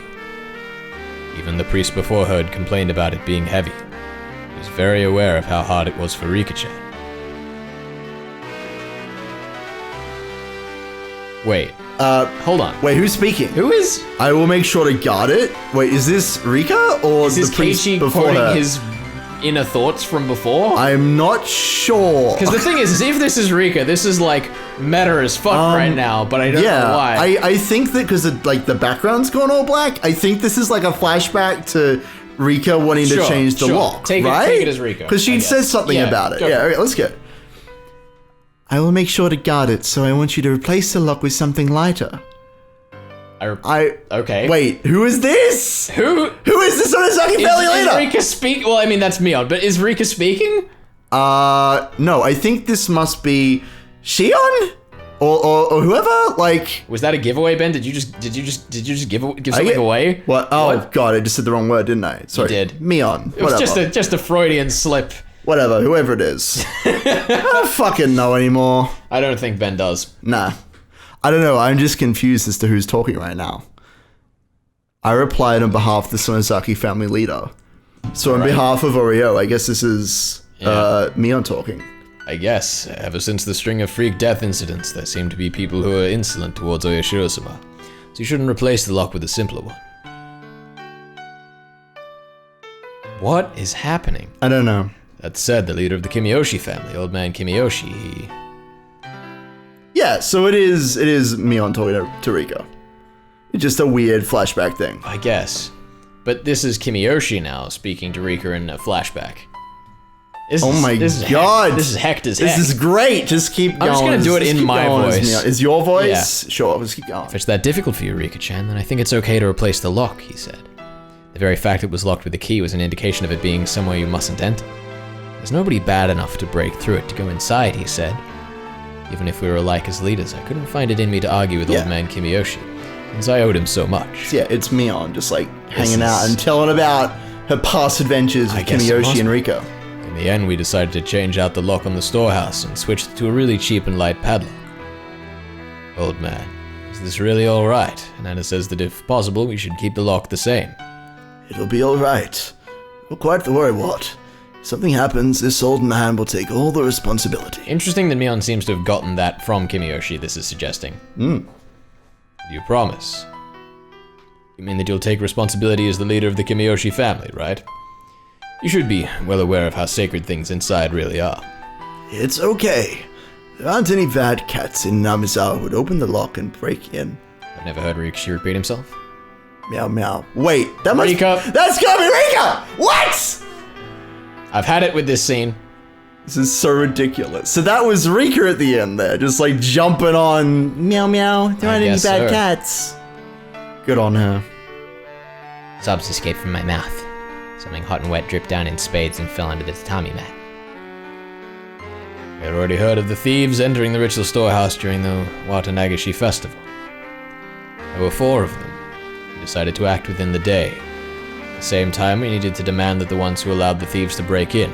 Even the priest before her had complained about it being heavy. He was very aware of how hard it was for Rika-chan. Wait. Hold on. Wait, who's speaking? Who is? I will make sure to guard it. Wait, is this Rika or Is this the priest Keiichi before quoting her? his inner thoughts from before? I'm not sure. Because the thing is if this is Rika, this is like meta as fuck right now, but I don't know why. I think that because the background's gone all black, I think this is like a flashback to Rika wanting to change the lock, Take right? it as Rika. Because she says something about it. Yeah, okay, let's go. I will make sure to guard it, so I want you to replace the lock with something lighter. Okay. Wait, who is this? Who is this Sonozaki family is leader? Rika speak? Well, I mean that's Mion, but is Rika speaking? No, I think this must be Shion? or whoever, like... Was that a giveaway, Ben? Did you just give something away? What? Oh, God, I just said the wrong word, didn't I? Sorry. You did. Mion. It was just a Freudian slip. Whatever, whoever it is. I don't fucking know anymore. I don't think Ben does. Nah. I don't know, I'm just confused as to who's talking right now. I replied on behalf of the Sonozaki family leader. So on behalf of Oreo, I guess this is Mion talking. I guess. Ever since the string of freak death incidents, there seem to be people who are insolent towards Oyashiro-sama. So you shouldn't replace the lock with a simpler one. What is happening? I don't know. That said, the leader of the Kimiyoshi family, old man Kimiyoshi, he... Yeah, so it is Mion talking to Rika. It's just a weird flashback thing. I guess. But this is Kimiyoshi now, speaking to Rika in a flashback. This oh is, my this is God. This is heck as heck. This is great. Just keep going. I'm just gonna do it in my voice. Is your voice? Yeah. Sure, let's keep going. If it's that difficult for you, Rika-chan, then I think it's okay to replace the lock, he said. The very fact it was locked with a key was an indication of it being somewhere you mustn't enter. There's nobody bad enough to break through it to go inside, he said. Even if we were alike as leaders, I couldn't find it in me to argue with old man Kimiyoshi, since I owed him so much. Yeah, it's Mion, just like hanging out and telling about her past adventures with Kimiyoshi and Riko. In the end, we decided to change out the lock on the storehouse and switch to a really cheap and light padlock. Old man, is this really alright? Nana says that if possible, we should keep the lock the same. It'll be alright. Don't quite to worry what. If something happens, this old man will take all the responsibility. Interesting that Mion seems to have gotten that from Kimiyoshi, this is suggesting. Do you promise? You mean that you'll take responsibility as the leader of the Kimiyoshi family, right? You should be well aware of how sacred things inside really are. It's okay. There aren't any bad cats in Hinamizawa who would open the lock and break in. I've never heard Rika repeat himself. Meow meow. Wait, that must... Rika! That's gotta be Rika! What?! I've had it with this scene. This is so ridiculous. So that was Rika at the end there, just like jumping on meow meow. There aren't any bad cats. Good on her. Sobs escaped from my mouth. Something hot and wet dripped down in spades and fell onto the tatami mat. We had already heard of the thieves entering the ritual storehouse during the Watanagashi festival. There were 4 of them. We decided to act within the day. At the same time, we needed to demand that the ones who allowed the thieves to break in,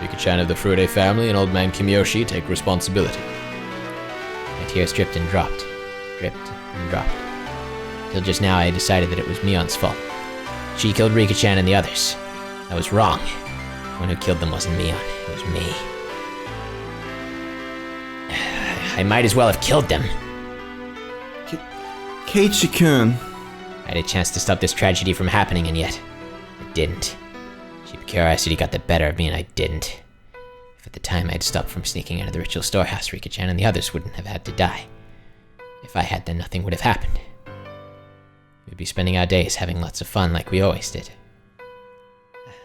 Rika-chan of the Furude family and old man Kimiyoshi, take responsibility. My tears dripped and dropped. Dripped and dropped. Till just now I had decided that it was Mion's fault. She killed Rika-chan and the others. I was wrong. The one who killed them wasn't Mion, it was me. I might as well have killed them. Keiichi-kun. I had a chance to stop this tragedy from happening, and yet I didn't. Cheap curiosity got the better of me, and I didn't. If at the time I'd stopped from sneaking out of the ritual storehouse, Rika-chan and the others wouldn't have had to die. If I had, then nothing would have happened. We'd be spending our days having lots of fun like we always did.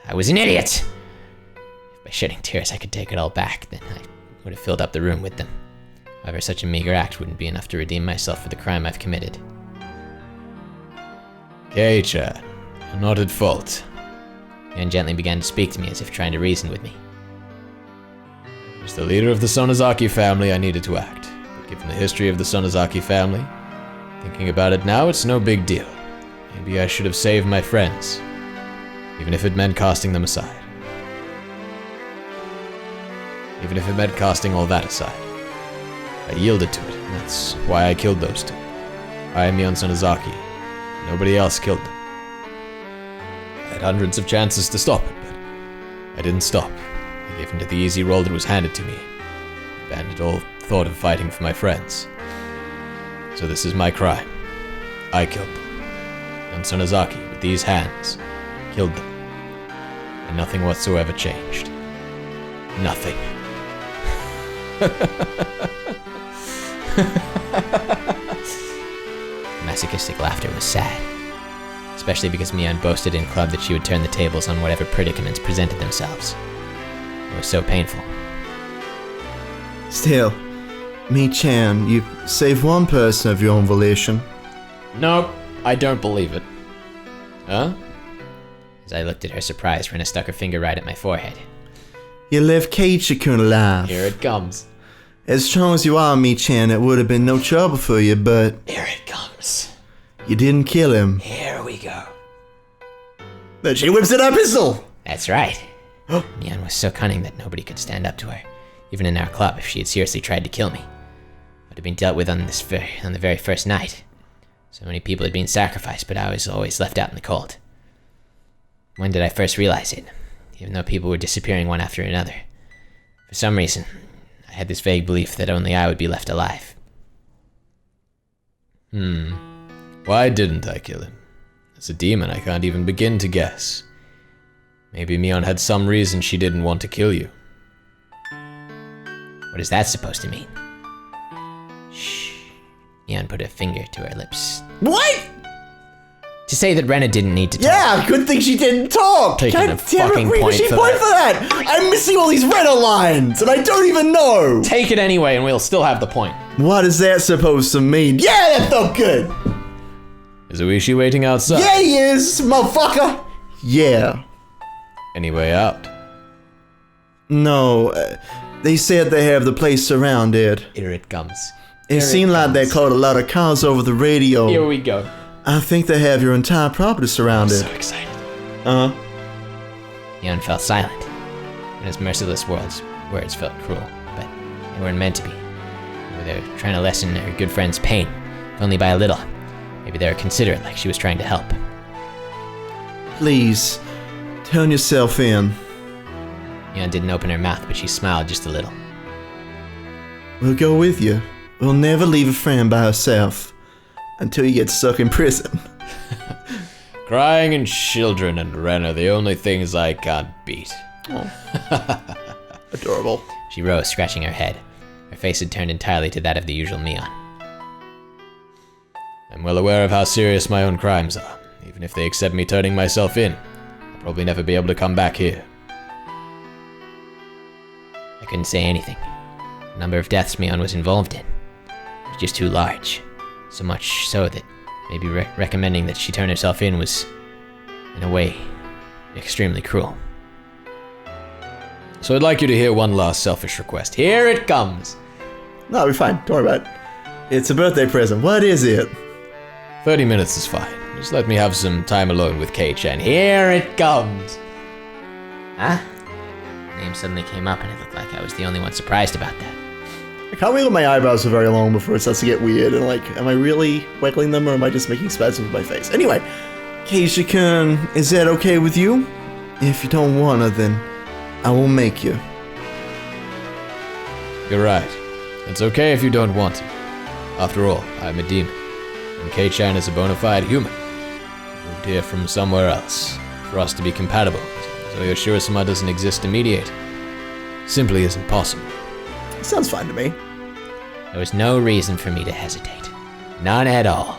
I was an idiot! If by shedding tears I could take it all back, then I would have filled up the room with them. However, such a meager act wouldn't be enough to redeem myself for the crime I've committed. Kei-chan, you're not at fault. Mion gently began to speak to me as if trying to reason with me. As the leader of the Sonozaki family, I needed to act. But given the history of the Sonozaki family, thinking about it now, it's no big deal. Maybe I should have saved my friends, even if it meant casting them aside. Even if it meant casting all that aside. I yielded to it, and that's why I killed those 2. I am Mion Sonozaki. Nobody else killed them. I had hundreds of chances to stop it, but I didn't stop. I gave in to the easy role that was handed to me. Abandoned all thought of fighting for my friends. So this is my crime. I killed them. Mion Sonozaki, with these hands, killed them. And nothing whatsoever changed. Nothing. Masochistic laughter was sad. Especially because Mion boasted in club that she would turn the tables on whatever predicaments presented themselves. It was so painful. Still, Mi-chan, you saved one person of your own volition. Nope, I don't believe it. Huh? As I looked at her surprised, Rena stuck her finger right at my forehead. You left Keiichi-kun alive. Here it comes. As strong as you are, Mi-chan, it would have been no trouble for you, but Here it comes. you didn't kill him. Here we go. Then she whips out a pistol. That's right. Mion was so cunning that nobody could stand up to her, even in our club if she had seriously tried to kill me. Would have been dealt with on the very first night. So many people had been sacrificed, but I was always left out in the cold. When did I first realize it? Even though people were disappearing one after another. For some reason, I had this vague belief that only I would be left alive. Why didn't I kill him? As a demon, I can't even begin to guess. Maybe Mion had some reason she didn't want to kill you. What is that supposed to mean? Shh. Mion put a finger to her lips. What? To say that Rena didn't need to talk. Yeah, good thing she didn't talk. Taking God a damn it, fucking where point did she for point that. for that? I'm missing all these Rena lines, and I don't even know. Take it anyway, and we'll still have the point. What is that supposed to mean? Yeah, that felt good. Is Uishi waiting outside? Yeah, he is, motherfucker. Yeah. Any way out? No, they said they have the place surrounded. Here it comes. It seemed like they called a lot of cars over the radio. Here we go. I think they have your entire property surrounded. So excited. Uh-huh. Mion fell silent, and his merciless words felt cruel, but they weren't meant to be. Maybe they were trying to lessen her good friend's pain, if only by a little. Maybe they were considerate, like she was trying to help. Please, turn yourself in. Mion didn't open her mouth, but she smiled just a little. We'll go with you. We'll never leave a friend by herself until you get stuck in prison. Crying and children and Ren are the only things I can't beat. Adorable. She rose, scratching her head. Her face had turned entirely to that of the usual Mion. I'm well aware of how serious my own crimes are. Even if they accept me turning myself in, I'll probably never be able to come back here. I couldn't say anything. The number of deaths Mion was involved in was just too large. So much so that maybe recommending that she turn herself in was, in a way, extremely cruel. So I'd like you to hear one last selfish request. Here it comes! No, we're fine. Don't worry about it. It's a birthday present. What is it? 30 minutes is fine. Just let me have some time alone with Keiichi, and here it comes! Huh? The name suddenly came up and it looked like I was the only one surprised about that. I can't wiggle my eyebrows for very long before it starts to get weird, and like, am I really wiggling them or am I just making spasms with my face? Anyway, Keiichi-kun, is that okay with you? If you don't wanna, then I will make you. You're right. It's okay if you don't want to. After all, I'm a demon, and Kei-chan is a bona fide human. She moved here from somewhere else. For us to be compatible, so Yoshiro-sama doesn't exist to mediate. Simply isn't possible. Sounds fine to me. There was no reason for me to hesitate. None at all.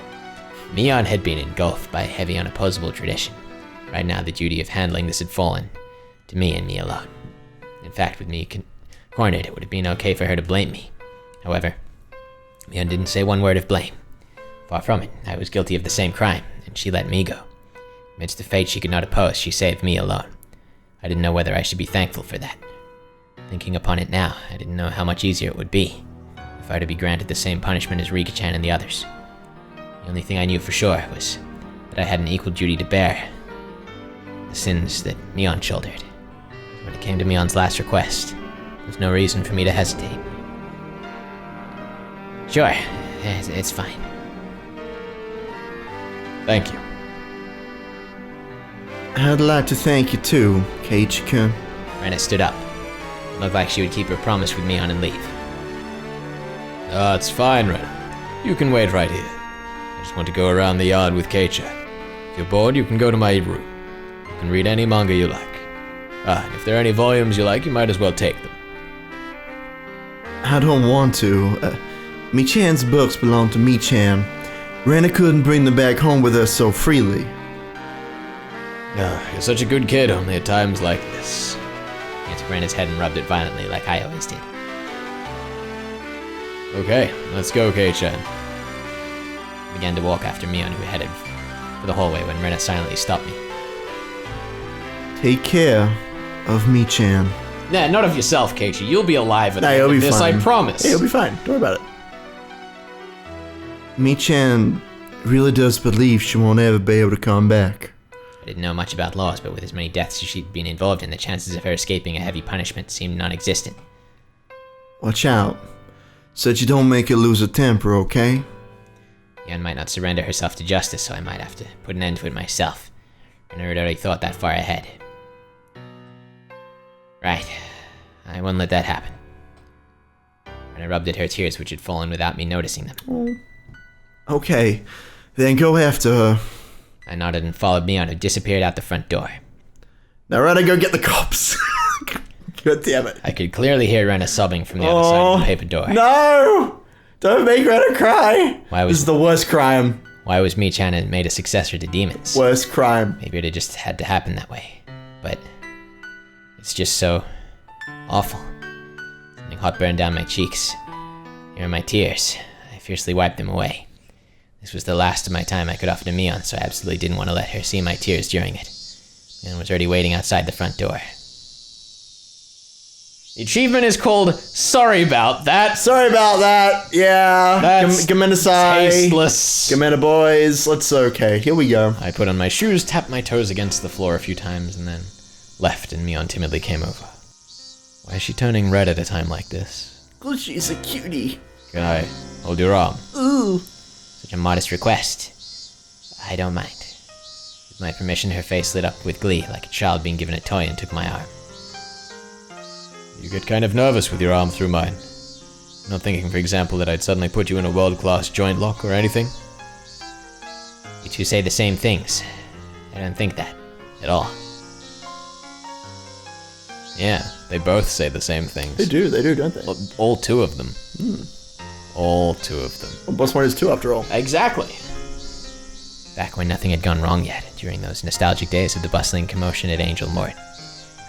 Mion had been engulfed by a heavy unopposable tradition. Right now the duty of handling this had fallen to me and me alone. In fact, with me cornered, it would have been okay for her to blame me. However, Mion didn't say one word of blame. Far from it, I was guilty of the same crime, and she let me go. Amidst a fate she could not oppose, she saved me alone. I didn't know whether I should be thankful for that. Thinking upon it now, I didn't know how much easier it would be if I were to be granted the same punishment as Rika-chan and the others. The only thing I knew for sure was that I had an equal duty to bear the sins that Mion shouldered. When it came to Mion's last request, there was no reason for me to hesitate. Sure, it's fine. Thank you. I'd like to thank you too, Keiichi-kun. Rena stood up. It looked like she would keep her promise with Mion and leave. It's fine, Rena. You can wait right here. I just want to go around the yard with Kei-chan. If you're bored, you can go to my room. You can read any manga you like. And if there are any volumes you like, you might as well take them. I don't want to. Mi-chan's books belong to Mi-chan. Rena couldn't bring them back home with us so freely. You're such a good kid, only at times like this. He took Rena's head and rubbed it violently like I always did. Okay, let's go, Kei-chan. I began to walk after Mion, who headed for the hallway when Rena silently stopped me. Take care of Mi-chan. Nah, not of yourself, Keiichi. You'll be alive at the Nah, end you'll of be this, fine. I promise. Hey, you'll be fine. Don't worry about it. Mii-chan really does believe she won't ever be able to come back. I didn't know much about laws, but with as many deaths as she'd been involved in, the chances of her escaping a heavy punishment seemed non-existent. Watch out. Said you don't make her lose her temper, okay? Mion might not surrender herself to justice, so I might have to put an end to it myself. I never had already thought that far ahead. Right. I wouldn't let that happen. And I rubbed at her tears, which had fallen without me noticing them. Okay, then go after her. I nodded and followed Mion, who disappeared out the front door. Now Rena, go get the cops. God damn it. I could clearly hear Rena sobbing from the other side of the paper door. No! Don't make Rena cry! Why was- This is the worst crime. Why was Mii-chan made a successor to demons? Worst crime. Maybe it had just had to happen that way. But it's just so awful. Something hot burned down my cheeks. Here are my tears. I fiercely wiped them away. This was the last of my time I could offer to Mion, so I absolutely didn't want to let her see my tears during it. Mion was already waiting outside the front door. The achievement is called Sorry About That. Sorry about that. Yeah. That's Gamenasai. tasteless. Gamena boys. Let's okay. Here we go. I put on my shoes, tapped my toes against the floor a few times, and then left, and Mion timidly came over. Why is she turning red at a time like this? Oh, she's a cutie. Can I hold your arm? Ooh. Such a modest request. I don't mind. With my permission, her face lit up with glee, like a child being given a toy, and took my arm. You get kind of nervous with your arm through mine. Not thinking, for example, that I'd suddenly put you in a world-class joint lock or anything? You two say the same things. I don't think that. At all. Yeah, they both say the same things. They do, don't they? All two of them. All two of them. Well, Boss is two after all. Exactly. Back when nothing had gone wrong yet, during those nostalgic days of the bustling commotion at Angel Mort.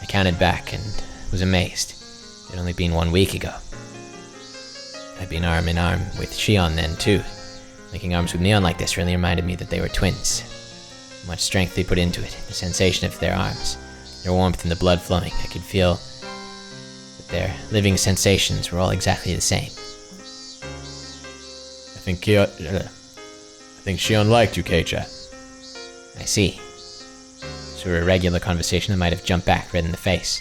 I counted back and was amazed. It had only been 1 week ago. I'd been arm in arm with Shion then, too. Linking arms with Mion like this really reminded me that they were twins. How much strength they put into it, the sensation of their arms, their warmth and the blood flowing. I could feel that their living sensations were all exactly the same. I think Shion liked you, Keiichi. I see. So a regular conversation, I might have jumped back, red in the face.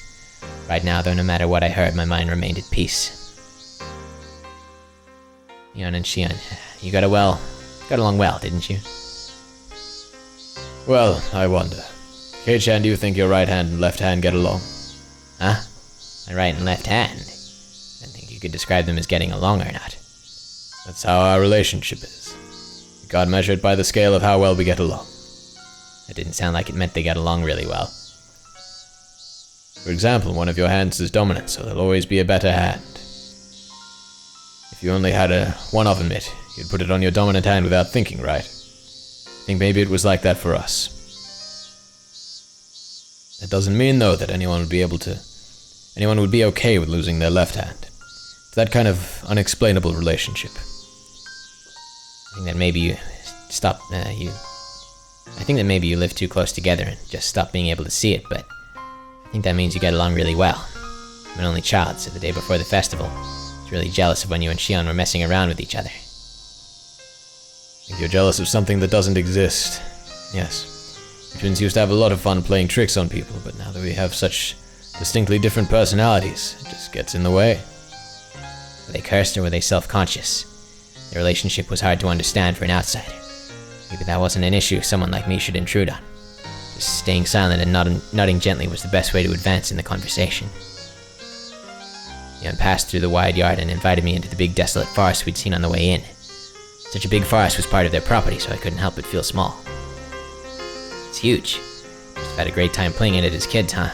Right now, though, no matter what I heard, my mind remained at peace. Mion and Shion, you got along well, didn't you? Well, I wonder. Keiichi, do you think your right hand and left hand get along? Huh? My right and left hand? I don't think you could describe them as getting along or not. That's how our relationship is. We can't measure it by the scale of how well we get along. That didn't sound like it meant they got along really well. For example, one of your hands is dominant, so there'll always be a better hand. If you only had one of them, you'd put it on your dominant hand without thinking, right? I think maybe it was like that for us. That doesn't mean, though, that anyone would be okay with losing their left hand. It's that kind of unexplainable relationship. I think that maybe you I think that maybe you live too close together and just stop being able to see it, but I think that means you get along really well. I'm an only child, so the day before the festival, I was really jealous of when you and Shion were messing around with each other. I think you're jealous of something that doesn't exist. Yes. We twins used to have a lot of fun playing tricks on people, but now that we have such distinctly different personalities, it just gets in the way. Were they cursed or were they self-conscious? Their relationship was hard to understand for an outsider. Maybe that wasn't an issue someone like me should intrude on. Just staying silent and nodding gently was the best way to advance in the conversation. Mion passed through the wide yard and invited me into the big desolate forest we'd seen on the way in. Such a big forest was part of their property, so I couldn't help but feel small. It's huge. Must have had a great time playing in it as kids, huh?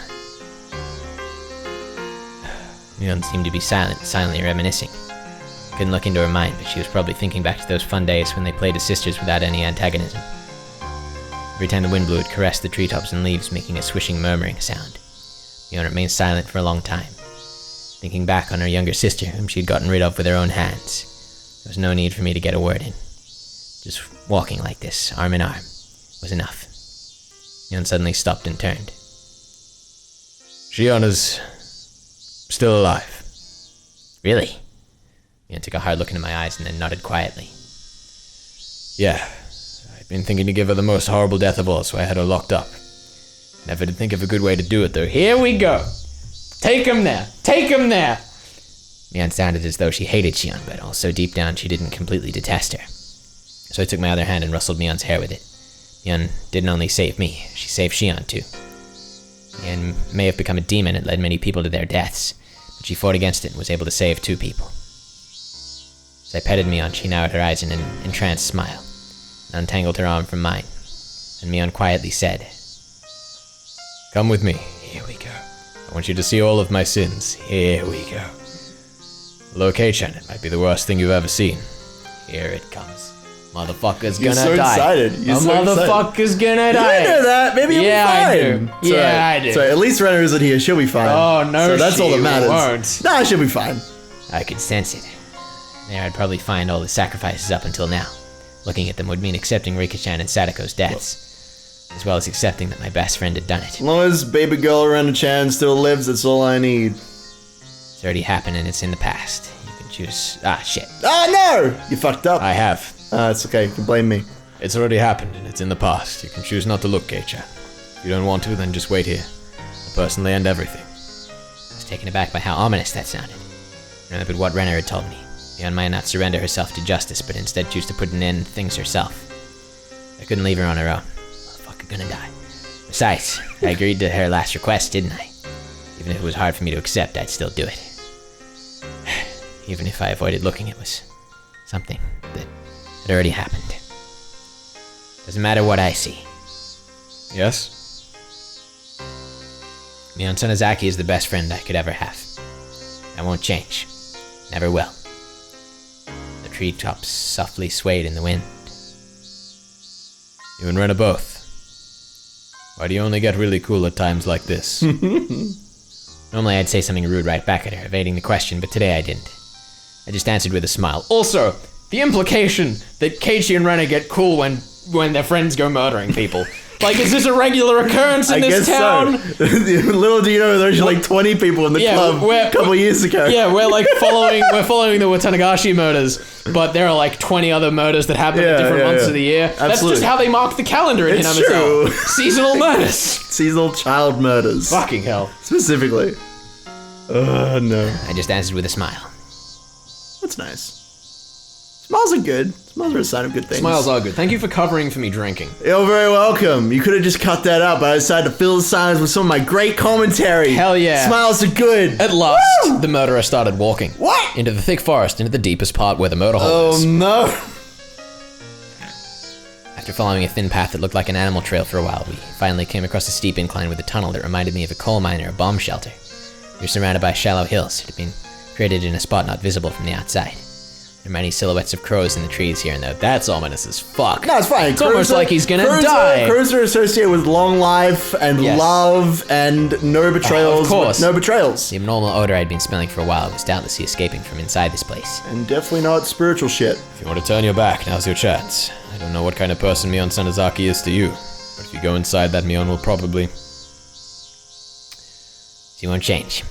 Mion seemed to be silently reminiscing. Couldn't look into her mind, but she was probably thinking back to those fun days when they played as sisters without any antagonism. Every time the wind blew, it caressed the treetops and leaves, making a swishing, murmuring sound. Mion remained silent for a long time, thinking back on her younger sister, whom she had gotten rid of with her own hands. There was no need for me to get a word in. Just walking like this, arm in arm, was enough. Mion suddenly stopped and turned. Shion is still alive. Really? Mion took a hard look into my eyes and then nodded quietly. Yeah, I'd been thinking to give her the most horrible death of all, so I had her locked up. Never did think of a good way to do it, though. Here we go. Take him there. Take him there. Mion sounded as though she hated Shion, but also deep down she didn't completely detest her. So I took my other hand and rustled Mion's hair with it. Mion didn't only save me, she saved Shion too. Mion may have become a demon and led many people to their deaths, but she fought against it and was able to save 2 people. As I petted Mion, she narrowed her eyes in an entranced smile, and untangled her arm from mine. And Mion quietly said, Come with me. Here we go. I want you to see all of my sins. Here we go. Although, Keiichi, it might be the worst thing you've ever seen. Here it comes. Motherfucker's You're gonna so die. excited. You're A so excited. motherfucker's gonna You die. didn't know that. Maybe you'll Yeah, be I fine. do. It's Yeah, alright. I do. So at least Rena isn't here. She'll be fine. Oh, no, So that's all that she matters. won't. Nah, she'll be fine. I could sense it. There I'd probably find all the sacrifices up until now. Looking at them would mean accepting Rika-chan and Sadako's deaths, as well as accepting that my best friend had done it. As long as baby girl Rena-chan still lives, that's all I need. It's already happened and it's in the past. You can choose... Ah, shit. Oh no! You fucked up. I have. It's okay. You can blame me. It's already happened, and it's in the past. You can choose not to look, Keiichi. If you don't want to, then just wait here. I'll personally end everything. I was taken aback by how ominous that sounded. I remembered what Renner had told me. Mion might not surrender herself to justice, but instead choose to put an end to things herself. I couldn't leave her on her own. Motherfucker gonna die. Besides, I agreed to her last request, didn't I? Even if it was hard for me to accept, I'd still do it. Even if I avoided looking, it was something that had already happened. Doesn't matter what I see. Yes? Mion Sonozaki is the best friend I could ever have. I won't change. Never will. The treetops softly swayed in the wind. You and Rena both. Why do you only get really cool at times like this? Normally I'd say something rude right back at her, evading the question, but today I didn't. I just answered with a smile. Also, the implication that Keiichi and Rena get cool when their friends go murdering people. Like, is this a regular occurrence in this town? So. Little do you know, there's like 20 people in the club a couple of years ago. Yeah, we're following the Watanagashi murders, but there are like 20 other murders that happen at different months of the year. That's Absolutely. just how they mark the calendar in It's Hinamizawa. true. Seasonal murders. Seasonal child murders. Fucking hell. Specifically. No. I just answered with a smile. That's nice. Smiles are good. Smiles are a sign of good things. Smiles are good. Thank you for covering for me drinking. You're very welcome. You could have just cut that out, but I decided to fill the silence with some of my great commentary. Hell yeah. Smiles are good. At last, Woo! the murderer started walking. What? Into the thick forest, into the deepest part where the murder hole Oh is. no. After following a thin path that looked like an animal trail for a while, we finally came across a steep incline with a tunnel that reminded me of a coal mine or a bomb shelter. We were surrounded by shallow hills that had been created in a spot not visible from the outside. There are many silhouettes of crows in the trees here and there. That's ominous as fuck. No, it's fine. It's almost like he's gonna crows die. Crows are associated with long life and Yes. love and no betrayals. Of course. No betrayals. The abnormal odor I'd been smelling for a while was doubtlessly escaping from inside this place. And definitely not spiritual shit. If you want to turn your back, now's your chance. I don't know what kind of person Mion Sonozaki is to you, but if you go inside, that Mion will probably... She won't change.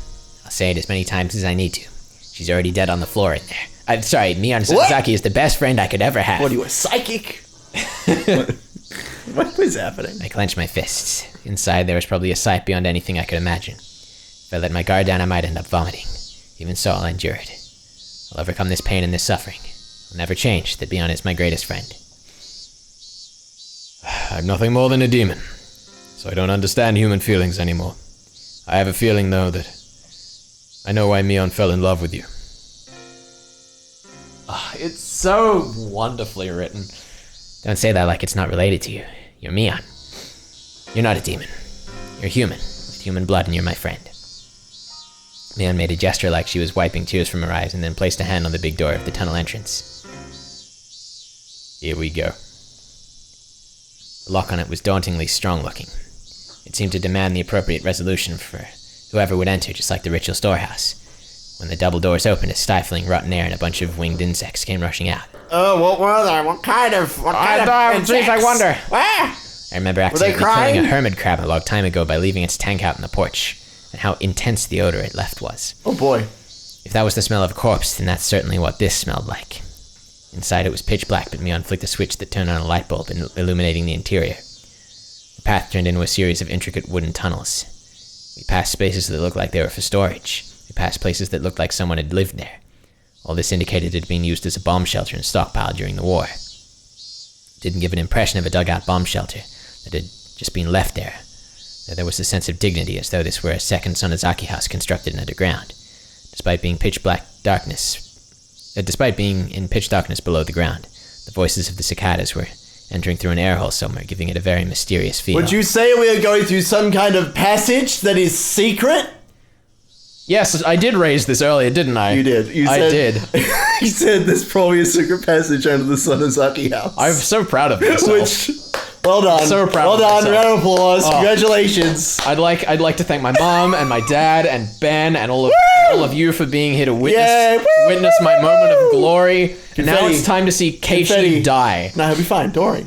I'll say it as many times as I need to. She's already dead on the floor in there. I'm sorry, Mion Sonozaki is the best friend I could ever have. What are you, a psychic? What was happening? I clenched my fists. Inside, there was probably a sight beyond anything I could imagine. If I let my guard down, I might end up vomiting. Even so, I'll endure it. I'll overcome this pain and this suffering. I'll never change that Mion is my greatest friend. I'm nothing more than a demon, so I don't understand human feelings anymore. I have a feeling, though, that I know why Mion fell in love with you. It's so wonderfully written. Don't say that like it's not related to you. You're Mion. You're not a demon. You're human, with human blood, and you're my friend. Mion made a gesture like she was wiping tears from her eyes and then placed a hand on the big door of the tunnel entrance. Here we go. The lock on it was dauntingly strong-looking. It seemed to demand the appropriate resolution for whoever would enter, just like the ritual storehouse. When the double doors opened, a stifling, rotten air and a bunch of winged insects came rushing out. Oh, what were they? What kind of insects? I wonder. Ah! I remember accidentally killing a hermit crab a long time ago by leaving its tank out in the porch. and how intense the odor it left was. Oh boy. If that was the smell of a corpse, then that's certainly what this smelled like. Inside it was pitch black, but Mion flicked a switch that turned on a light bulb, illuminating the interior. The path turned into a series of intricate wooden tunnels. We passed spaces that looked like they were for storage. We passed places that looked like someone had lived there. All this indicated it had been used as a bomb shelter and stockpile during the war. It didn't give an impression of a dugout bomb shelter that had just been left there. There was a sense of dignity, as though this were a second Sonozaki house constructed underground. Despite being in pitch darkness below the ground, the voices of the cicadas were entering through an air hole somewhere, giving it a very mysterious feel. Would you say we are going through some kind of passage that is secret? Yes, I did raise this earlier, didn't I? You did. I did. You said there's probably a secret passage under the Sonozaki house. I'm so proud of myself. Which, well done. So proud well of done. myself. Round of applause. Oh. Congratulations. I'd like to thank my mom and my dad and Ben and all of you for being here to witness my moment of glory. And now it's time to see Keiichi die. No, he'll be fine. Don't worry.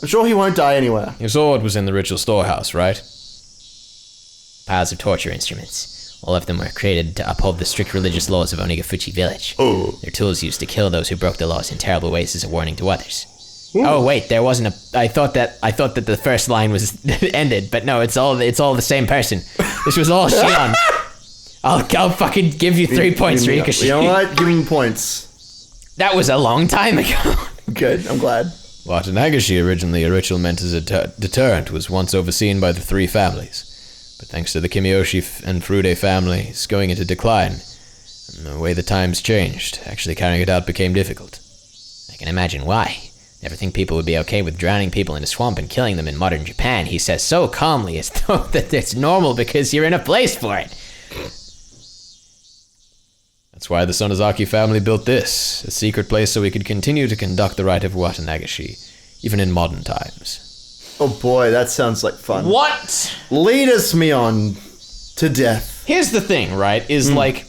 I'm sure he won't die anywhere. You saw what was in the ritual storehouse, right? Piles of torture instruments. All of them were created to uphold the strict religious laws of Onigafuchi village. Oh. Their tools used to kill those who broke the laws in terrible ways as a warning to others. Ooh. Oh wait, there wasn't a. I thought that the first line was ended, but no, it's all the same person. This was all Shion. I'll fucking give you 3 points, Rikushi. You know what? Give me points. That was a long time ago. Good, I'm glad. Watanagashi, originally a ritual meant as a deterrent, was once overseen by the 3 families. But thanks to the Kimiyoshi and Furude families going into decline, and the way the times changed, actually carrying it out became difficult. I can imagine why. Never think people would be okay with drowning people in a swamp and killing them in modern Japan, he says so calmly as though that it's normal because you're in a place for it. That's why the Sonozaki family built this, a secret place so we could continue to conduct the rite of Watanagashi, even in modern times. Oh boy, that sounds like fun. What? Lead us, Mion, to death. Here's the thing, right? Is like,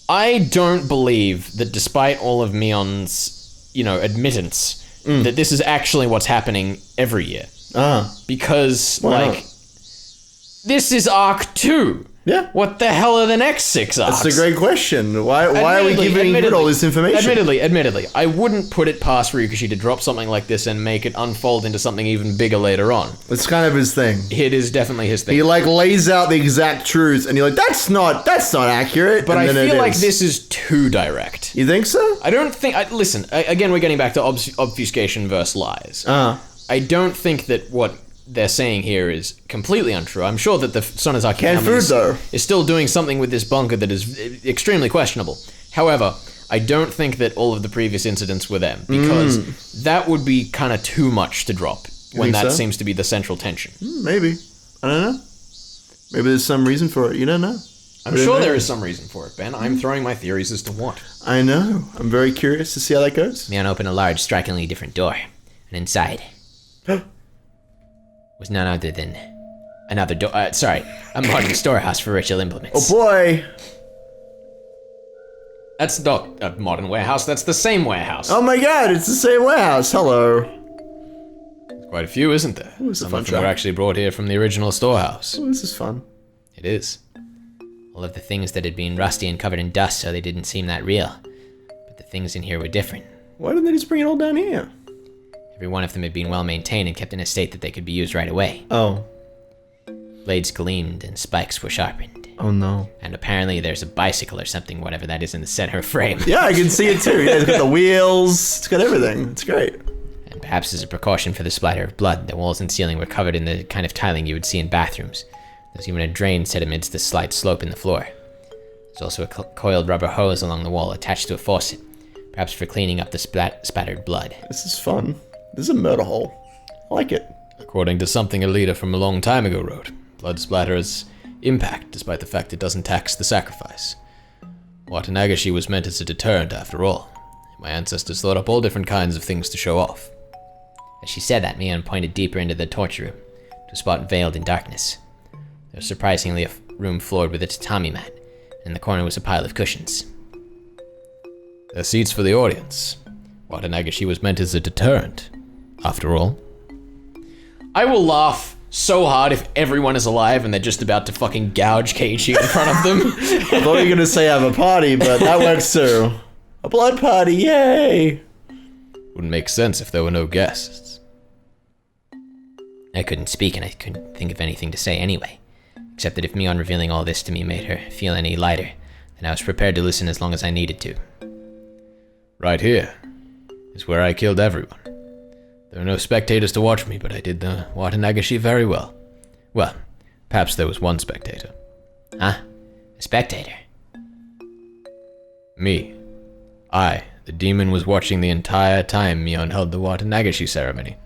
I don't believe that despite all of Mion's, admittance, that this is actually what's happening every year. Because, this is Arc 2. Yeah. What the hell are the next 6 arcs? That's a great question. Why are we giving Rid all this information? Admittedly, I wouldn't put it past Ryukishi to drop something like this and make it unfold into something even bigger later on. It's kind of his thing. It is definitely his thing. He lays out the exact truth, and you're like, that's not accurate. But and I then feel like this is too direct. You think so? I don't think. Listen, again, we're getting back to obfuscation versus lies. I don't think that what they're saying here is completely untrue. I'm sure that the Sonozaki family is still doing something with this bunker that is extremely questionable. However, I don't think that all of the previous incidents were them, because that would be kind of too much to drop when that seems to be the central tension. Maybe. I don't know. Maybe there's some reason for it. You don't know. I'm sure there is some reason for it, Ben. I'm throwing my theories as to what. I know. I'm very curious to see how that goes. Mion opened a large, strikingly different door, and inside was none other than another door. A modern storehouse for ritual implements. Oh boy! That's not a modern warehouse. That's the same warehouse. Oh my god! It's the same warehouse. Hello. Quite a few, isn't there? Ooh, Some of them were actually brought here from the original storehouse. Oh, this is fun. It is. All of the things that had been rusty and covered in dust, so they didn't seem that real. But the things in here were different. Why didn't they just bring it all down here? Every one of them had been well maintained and kept in a state that they could be used right away. Oh. Blades gleamed and spikes were sharpened. Oh no. And apparently there's a bicycle or something, whatever that is in the center frame. Yeah, I can see it too. Yeah, it's got the wheels. It's got everything. It's great. And perhaps as a precaution for the splatter of blood, the walls and ceiling were covered in the kind of tiling you would see in bathrooms. There's even a drain set amidst the slight slope in the floor. There's also a coiled rubber hose along the wall attached to a faucet, perhaps for cleaning up the spattered blood. This is fun. This is a murder hole. I like it. According to something a leader from a long time ago wrote, blood splatter has impact despite the fact it doesn't tax the sacrifice. Watanagashi was meant as a deterrent after all. My ancestors thought up all different kinds of things to show off. As she said that, Mion pointed deeper into the torture room, to a spot veiled in darkness. There was surprisingly a room floored with a tatami mat, and in the corner was a pile of cushions. They're seats for the audience. Watanagashi was meant as a deterrent, after all. I will laugh so hard if everyone is alive and they're just about to fucking gouge Keiichi in front of them. I thought you were gonna say have a party, but that works too. A blood party, yay! Wouldn't make sense if there were no guests. I couldn't speak and I couldn't think of anything to say anyway, except that if Mion revealing all this to me made her feel any lighter, then I was prepared to listen as long as I needed to. Right here is where I killed everyone. There were no spectators to watch me, but I did the Watanagashi very well. Well, perhaps there was one spectator. Huh? A spectator? Me. I, the demon, was watching the entire time Mion held the Watanagashi ceremony.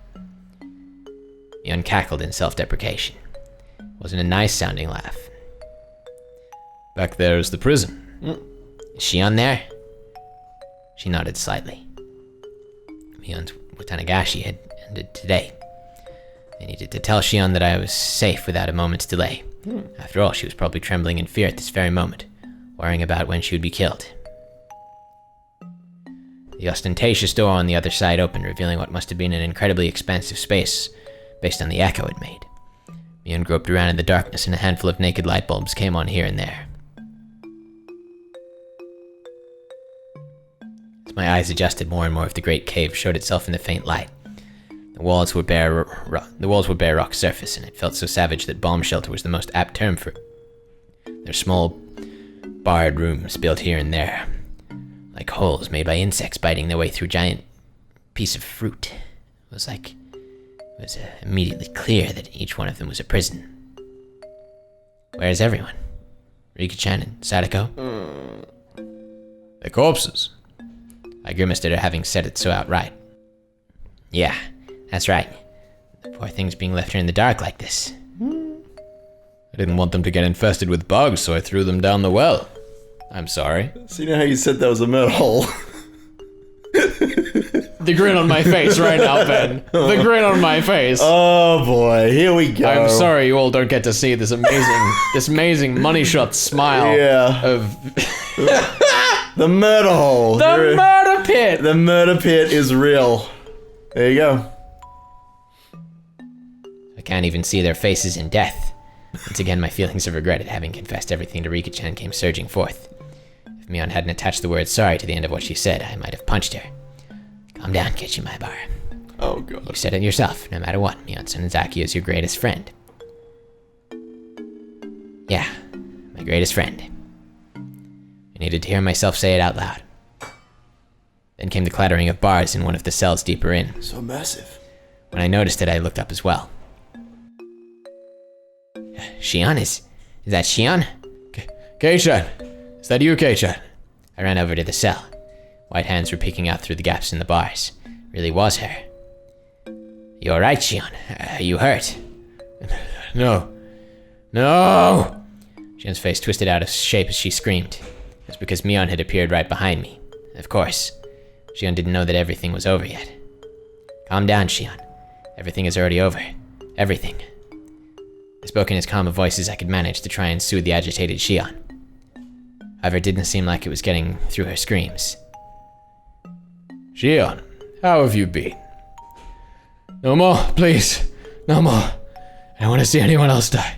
Mion cackled in self-deprecation. It wasn't a nice-sounding laugh. Back there is the prison. Is Shion there? She nodded slightly. Mion's Watanagashi had ended today. I needed to tell Shion that I was safe without a moment's delay. After all, she was probably trembling in fear at this very moment, worrying about when she would be killed. The ostentatious door on the other side opened, revealing what must have been an incredibly expansive space based on the echo it made. Mion groped around in the darkness and a handful of naked light bulbs came on here and there. As my eyes adjusted, more and more of the great cave showed itself in the faint light. The walls were bare rock surface, and it felt so savage that bomb shelter was the most apt term for it. There were small, barred rooms built here and there, like holes made by insects biting their way through a giant piece of fruit. It was immediately clear that each one of them was a prison. Where is everyone? Rika-chan and Sadako? They're corpses. I grimaced at her having said it so outright. Yeah, that's right. The poor things being left here in the dark like this. I didn't want them to get infested with bugs, so I threw them down the well. I'm sorry. So you know how you said that was a mud hole? The grin on my face right now, Ben. The grin on my face. Oh boy, here we go. I'm sorry you all don't get to see this amazing money shot smile of the murder hole. The murder pit. The murder pit is real. There you go. I can't even see their faces in death. Once again, my feelings of regret at having confessed everything to Rika-chan came surging forth. If Mion hadn't attached the word sorry to the end of what she said, I might have punched her. Calm down, Keiichi Maibara. Oh god. You said it yourself. No matter what, Mion Sonozaki is your greatest friend. Yeah, my greatest friend. I needed to hear myself say it out loud. Then came the clattering of bars in one of the cells deeper in. So massive. When I noticed it, I looked up as well. Shion, is that Shion? Kei-chan, is that you, Kei-chan? I ran over to the cell. White hands were peeking out through the gaps in the bars. Really was her. You alright, Shion? Are you hurt? No. No! Shion's face twisted out of shape as she screamed. It was because Mion had appeared right behind me. Of course. Shion didn't know that everything was over yet. Calm down, Shion. Everything is already over. Everything. I spoke in as calm a voice as I could manage to try and soothe the agitated Shion. However, it didn't seem like it was getting through her screams. Shion, how have you been? No more, please. No more. I don't want to see anyone else die.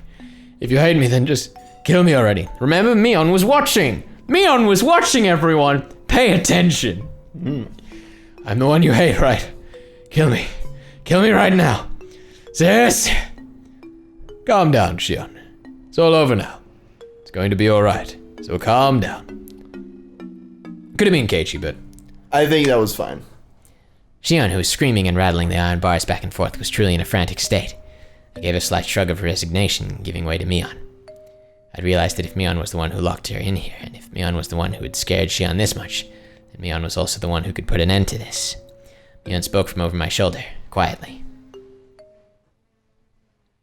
If you hate me, then just kill me already. Remember, Mion was watching. Mion was watching, everyone. Pay attention. I'm the one you hate, right? Kill me. Kill me right now. Sis! Calm down, Shion. It's all over now. It's going to be alright. So calm down. Could have been Keiichi, but I think that was fine. Shion, who was screaming and rattling the iron bars back and forth, was truly in a frantic state. I gave a slight shrug of resignation, giving way to Mion. I'd realized that if Mion was the one who locked her in here, and if Mion was the one who had scared Shion this much, then Mion was also the one who could put an end to this. Mion spoke from over my shoulder, quietly.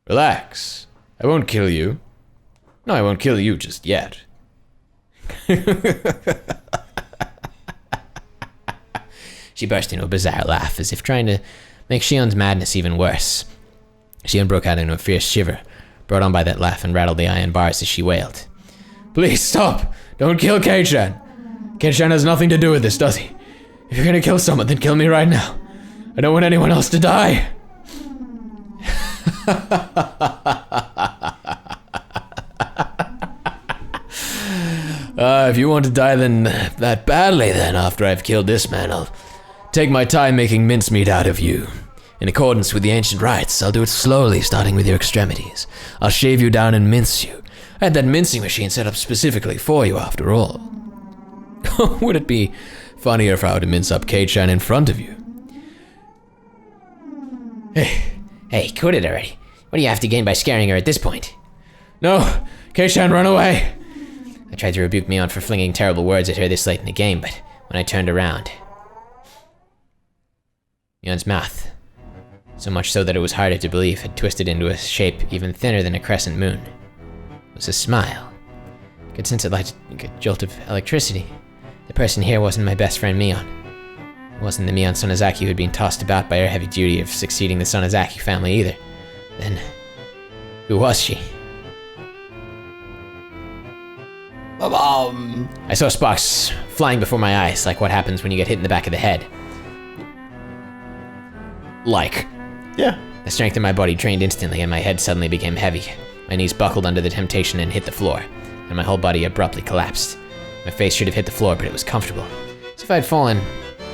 Relax. I won't kill you. No, I won't kill you just yet. She burst into a bizarre laugh, as if trying to make Shion's madness even worse. Shion broke out into a fierce shiver, brought on by that laugh, and rattled the iron bars as she wailed. Please stop! Don't kill Kei-chan! Kei-chan has nothing to do with this, does he? If you're gonna kill someone, then kill me right now. I don't want anyone else to die. If you want to die then that badly then after I've killed this man, I'll take my time making mincemeat out of you. In accordance with the ancient rites, I'll do it slowly, starting with your extremities. I'll shave you down and mince you. I had that mincing machine set up specifically for you, after all. Would it be funnier if I were to mince up Keiichi in front of you? Hey, quit it already. What do you have to gain by scaring her at this point? No, Keiichi, run away! I tried to rebuke Mion for flinging terrible words at her this late in the game, but when I turned around, Mion's mouth, so much so that it was harder to believe, had twisted into a shape even thinner than a crescent moon. It was a smile. I could sense it like a jolt of electricity. The person here wasn't my best friend Mion. It wasn't the Mion Sonozaki who had been tossed about by her heavy duty of succeeding the Sonozaki family either. Then, who was she? I saw sparks flying before my eyes, like what happens when you get hit in the back of the head. Yeah. The strength of my body drained instantly, and my head suddenly became heavy. My knees buckled under the temptation and hit the floor, and my whole body abruptly collapsed. My face should have hit the floor, but it was comfortable, as if I had fallen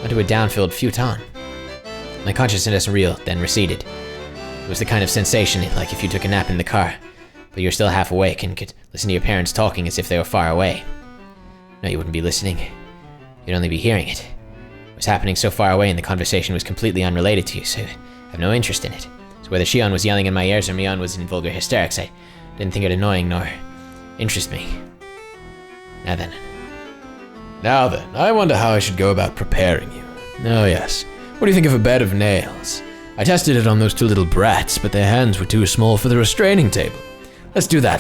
onto a down-filled futon. My consciousness reeled, then receded. It was the kind of sensation like if you took a nap in the car, but you're still half awake and could listen to your parents talking as if they were far away. No, you wouldn't be listening. You'd only be hearing it. It was happening so far away and the conversation was completely unrelated to you, so I have no interest in it. So whether Shion was yelling in my ears or Mion was in vulgar hysterics, I didn't think it annoying nor interest me. Now then, I wonder how I should go about preparing you. Oh yes, what do you think of a bed of nails? I tested it on those two little brats, but their hands were too small for the restraining table. Let's do that.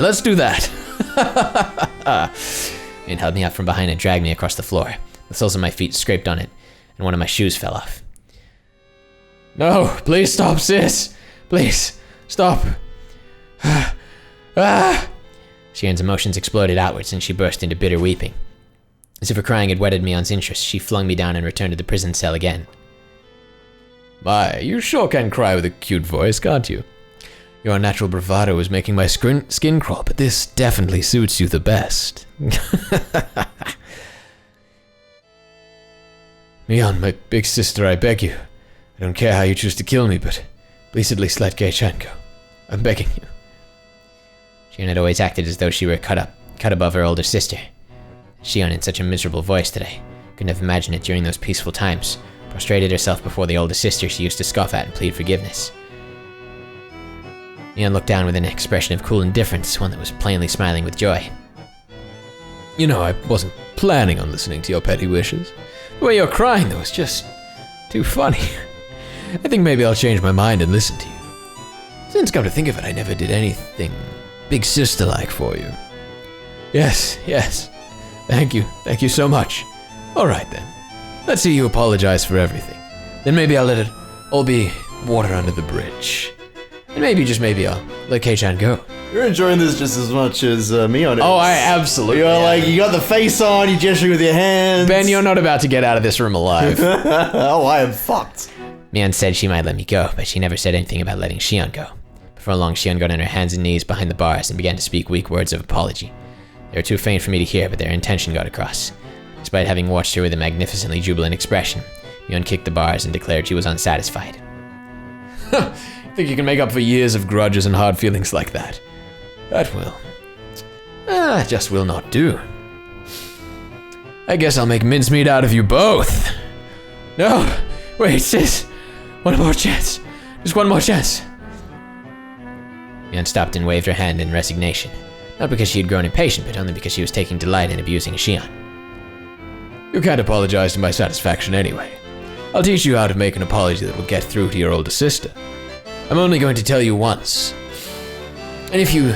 Mion held me up from behind and dragged me across the floor. The soles of my feet scraped on it, and one of my shoes fell off. No, please stop, sis. Please, stop. Shion's emotions exploded outwards, and she burst into bitter weeping. As if her crying had whetted Mion's interest, she flung me down and returned to the prison cell again. My, you sure can cry with a cute voice, can't you? Your unnatural bravado is making my skin crawl, but this definitely suits you the best. Mion, my big sister, I beg you. I don't care how you choose to kill me, but please at least let Keiichi go. I'm begging you. Shion had always acted as though she were cut above her older sister. Shion, in such a miserable voice that I couldn't have imagined it during those peaceful times, prostrated herself before the older sister she used to scoff at and plead forgiveness. Mion looked down with an expression of cool indifference, one that was plainly smiling with joy. You know, I wasn't planning on listening to your petty wishes. The way you're crying, though, is just too funny. I think maybe I'll change my mind and listen to you. Since, come to think of it, I never did anything big sister-like for you. Yes. Thank you so much. All right then. Let's see you apologize for everything. Then maybe I'll let it all be water under the bridge. And maybe, just maybe, I'll let Kei-chan go. You're enjoying this just as much as Mion is. Oh, I absolutely You're am. like, you got the face on, you're gesturing with your hands. Ben, you're not about to get out of this room alive. Oh, I am fucked. Mion said she might let me go, but she never said anything about letting Shion go. Before long, Shion got on her hands and knees behind the bars and began to speak weak words of apology. They were too faint for me to hear, but their intention got across. Despite having watched her with a magnificently jubilant expression, Mion kicked the bars and declared she was unsatisfied. Think you can make up for years of grudges and hard feelings like that? That will. Just will not do. I guess I'll make mincemeat out of you both. No, wait, sis. One more chance. Just one more chance. Mion stopped and waved her hand in resignation. Not because she had grown impatient, but only because she was taking delight in abusing Shion. You can't apologize to my satisfaction anyway. I'll teach you how to make an apology that will get through to your older sister. I'm only going to tell you once. And if you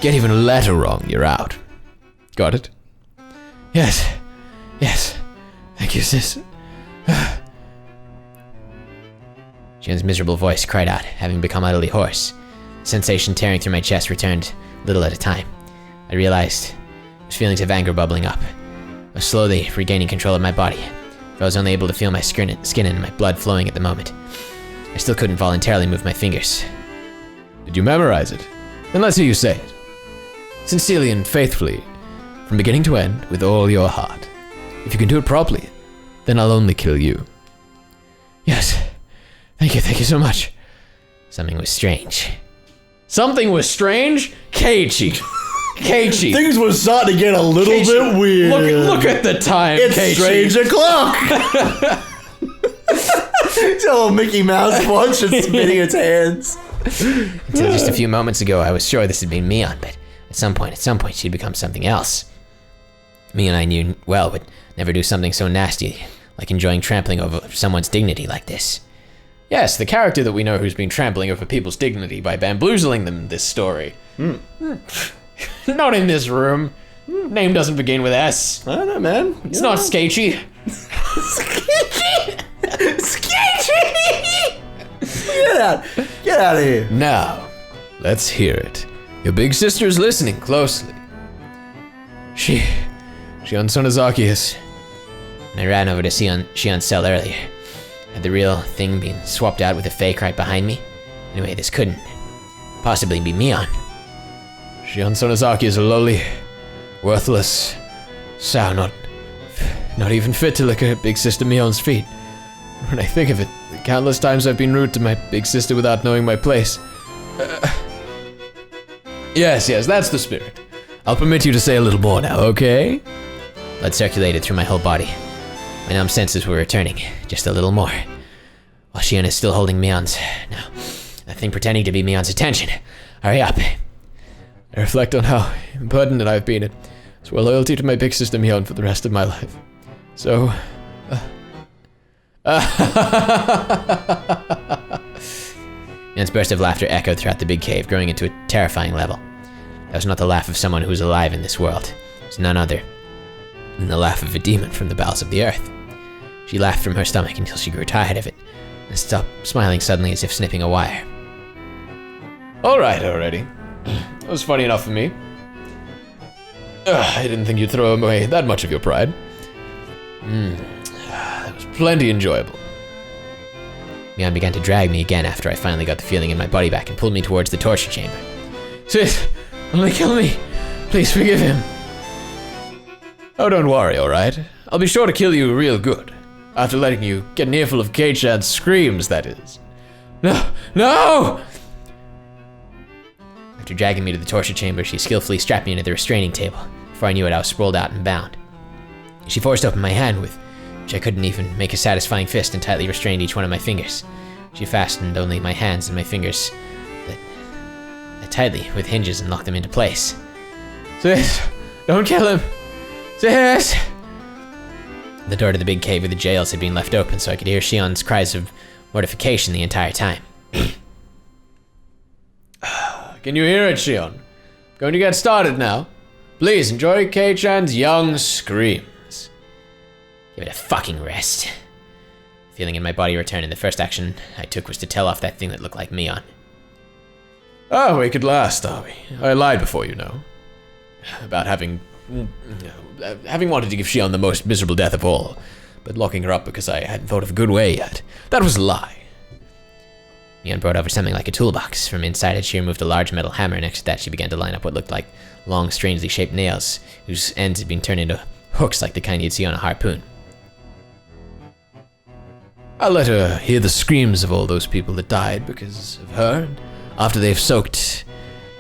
get even a letter wrong, you're out. Got it? Yes. Thank you, sis. Shion's miserable voice cried out, having become utterly hoarse. The sensation tearing through my chest returned, little at a time. I realized there was feelings of anger bubbling up. I was slowly regaining control of my body, for I was only able to feel my skin and my blood flowing at the moment. I still couldn't voluntarily move my fingers. Did you memorize it? Then let's hear you say it. Sincerely and faithfully, from beginning to end, with all your heart. If you can do it properly, then I'll only kill you. Yes. Thank you so much. Something was strange. Something was strange? Keiichi. Keiichi. Things were starting to get a little bit weird. Look at the time, It's Keiichi. strange o'clock. It's a little Mickey Mouse watch and spinning its hands. Until just a few moments ago, I was sure this had been Mion, but at some point, she'd become something else. Mion I knew well would never do something so nasty, like enjoying trampling over someone's dignity like this. Yes, the character that we know who's been trampling over people's dignity by bamboozling them in this story. Not in this room. Name doesn't begin with S. I don't know, man. It's not Keiichi. Get out of here. Now, let's hear it. Your big sister's listening closely. Shion Sonozaki is... When I ran over to Shion's cell earlier, had the real thing been swapped out with a fake right behind me? Anyway, this couldn't possibly be Mion. Shion Sonozaki is a lowly, worthless sow, not even fit to lick her big sister Mion's feet. When I think of it, the countless times I've been rude to my big sister without knowing my place. Yes, that's the spirit. I'll permit you to say a little more now, okay? Blood circulated through my whole body. My numb senses were returning, just a little more. While Shion is still holding Mion's... No, that thing pretending to be Mion's attention. Hurry up. I reflect on how impertinent I've been and swear loyalty to my big sister Mion for the rest of my life. So... Mion's burst of laughter echoed throughout the big cave, growing into a terrifying level. That was not the laugh of someone who was alive in this world. It was none other than the laugh of a demon from the bowels of the earth. She laughed from her stomach until she grew tired of it, and stopped smiling suddenly as if snipping a wire. Alright already. That was funny enough for me. I didn't think you'd throw away that much of your pride. That was plenty enjoyable. Mion began to drag me again after I finally got the feeling in my body back and pulled me towards the torture chamber. Sis, only kill me. Please forgive him. Oh, don't worry, alright? I'll be sure to kill you real good. After letting you get an earful of Keiichi's screams, that is. No! After dragging me to the torture chamber, she skillfully strapped me into the restraining table. Before I knew it, I was sprawled out and bound. She forced open my hand with which I couldn't even make a satisfying fist, and tightly restrained each one of my fingers. She fastened only my hands and my fingers that tightly with hinges and locked them into place. Sis, don't kill him. Sis! The door to the big cave of the jails had been left open, so I could hear Shion's cries of mortification the entire time. Can you hear it, Shion? Going to get started now. Please enjoy Kei-chan's young screams. Give it a fucking rest. The feeling in my body returned, and the first action I took was to tell off that thing that looked like Mion. Oh, we could last, are we? I lied before, you know. About having wanted to give Shion the most miserable death of all, but locking her up because I hadn't thought of a good way yet. That was a lie. Mion brought over something like a toolbox. From inside it, she removed a large metal hammer. Next to that, she began to line up what looked like long, strangely shaped nails, whose ends had been turned into hooks like the kind you'd see on a harpoon. I'll let her hear the screams of all those people that died because of her, and after they've soaked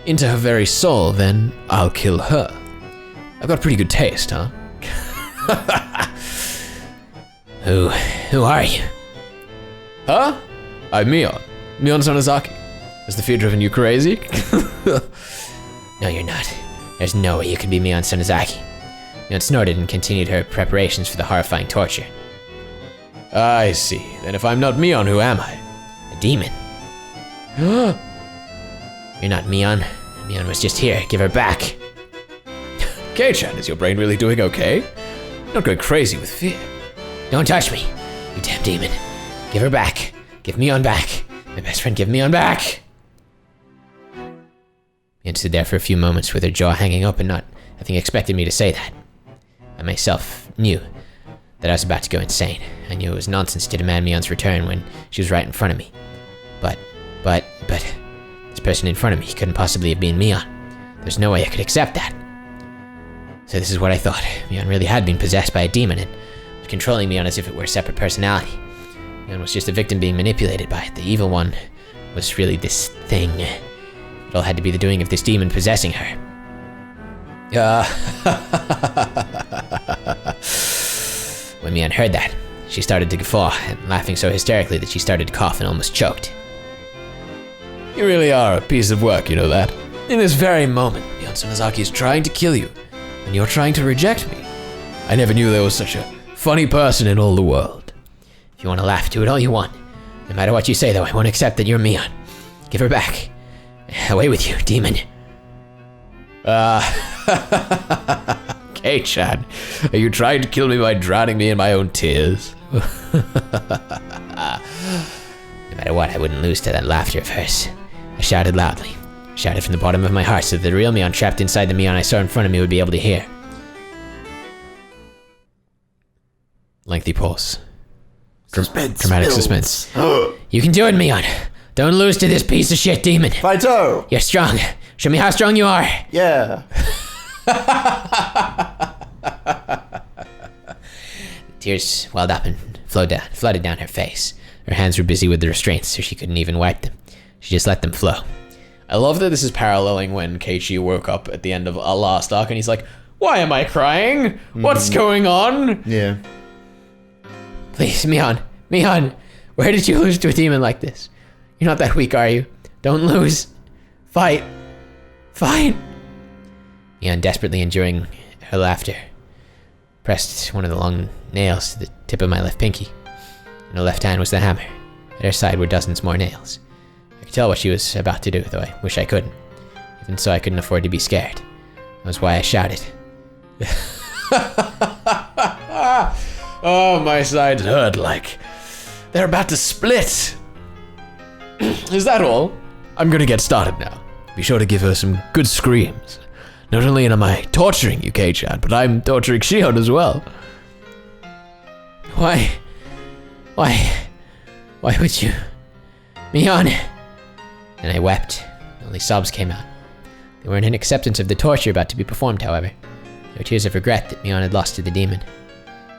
into her very soul, then I'll kill her. I've got pretty good taste, huh? Who are you? Huh? I'm Mion Sonozaki. Is the fear driven you crazy? No, you're not. There's no way you could be Mion Sonozaki. Mion snorted and continued her preparations for the horrifying torture. I see. Then if I'm not Mion, who am I? A demon. You're not Mion. Mion was just here. Give her back. Kei-chan, is your brain really doing okay? Not going crazy with fear. Don't touch me, you damn demon. Give her back. Give Mion back. My best friend, give Mion back. Mion stood there for a few moments with her jaw hanging open, not having expected me to say that. I myself knew that I was about to go insane. I knew it was nonsense to demand Mion's return when she was right in front of me. But, this person in front of me couldn't possibly have been Mion. There's no way I could accept that. So this is what I thought. Mion really had been possessed by a demon and was controlling Mion as if it were a separate personality. Mion was just a victim being manipulated by it. The evil one was really this thing. It all had to be the doing of this demon possessing her. When Mion heard that, she started to guffaw, and laughing so hysterically that she started to cough and almost choked. You really are a piece of work, you know that? In this very moment, Mion Sonozaki is trying to kill you, and you're trying to reject me. I never knew there was such a funny person in all the world. If you want to laugh, do it all you want. No matter what you say, though, I won't accept that you're Mion. Give her back. Away with you, demon. Kei-chan, are you trying to kill me by drowning me in my own tears? No matter what, I wouldn't lose to that laughter of hers. I shouted loudly. Shouted from the bottom of my heart so that the real Mion trapped inside the Mion I saw in front of me would be able to hear. Lengthy pause. Suspense. Dramatic suspense. You can do it, Mion. Don't lose to this piece of shit demon. Fighter! You're strong. Show me how strong you are. Yeah. Tears welled up and flooded down her face. Her hands were busy with the restraints, so she couldn't even wipe them. She just let them flow. I love that this is paralleling when Keiichi woke up at the end of a last arc and he's like, why am I crying? What's going on? Yeah. Please, Mion. Mion, where did you lose to a demon like this? You're not that weak, are you? Don't lose. Fight. Fight. Mion, desperately enduring her laughter, pressed one of the long nails to the tip of my left pinky. In her left hand was the hammer. At her side were dozens more nails. I could tell what she was about to do, though I wish I couldn't. Even so, I couldn't afford to be scared. That was why I shouted. Oh, my sides hurt like they're about to split. Is that all? I'm gonna get started now. Be sure to give her some good screams. Not only am I torturing you, Kei-chan, but I'm torturing Shion as well. Why would you? Mion! And I wept. Only sobs came out. They weren't an acceptance of the torture about to be performed, however. They were tears of regret that Mion had lost to the demon.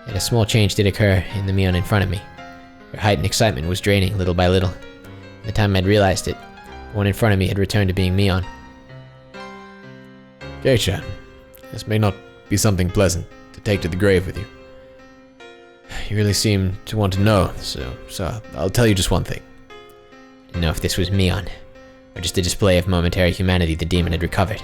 Yet a small change did occur in the Mion in front of me. Her heightened excitement was draining little by little. By the time I'd realized it, the one in front of me had returned to being Mion. Kei-chan, this may not be something pleasant to take to the grave with you. You really seem to want to know, so I'll tell you just one thing. I didn't know if this was Mion, or just a display of momentary humanity the demon had recovered.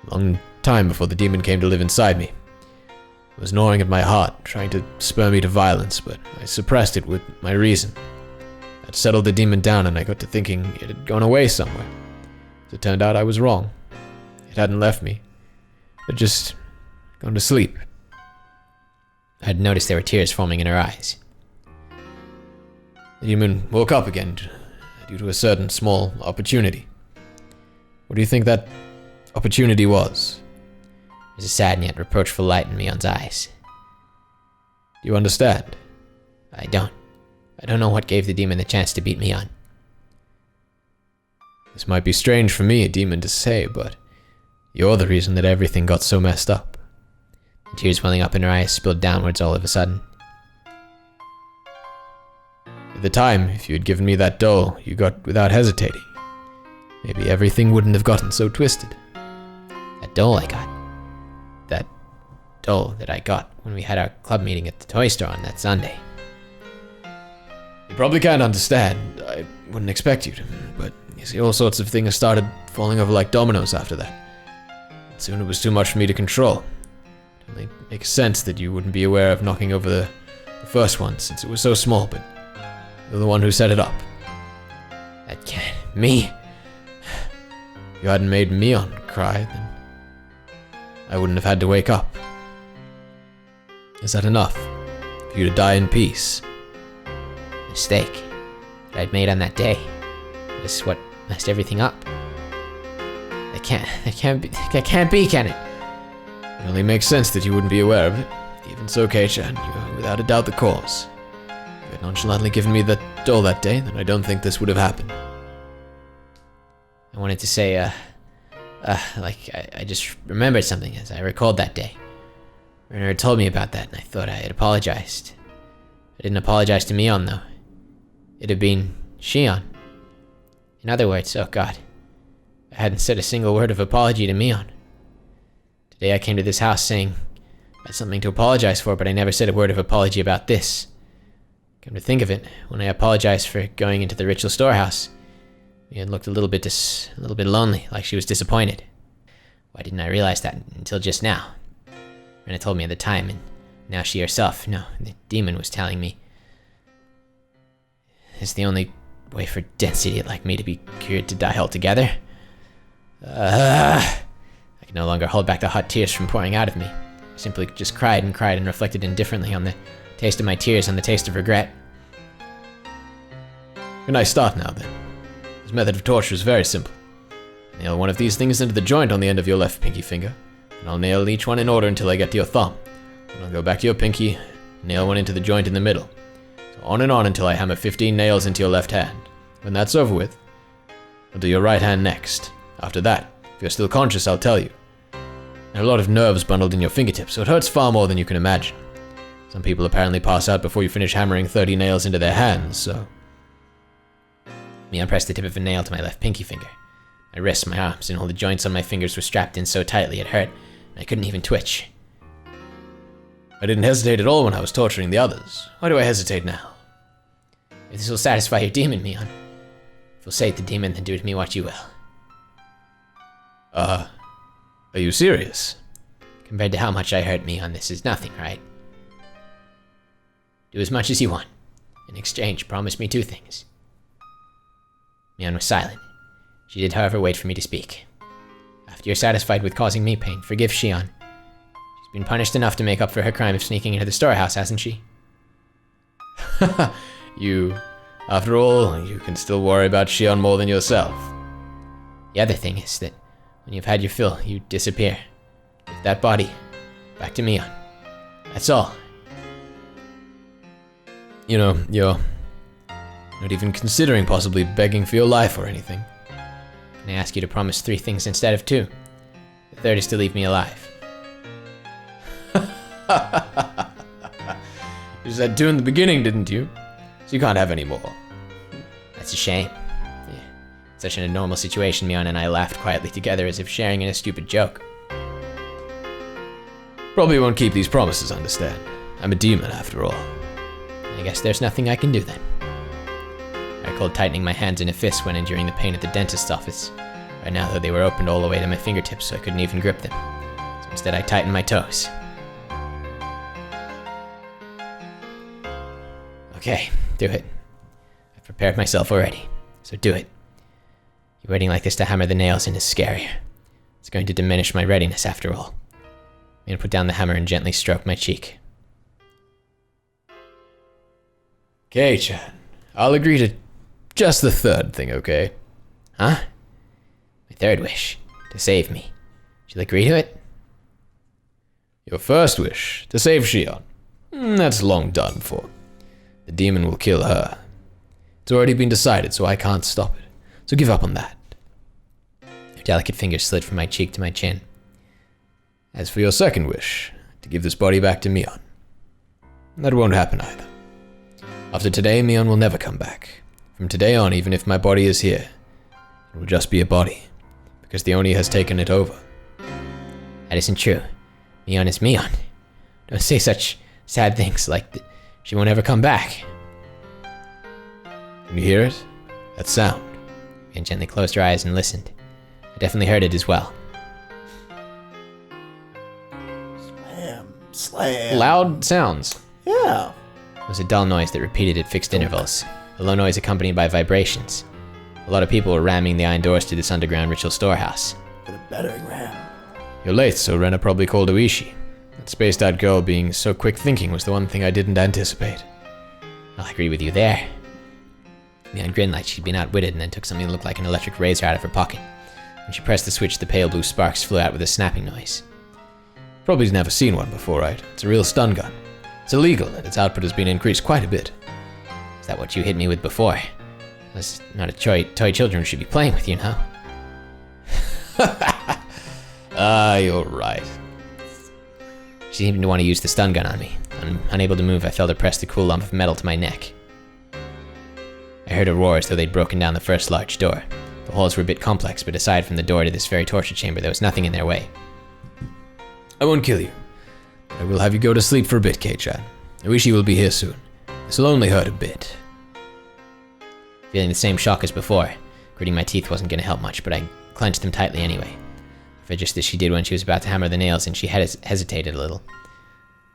A long time before the demon came to live inside me. It was gnawing at my heart, trying to spur me to violence, but I suppressed it with my reason. That settled the demon down, and I got to thinking it had gone away somewhere. As it turned out, I was wrong. It hadn't left me. It had just gone to sleep. I had noticed there were tears forming in her eyes. The demon woke up again due to a certain small opportunity. What do you think that opportunity was? There was a sad and yet reproachful light in Mion's eyes. Do you understand? I don't. I don't know what gave the demon the chance to beat Mion. This might be strange for me, a demon, to say, but you're the reason that everything got so messed up. The tears welling up in her eyes spilled downwards all of a sudden. At the time, if you had given me that doll, you got without hesitating. Maybe everything wouldn't have gotten so twisted. That doll I got. That doll that I got when we had our club meeting at the toy store on that Sunday. You probably can't understand. I wouldn't expect you to, but you see, all sorts of things started falling over like dominoes after that. And soon it was too much for me to control. It only makes sense that you wouldn't be aware of knocking over the first one, since it was so small, but you're the one who set it up. That can't... Me? If you hadn't made Mion cry, then I wouldn't have had to wake up. Is that enough? For you to die in peace? Mistake that I'd made on that day was what messed everything up. That can't be, can it? It only makes sense that you wouldn't be aware of it. Even so, Kei-chan, you're without a doubt the cause. If you had nonchalantly given me that doll that day, then I don't think this would have happened. I wanted to say, I just remembered something as I recalled that day. Rena had told me about that, and I thought I had apologized. I didn't apologize to Mion, though. It had been Shion. In other words, oh god, I hadn't said a single word of apology to Mion. Today I came to this house saying I had something to apologize for, but I never said a word of apology about this. Come to think of it, when I apologized for going into the ritual storehouse, Mion looked a little bit lonely, like she was disappointed. Why didn't I realize that until just now? Rena told me at the time, and now she herself, no, the demon was telling me. It's the only way for a dense idiot like me to be cured to die altogether. I could no longer hold back the hot tears from pouring out of me. I simply just cried and reflected indifferently on the taste of my tears and the taste of regret. Good nice start now, then. His method of torture is very simple. Nail one of these things into the joint on the end of your left pinky finger, and I'll nail each one in order until I get to your thumb. Then I'll go back to your pinky, nail one into the joint in the middle. So on and on until I hammer 15 nails into your left hand. When that's over with, I'll do your right hand next. After that, if you're still conscious, I'll tell you. There are a lot of nerves bundled in your fingertips, so it hurts far more than you can imagine. Some people apparently pass out before you finish hammering 30 nails into their hands, so... Mion pressed the tip of a nail to my left pinky finger. My wrists, my arms, and all the joints on my fingers were strapped in so tightly it hurt, and I couldn't even twitch. I didn't hesitate at all when I was torturing the others. Why do I hesitate now? If this will satisfy your demon, Mion. If you'll say it to the demon, then do to me what you will. Are you serious? Compared to how much I hurt Mion, this is nothing, right? Do as much as you want. In exchange, promise me 2 things. Mion was silent. She did, however, wait for me to speak. After you're satisfied with causing me pain, forgive Shion. She's been punished enough to make up for her crime of sneaking into the storehouse, hasn't she? After all, you can still worry about Shion more than yourself. The other thing is that when you've had your fill, you disappear. Give that body back to Mion. That's all. You know, you're not even considering possibly begging for your life or anything. Can I ask you to promise 3 things instead of 2? The third is to leave me alive. You said 2 in the beginning, didn't you? So you can't have any more. That's a shame. Yeah. Such an abnormal situation, Mion and I laughed quietly together as if sharing in a stupid joke. Probably won't keep these promises, understand. I'm a demon after all. I guess there's nothing I can do then. I recalled tightening my hands in a fist when enduring the pain at the dentist's office. Right now, though, they were opened all the way to my fingertips, so I couldn't even grip them. So instead, I tightened my toes. Okay, do it. I've prepared myself already, so do it. You waiting like this to hammer the nails in is scarier. It's going to diminish my readiness after all. I'm gonna put down the hammer and gently stroke my cheek. Keiichi, I'll agree to just the third thing, okay? Huh? My third wish, to save me. She'll agree to it? Your first wish, to save Shion. That's long done for. The demon will kill her. It's already been decided, so I can't stop it. So give up on that. Her delicate fingers slid from my cheek to my chin. As for your second wish, to give this body back to Mion, that won't happen either. After today, Mion will never come back. From today on, even if my body is here, it will just be a body, because the Oni has taken it over. That isn't true. Mion is Mion. Don't say such sad things like that. She won't ever come back. Can you hear it? That sound. Mion gently closed her eyes and listened. I definitely heard it as well. Slam. Loud sounds. Yeah. It was a dull noise that repeated at fixed intervals, a low noise accompanied by vibrations. A lot of people were ramming the iron doors to this underground ritual storehouse. With a battering ram. You're late, so Rena probably called Keiichi. That spaced-out girl being so quick-thinking was the one thing I didn't anticipate. I'll agree with you there. Mion grinned like she'd been outwitted and then took something that looked like an electric razor out of her pocket. When she pressed the switch, the pale blue sparks flew out with a snapping noise. Probably never seen one before, right? It's a real stun gun. It's illegal, and its output has been increased quite a bit. Is that what you hit me with before? That's not a toy children should be playing with, you know? You're right. She seemed to want to use the stun gun on me. Unable to move, I felt her press the cool lump of metal to my neck. I heard a roar as though they'd broken down the first large door. The holes were a bit complex, but aside from the door to this very torture chamber, there was nothing in their way. I won't kill you. I will have you go to sleep for a bit, Keiichi. I wish you will be here soon. This will only hurt a bit. Feeling the same shock as before, gritting my teeth wasn't going to help much, but I clenched them tightly anyway. For just as she did when she was about to hammer the nails, and she hesitated a little.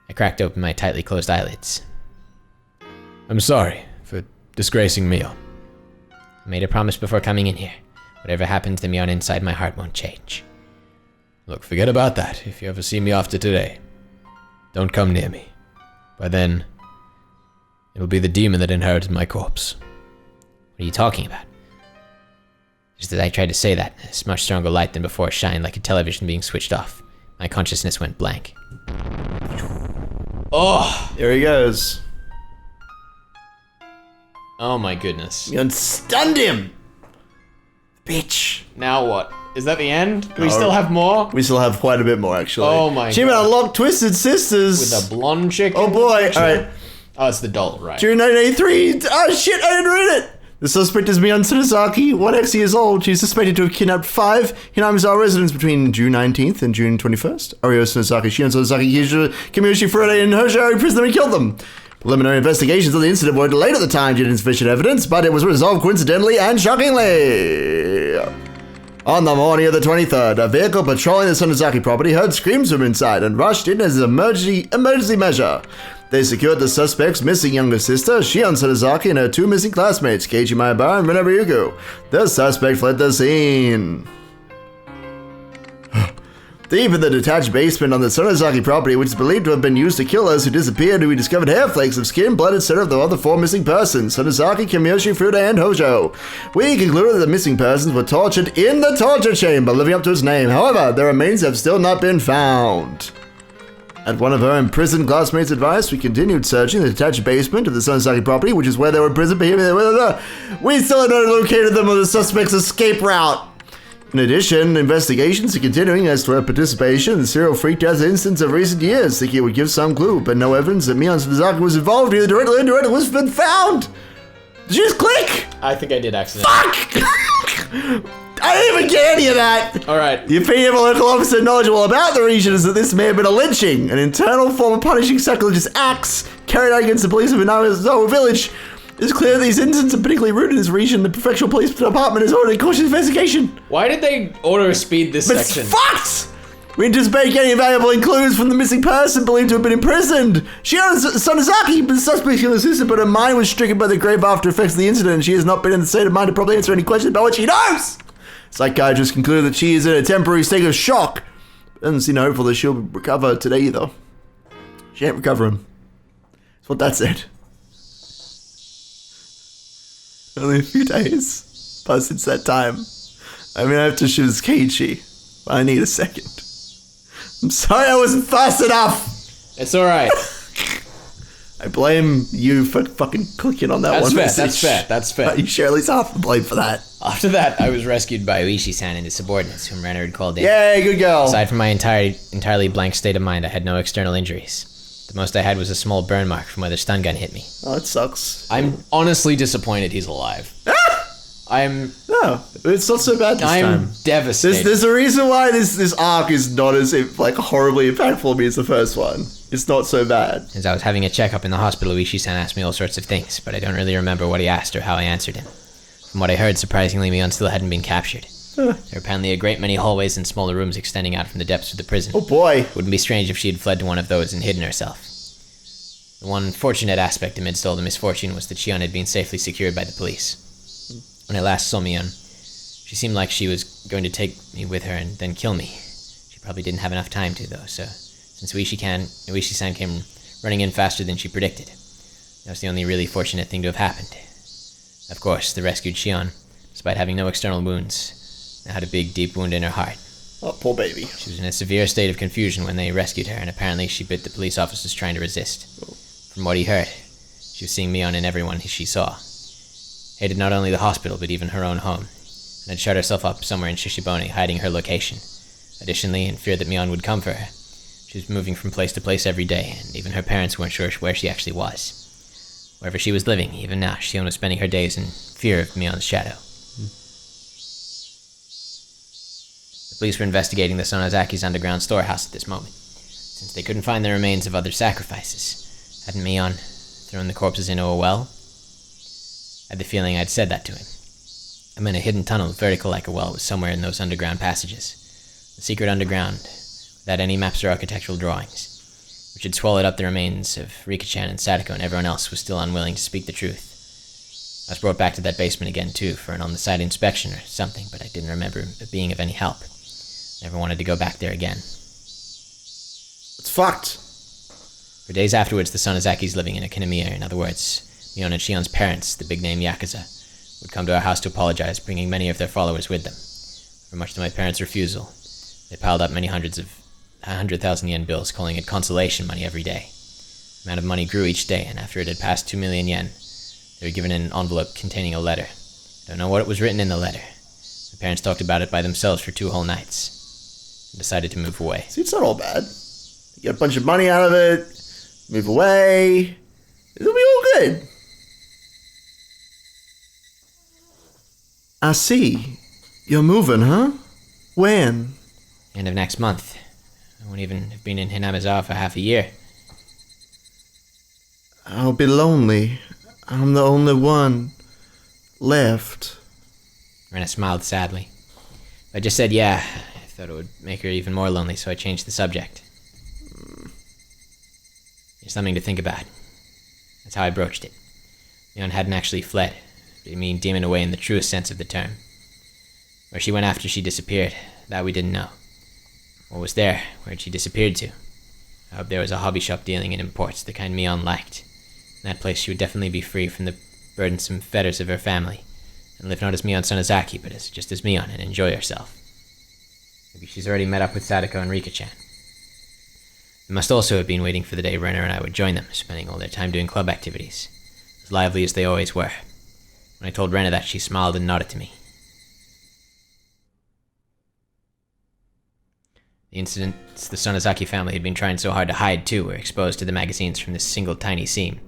I cracked open my tightly closed eyelids. I'm sorry for disgracing Mion. I made a promise before coming in here. Whatever happens, the Mion inside my heart won't change. Look, forget about that if you ever see me after today. Don't come near me. By then, it'll be the demon that inherited my corpse. What are you talking about? Just as I tried to say that, a much stronger light than before shined like a television being switched off. My consciousness went blank. Oh! Here he goes. Oh my goodness. You stunned him! Bitch. Now what? Is that the end? Do we still have more? We still have quite a bit more, actually. Oh my Achievement god. unlocked Twisted Sisters. With a blonde chick? Oh boy, alright. Oh, it's the doll, right. June 1983. Oh shit, I didn't read it! The suspect is Mion Tsunezaki, 1x years old. She's suspected to have kidnapped 5 Hinamizawa residents between June 19th and June 21st. Ario Tsunezaki, Shion Tsunezaki, Kimiyoshi Furude, and Hojo imprisoned them and killed them. Preliminary investigations of the incident were delayed at the time due to insufficient evidence, but it was resolved coincidentally and shockingly. On the morning of the 23rd, a vehicle patrolling the Tsunezaki property heard screams from inside and rushed in as an emergency measure. They secured the suspect's missing younger sister, Shion Tsunezaki, and her 2 missing classmates, Keiichi Maibara and Rena Ryugu. The suspect fled the scene. Deep in the detached basement on the Tsunezaki property, which is believed to have been used to kill those who disappeared, we discovered hair flakes of skin, blood, etc. of the other 4 missing persons, Tsunezaki, Kimiyoshi, Furude, and Hojo. We concluded that the missing persons were tortured in the torture chamber, living up to its name. However, their remains have still not been found. At one of her imprisoned classmates' advice, we continued searching the detached basement of the Tsunezaki property, which is where they were imprisoned. We still had not located them on the suspect's escape route. In addition, investigations are continuing as to her participation in the serial freak death instance of recent years, thinking it would give some clue, but no evidence that Mion Tsunezaki was involved, either directly or indirectly, was been found. Did you just click? I think I did accidentally. Fuck! I didn't even get any of that! Alright. The opinion of a local officer knowledgeable about the region is that this may have been a lynching, an internal form of punishing sacrilegious acts carried out against the police of Hinamizawa village. It's clear that these incidents are particularly rooted in this region. The Prefectural Police Department has ordered a cautious investigation. Why did they auto speed this section? It's fucked! We anticipate getting valuable clues from the missing person believed to have been imprisoned. Shion Tsunezaki, the suspect was assisted, but her mind was stricken by the grave after effects of the incident, and she has not been in the state of mind to properly answer any questions about what she knows. Psychiatrists concluded that she is in a temporary state of shock. Doesn't seem hopeful that she'll recover today either. She ain't recovering. That's what that said. Only a few days passed since that time. I mean, I have to choose Keiichi, but I need a second. I'm sorry I wasn't fast enough! It's alright. I blame you for fucking clicking on that one message. That's fair. You share at least half the blame for that. After that, I was rescued by Keiichi-san and his subordinates, whom Rena had called in. Yay, good girl! Aside from my entirely blank state of mind, I had no external injuries. The most I had was a small burn mark from where the stun gun hit me. Oh, that sucks. I'm honestly disappointed he's alive. No, it's not so bad this time. I'm devastated. There's a reason why this arc is not as horribly impactful to me as the first one. It's not so bad. As I was having a checkup in the hospital, Keiichi-san asked me all sorts of things, but I don't really remember what he asked or how I answered him. From what I heard, surprisingly, Mion still hadn't been captured. There were apparently a great many hallways and smaller rooms extending out from the depths of the prison. Oh boy. Wouldn't be strange if she had fled to one of those and hidden herself. The one fortunate aspect amidst all the misfortune was that Shion had been safely secured by the police. When I last saw Mion, she seemed like she was going to take me with her and then kill me. She probably didn't have enough time to, though, so since Keiichi-san came running in faster than she predicted, that was the only really fortunate thing to have happened. Of course, the rescued Shion, despite having no external wounds, now had a big, deep wound in her heart. Oh, poor baby. She was in a severe state of confusion when they rescued her, and apparently she bit the police officers trying to resist. From what he heard, she was seeing Mion in everyone she saw. Hated not only the hospital, but even her own home. And and had shut herself up somewhere in Shishibone, hiding her location. Additionally, in fear that Mion would come for her, she was moving from place to place every day, and even her parents weren't sure where she actually was. Wherever she was living, even now, Shion was spending her days in fear of Mion's shadow. The police were investigating the Sonozaki's underground storehouse at this moment, since they couldn't find the remains of other sacrifices. Hadn't Mion thrown the corpses into a well? I had the feeling I'd said that to him. I meant a hidden tunnel vertical like a well was somewhere in those underground passages. The secret underground, without any maps or architectural drawings, which had swallowed up the remains of Rika-chan and Sadako, and everyone else was still unwilling to speak the truth. I was brought back to that basement again, too, for an on-the-side inspection or something, but I didn't remember it being of any help. Never wanted to go back there again. It's fucked. For days afterwards, the Sonozakis living in a Kinamiya, in other words, Mion and Shion's parents, the big-name Yakuza, would come to our house to apologize, bringing many of their followers with them. For much to my parents' refusal, they piled up many 100,000 yen bills, calling it consolation money every day. The amount of money grew each day, and after it had passed 2 million yen, they were given an envelope containing a letter. Don't know what was written in the letter. My parents talked about it by themselves for 2 whole nights, and decided to move away. See, it's not all bad. You get a bunch of money out of it, move away, it'll be all good. I see. You're moving, huh? When? End of next month. I won't even have been in Hinamizawa for half a year. I'll be lonely. I'm the only one left. Rena smiled sadly. I just said yeah. I thought it would make her even more lonely, so I changed the subject. There's something to think about. That's how I broached it. Mion hadn't actually fled. I mean demon away in the truest sense of the term. Where she went after she disappeared, that we didn't know. What was there? Where'd she disappeared to? I hope there was a hobby shop dealing in imports, the kind Mion liked. In that place she would definitely be free from the burdensome fetters of her family, and live not as Mion Sonozaki, but just as Mion, and enjoy herself. Maybe she's already met up with Sadako and Rika-chan. They must also have been waiting for the day Rena and I would join them, spending all their time doing club activities, as lively as they always were. When I told Rena that, she smiled and nodded to me. The incidents the Sonozaki family had been trying so hard to hide, too, were exposed to the magazines from this single tiny seam.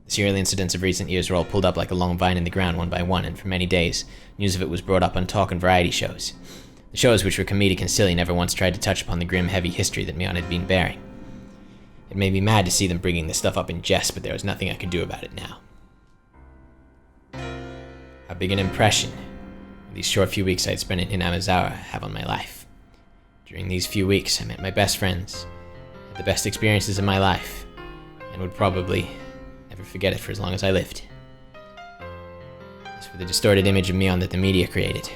The serial incidents of recent years were all pulled up like a long vine in the ground one by one, and for many days, news of it was brought up on talk and variety shows. The shows, which were comedic and silly, never once tried to touch upon the grim, heavy history that Mion had been bearing. It made me mad to see them bringing this stuff up in jest, but there was nothing I could do about it now. How big an impression these short few weeks I'd spent in Hinamizawa have on my life. During these few weeks, I met my best friends, had the best experiences of my life, and would probably never forget it for as long as I lived. As for the distorted image of Mion that the media created,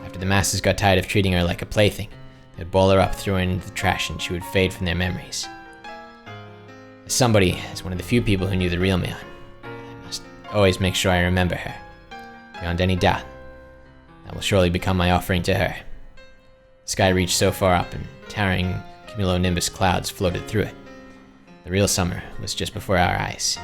after the masses got tired of treating her like a plaything, they'd ball her up, throw her into the trash, and she would fade from their memories. As one of the few people who knew the real Mion, I must always make sure I remember her. Beyond any doubt, that will surely become my offering to her. The sky reached so far up, and towering cumulonimbus clouds floated through it. The real summer was just before our eyes.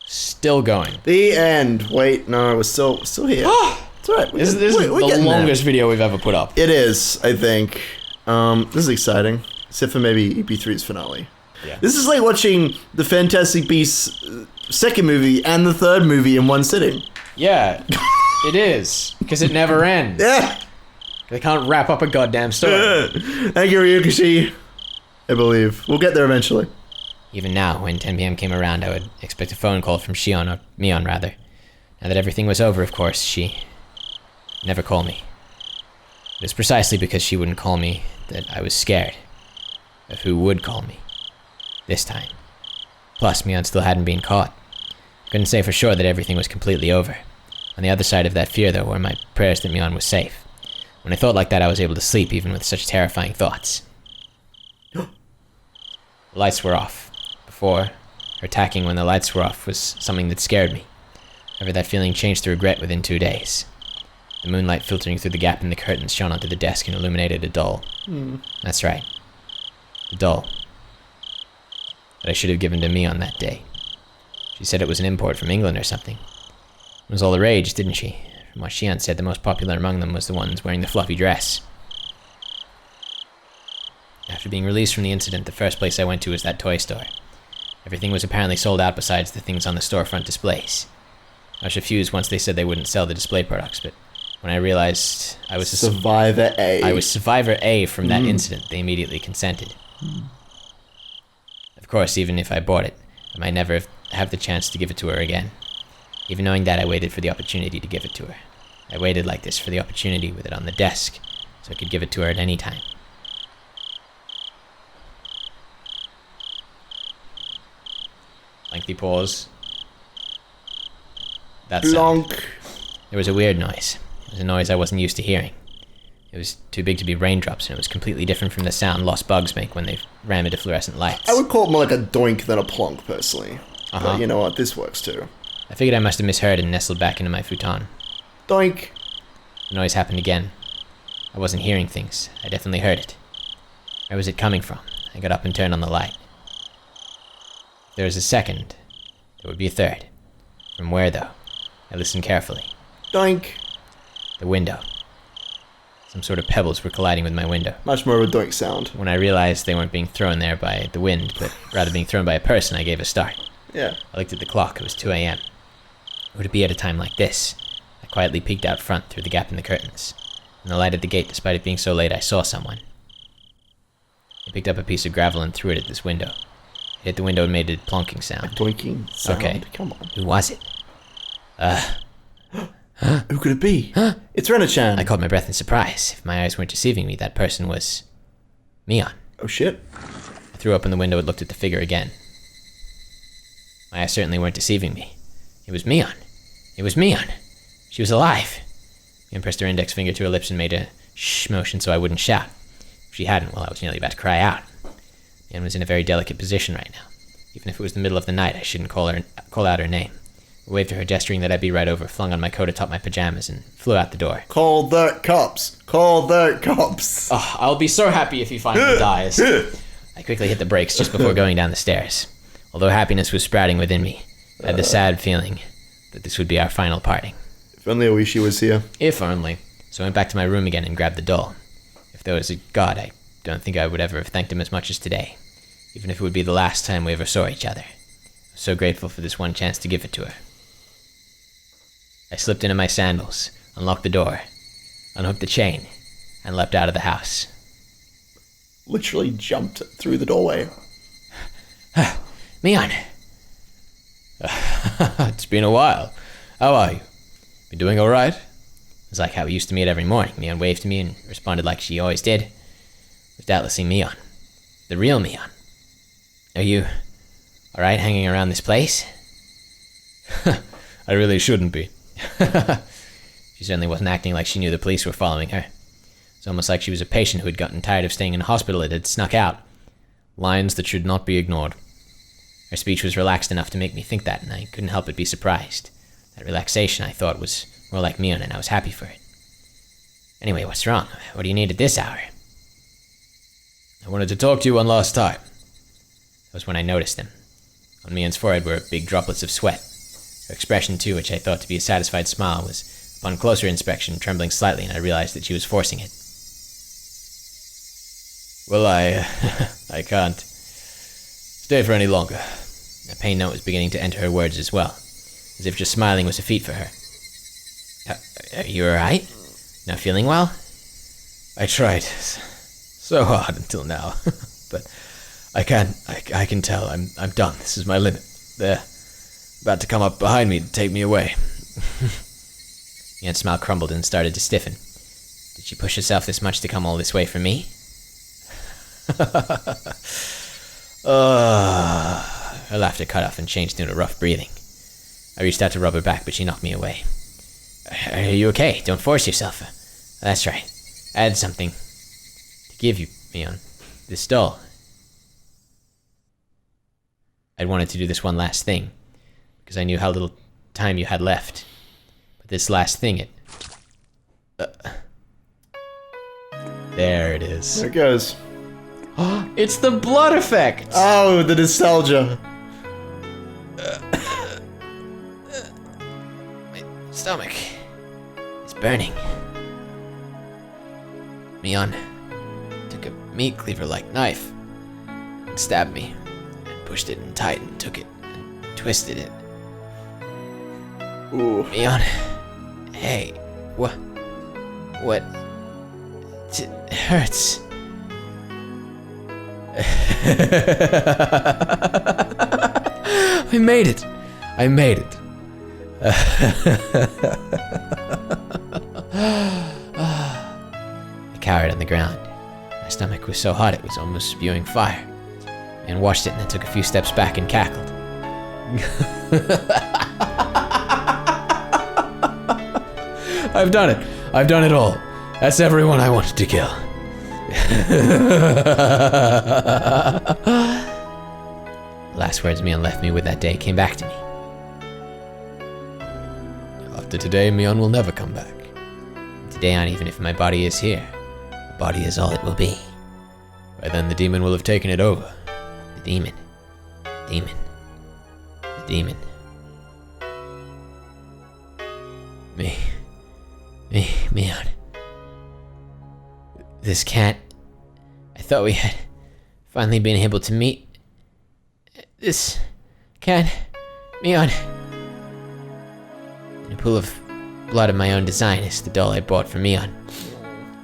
Still going. The end. Wait, no, we're still here. It's alright. This is the longest video we've ever put up. It is, I think. This is exciting. Except for maybe EP3's finale. Yeah. This is like watching the Fantastic Beasts second movie and the third movie in one sitting. Yeah, it is. Because it never ends. Yeah. They can't wrap up a goddamn story. Thank you, Ryukishi. I believe. We'll get there eventually. Even now, when 10 p.m. came around, I would expect a phone call from Shion, or Mion rather. Now that everything was over, of course, she never called me. It was precisely because she wouldn't call me that I was scared of who would call me. This time. Plus, Mion still hadn't been caught. Couldn't say for sure that everything was completely over. On the other side of that fear, though, were my prayers that Mion was safe. When I thought like that, I was able to sleep, even with such terrifying thoughts. The lights were off. Before, her attacking when the lights were off was something that scared me. However, that feeling changed to regret within 2 days. The moonlight filtering through the gap in the curtains shone onto the desk and illuminated a doll. That's right. A doll. That I should have given to Mion that day. She said it was an import from England or something. It was all the rage, didn't she? From what Shion said, the most popular among them was the ones wearing the fluffy dress. After being released from the incident, the first place I went to was that toy store. Everything was apparently sold out besides the things on the storefront displays. I was refused once they said they wouldn't sell the display products, but when I realized I was Survivor A. I was Survivor A from that incident, they immediately consented. Of course, even if I bought it, I might never have the chance to give it to her again. Even knowing that, I waited for the opportunity to give it to her. I waited like this for the opportunity with it on the desk, so I could give it to her at any time. Lengthy pause. That sound. Blonk. There was a weird noise. It was a noise I wasn't used to hearing. It was too big to be raindrops, and it was completely different from the sound lost bugs make when they ram into fluorescent lights. I would call it more like a doink than a plonk, personally. Uh-huh. But you know what? This works too. I figured I must have misheard and nestled back into my futon. Doink. The noise happened again. I wasn't hearing things. I definitely heard it. Where was it coming from? I got up and turned on the light. If there was a second, there would be a third. From where, though? I listened carefully. Doink. The window. Some sort of pebbles were colliding with my window. Much more of a doink sound. When I realized they weren't being thrown there by the wind, but rather being thrown by a person, I gave a start. Yeah. I looked at the clock. It was 2 a.m. Would it be at a time like this? I quietly peeked out front through the gap in the curtains. In the light at the gate, despite it being so late, I saw someone. I picked up a piece of gravel and threw it at this window. It hit the window and made a plonking sound. Doinking sound. Okay. Come on. Who was it? Who could it be? It's Rena-chan. I caught my breath in surprise. If my eyes weren't deceiving me, that person was... Mion. Oh shit. I threw open the window and looked at the figure again. My eyes certainly weren't deceiving me. It was Mion. It was Mion. She was alive. Mion pressed her index finger to her lips and made a shh motion so I wouldn't shout. If she hadn't, well, I was nearly about to cry out. Mion was in a very delicate position right now. Even if it was the middle of the night, I shouldn't call out her name. I waved to her, gesturing that I'd be right over, flung on my coat atop my pajamas, and flew out the door. Call the cops. Call the cops. Oh, I'll be so happy if he finally dies. I quickly hit the brakes just before going down the stairs. Although happiness was sprouting within me, I had the sad feeling that this would be our final parting. If only Oishi was here. If only. So I went back to my room again and grabbed the doll. If there was a God, I don't think I would ever have thanked him as much as today. Even if it would be the last time we ever saw each other. I was so grateful for this one chance to give it to her. I slipped into my sandals, unlocked the door, unhooked the chain, and leapt out of the house. Literally jumped through the doorway. Mion! It's been a while. How are you? Been doing alright? It was like how we used to meet every morning. Mion waved to me and responded like she always did. It was doubtlessly Mion. The real Mion. Are you alright hanging around this place? I really shouldn't be. She certainly wasn't acting like she knew the police were following her. It's almost like she was a patient who had gotten tired of staying in hospital and had snuck out. Lines that should not be ignored. Her speech was relaxed enough to make me think that, and I couldn't help but be surprised. That relaxation, I thought, was more like Mion, and I was happy for it. Anyway, what's wrong? What do you need at this hour? I wanted to talk to you one last time. That was when I noticed them. On Mion's forehead were big droplets of sweat. Her expression, too, which I thought to be a satisfied smile, was, upon closer inspection, trembling slightly, and I realized that she was forcing it. Well, I can't stay for any longer. A pain note was beginning to enter her words as well, as if just smiling was a feat for her. Are you alright? Not feeling well? I tried so hard until now, but I can tell I'm done. This is my limit. They're about to come up behind me to take me away. Mion's smile crumbled and started to stiffen. Did she push herself this much to come all this way for me? Her laughter cut off and changed into rough breathing. I reached out to rub her back, but she knocked me away. Are you okay? Don't force yourself. That's right. I had something to give you, Mion. This doll. I'd wanted to do this one last thing, because I knew how little time you had left. But this last thing, There it is. There it goes. It's the blood effect! Oh, the nostalgia. burning. Mion took a meat cleaver-like knife and stabbed me, and pushed it in tight and took it and twisted it. Ooh. Mion, hey, what? It hurts. I made it. I cowered on the ground. My stomach was so hot it was almost spewing fire. And watched it and then took a few steps back and cackled. I've done it. I've done it all. That's everyone I wanted to kill. The last words Mion left me with that day came back to me. After today, Mion will never come back. Today on, even if my body is here, the body is all it will be. By then, the demon will have taken it over. The demon. Mion. This can't... I thought we had finally been able to meet. This can't... Mion. In a pool of blood of my own design is the doll I bought for Mion.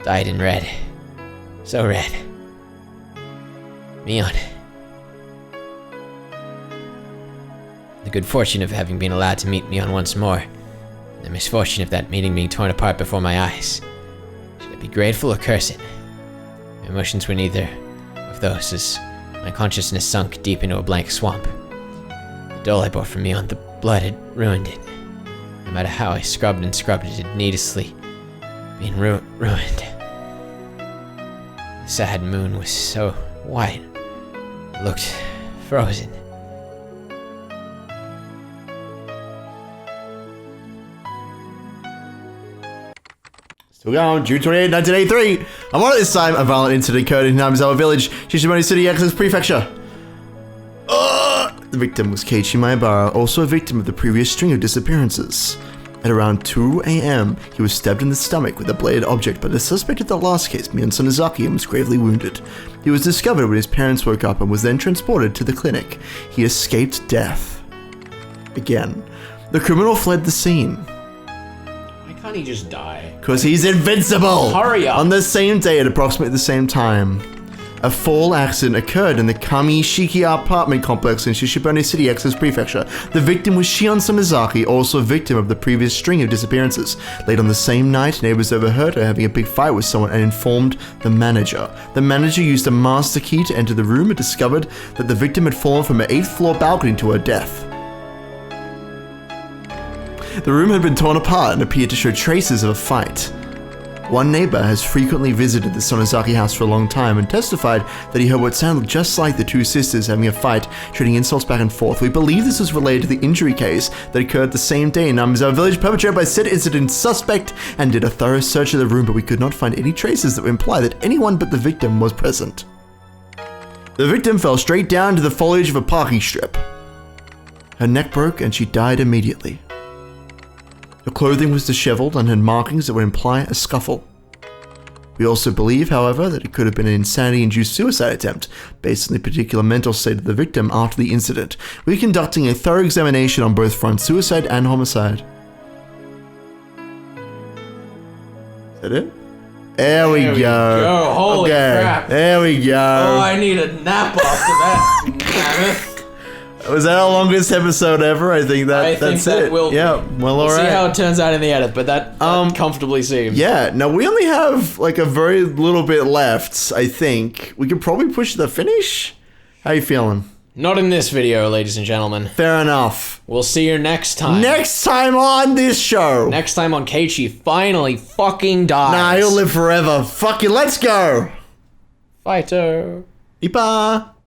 Dyed in red. So red. Mion. The good fortune of having been allowed to meet Mion once more. The misfortune of that meeting being torn apart before my eyes. Should I be grateful or curse it? My emotions were neither of those as my consciousness sunk deep into a blank swamp. The doll I bought from Mion, the blood had ruined it. No matter how I scrubbed it had needlessly been ruined. The sad moon was so white, it looked frozen. Still going, June 28, 1983. I'm on it this time. A violent incident occurred in Hinamizawa village, Shishimori City, Access Prefecture. The victim was Keiichi and Rena, also a victim of the previous string of disappearances. At around 2 a.m., he was stabbed in the stomach with a bladed object by the suspect of the last case, Mion and was gravely wounded. He was discovered when his parents woke up and was then transported to the clinic. He escaped death. Again, the criminal fled the scene. Why can't he just die? Because he's invincible! Hurry up! On the same day at approximately the same time, a fatal accident occurred in the Kamiishikiya apartment complex in Shishibone City, Access Prefecture. The victim was Shion Samizaki, also a victim of the previous string of disappearances. Late on the same night, neighbors overheard her having a big fight with someone and informed the manager. The manager used a master key to enter the room and discovered that the victim had fallen from an 8th floor balcony to her death. The room had been torn apart and appeared to show traces of a fight. One neighbor has frequently visited the Sonozaki house for a long time and testified that he heard what sounded just like the two sisters having a fight, trading insults back and forth. We believe this was related to the injury case that occurred the same day in Hinamizawa village, perpetrated by said incident suspect, and did a thorough search of the room, but we could not find any traces that would imply that anyone but the victim was present. The victim fell straight down to the foliage of a parking strip. Her neck broke and she died immediately. Her clothing was disheveled and had markings that would imply a scuffle. We also believe, however, that it could have been an insanity-induced suicide attempt, based on the particular mental state of the victim after the incident. We're conducting a thorough examination on both fronts, suicide and homicide. Is that it? There we go. Holy crap. There we go. Oh, I need a nap after that. Was that our longest episode ever? I think that's it. Will be. Yeah, well, all right. We'll see how it turns out in the edit, but that comfortably seems. Yeah, no, we only have like a very little bit left, I think. We could probably push the finish? How you feeling? Not in this video, ladies and gentlemen. Fair enough. We'll see you next time. Next time on this show. Next time on Keiichi finally fucking dies. Nah, he'll live forever. Fuck you, let's go. Fighter. Ipa.